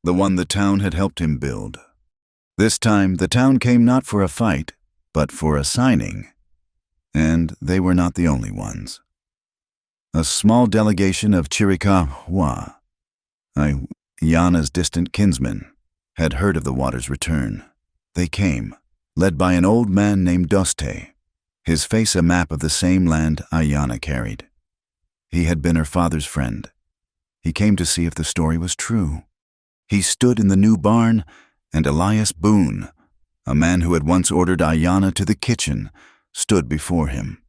the one the town had helped him build. This time the town came not for a fight, but for a signing. And they were not the only ones. A small delegation of Chiricahua, Ayana's distant kinsmen, had heard of the water's return. They came, led by an old man named Doste, his face a map of the same land Ayana carried. He had been her father's friend. He came to see if the story was true. He stood in the new barn, and Elias Boone, a man who had once ordered Ayana to the kitchen, stood before him.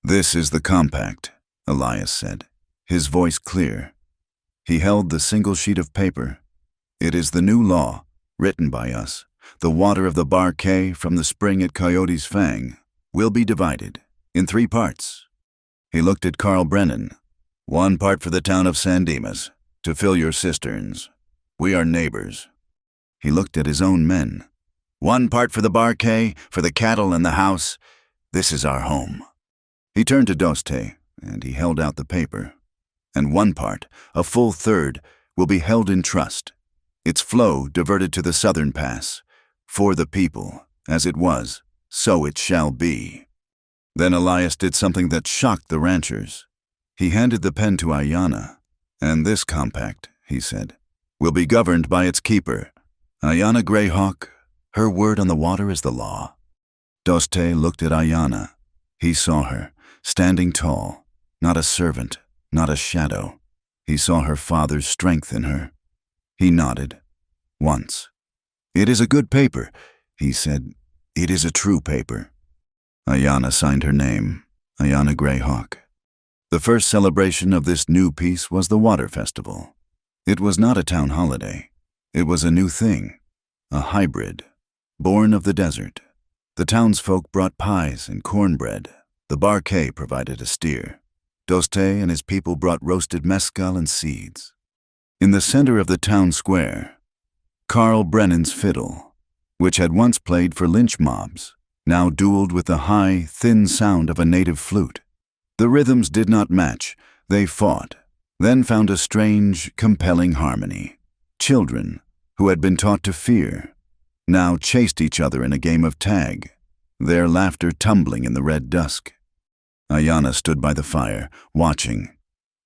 "This is the compact," Elias said, his voice clear. He held the single sheet of paper. "It is the new law, written by us. The water of the Barquet from the spring at Coyote's Fang will be divided in 3 parts." He looked at Carl Brennan. "1 part for the town of San Dimas, to fill your cisterns. We are neighbors." He looked at his own men. "1 part for the Barquet, for the cattle and the house. This is our home." He turned to Doste, and he held out the paper. "And 1 part, a full third, will be held in trust, its flow diverted to the southern pass. For the people, as it was, so it shall be." Then Elias did something that shocked the ranchers. He handed the pen to Ayana. "And this compact," he said, "will be governed by its keeper, Ayana Greyhawk. Her word on the water is the law." Doste looked at Ayana. He saw her, standing tall, not a servant, not a shadow. He saw her father's strength in her. He nodded. Once. "It is a good paper," he said. "It is a true paper." Ayana signed her name, Ayana Greyhawk. The first celebration of this new peace was the Water Festival. It was not a town holiday. It was a new thing, a hybrid, born of the desert. The townsfolk brought pies and cornbread. The Barquet provided a steer. Doste and his people brought roasted mescal and seeds. In the center of the town square, Carl Brennan's fiddle, which had once played for lynch mobs, now dueled with the high, thin sound of a native flute. The rhythms did not match. They fought, then found a strange, compelling harmony. Children, who had been taught to fear, now chased each other in a game of tag, their laughter tumbling in the red dusk. Ayana stood by the fire, watching.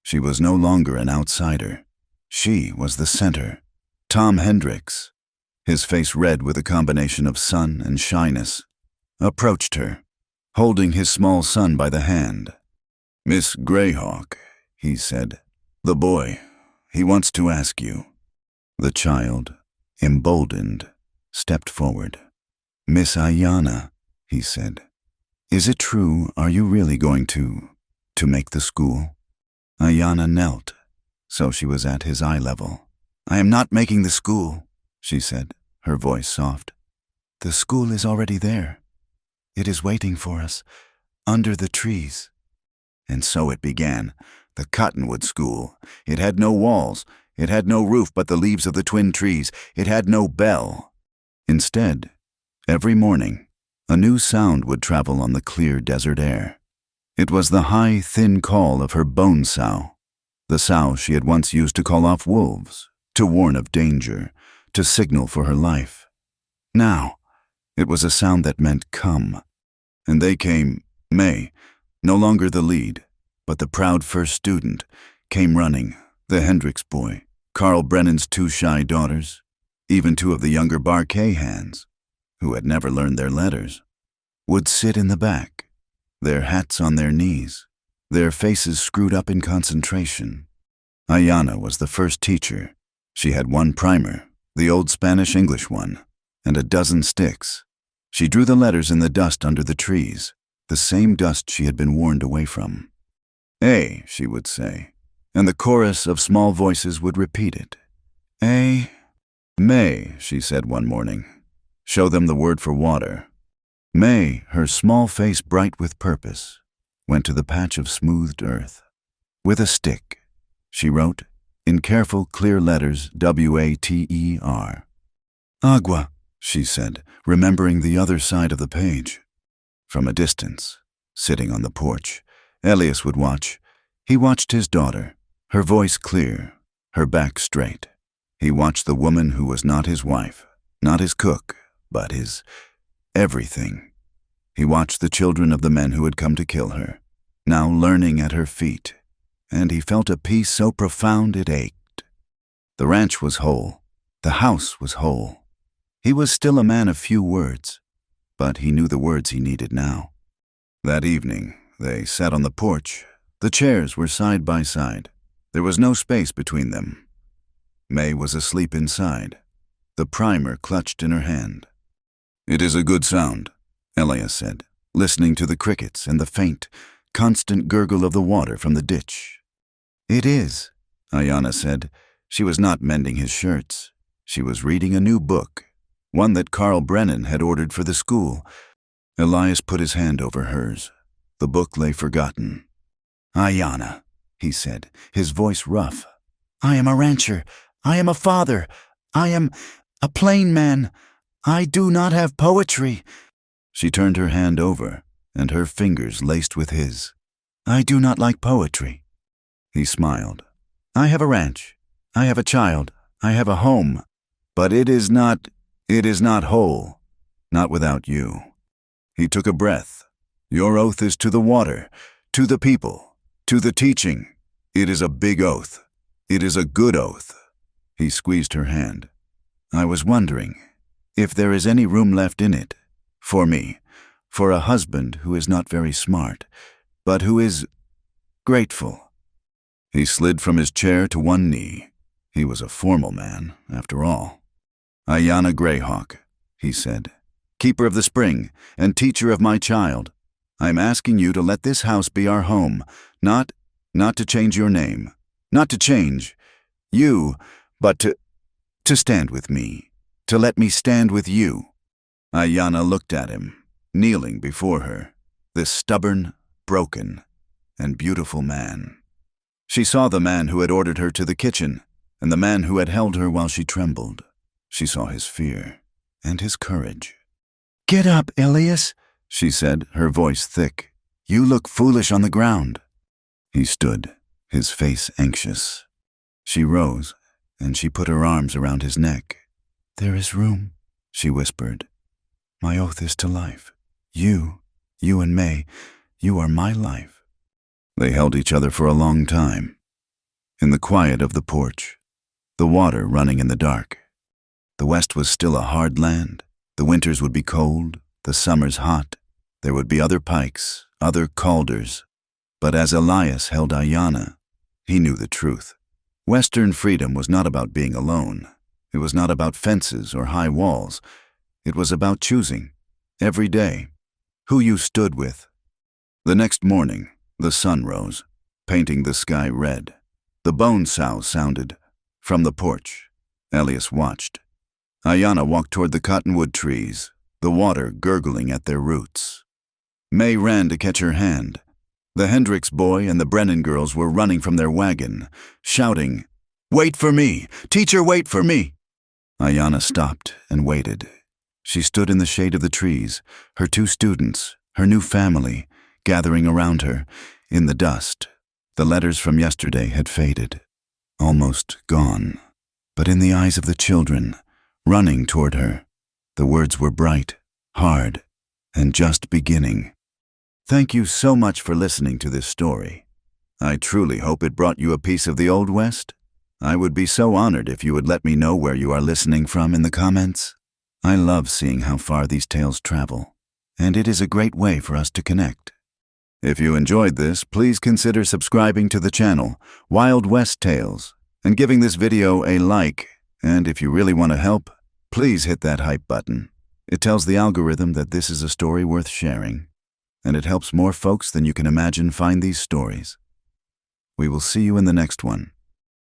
She was no longer an outsider. She was the center. Tom Hendricks, his face red with a combination of sun and shyness, approached her, holding his small son by the hand. "Miss Greyhawk," he said, "the boy, he wants to ask you." The child, emboldened, stepped forward. "Miss Ayana," he said, "is it true, are you really going to make the school?" Ayana knelt, so she was at his eye level. "I am not making the school," she said, her voice soft. "The school is already there. It is waiting for us, under the trees." And so it began, the Cottonwood School. It had no walls. It had no roof but the leaves of the twin trees. It had no bell. Instead, every morning, a new sound would travel on the clear desert air. It was the high, thin call of her bone sow, the sow she had once used to call off wolves, to warn of danger, to signal for her life. Now, it was a sound that meant come. And they came. May, no longer the lead, but the proud first student, came running, the Hendricks boy, Carl Brennan's 2 shy daughters, even 2 of the younger Barquet hands, who had never learned their letters, would sit in the back, their hats on their knees, their faces screwed up in concentration. Ayana was the first teacher. She had 1 primer, the old Spanish-English one, and a dozen sticks. She drew the letters in the dust under the trees, the same dust she had been warned away from. "A," she would say, and the chorus of small voices would repeat it. "A." "May," she said one morning, "show them the word for water." May, her small face bright with purpose, went to the patch of smoothed earth. With a stick, she wrote, in careful, clear letters, WATER. "Agua," she said, remembering the other side of the page. From a distance, sitting on the porch, Elias would watch. He watched his daughter, her voice clear, her back straight. He watched the woman who was not his wife, not his cook, but his everything. He watched the children of the men who had come to kill her, now learning at her feet, and he felt a peace so profound it ached. The ranch was whole. The house was whole. He was still a man of few words, but he knew the words he needed now. That evening, they sat on the porch. The chairs were side by side. There was no space between them. May was asleep inside, the primer clutched in her hand. "It is a good sound," Elias said, listening to the crickets and the faint, constant gurgle of the water from the ditch. "It is," Ayanna said. She was not mending his shirts. She was reading a new book, one that Carl Brennan had ordered for the school. Elias put his hand over hers. The book lay forgotten. "Ayanna," he said, his voice rough. "I am a rancher. I am a father. I am a plain man. I do not have poetry." She turned her hand over, and her fingers laced with his. "I do not like poetry." He smiled. "I have a ranch. I have a child. I have a home. But it is not whole, not without you." He took a breath. "Your oath is to the water, to the people, to the teaching. It is a big oath. It is a good oath." He squeezed her hand. "I was wondering if there is any room left in it, for me, for a husband who is not very smart, but who is grateful." He slid from his chair to one knee. He was a formal man, after all. "Ayanna Greyhawk," he said, "keeper of the spring and teacher of my child, I am asking you to let this house be our home, not to change your name, not to change you, but to stand with me, to let me stand with you." Ayanna looked at him, kneeling before her, this stubborn, broken, and beautiful man. She saw the man who had ordered her to the kitchen, and the man who had held her while she trembled. She saw his fear and his courage. "Get up, Elias," she said, her voice thick. "You look foolish on the ground." He stood, his face anxious. She rose, and she put her arms around his neck. "There is room," she whispered. "My oath is to life. You and May, you are my life." They held each other for a long time, in the quiet of the porch, the water running in the dark. The West was still a hard land. The winters would be cold, the summers hot. There would be other pikes, other Calders. But as Elias held Ayanna, he knew the truth. Western freedom was not about being alone. It was not about fences or high walls. It was about choosing, every day, who you stood with. The next morning, the sun rose, painting the sky red. The bone sow sounded from the porch. Elias watched. Ayanna walked toward the cottonwood trees, the water gurgling at their roots. May ran to catch her hand. The Hendricks boy and the Brennan girls were running from their wagon, shouting, "Wait for me! Teacher, wait for me!" Ayanna stopped and waited. She stood in the shade of the trees, her 2 students, her new family, gathering around her, in the dust. The letters from yesterday had faded, almost gone. But in the eyes of the children, running toward her, the words were bright, hard, and just beginning. Thank you so much for listening to this story. I truly hope it brought you a piece of the Old West. I would be so honored if you would let me know where you are listening from in the comments. I love seeing how far these tales travel, and it is a great way for us to connect. If you enjoyed this, please consider subscribing to the channel, Wild West Tales, and giving this video a like. And if you really want to help, please hit that hype button. It tells the algorithm that this is a story worth sharing, and it helps more folks than you can imagine find these stories. We will see you in the next one.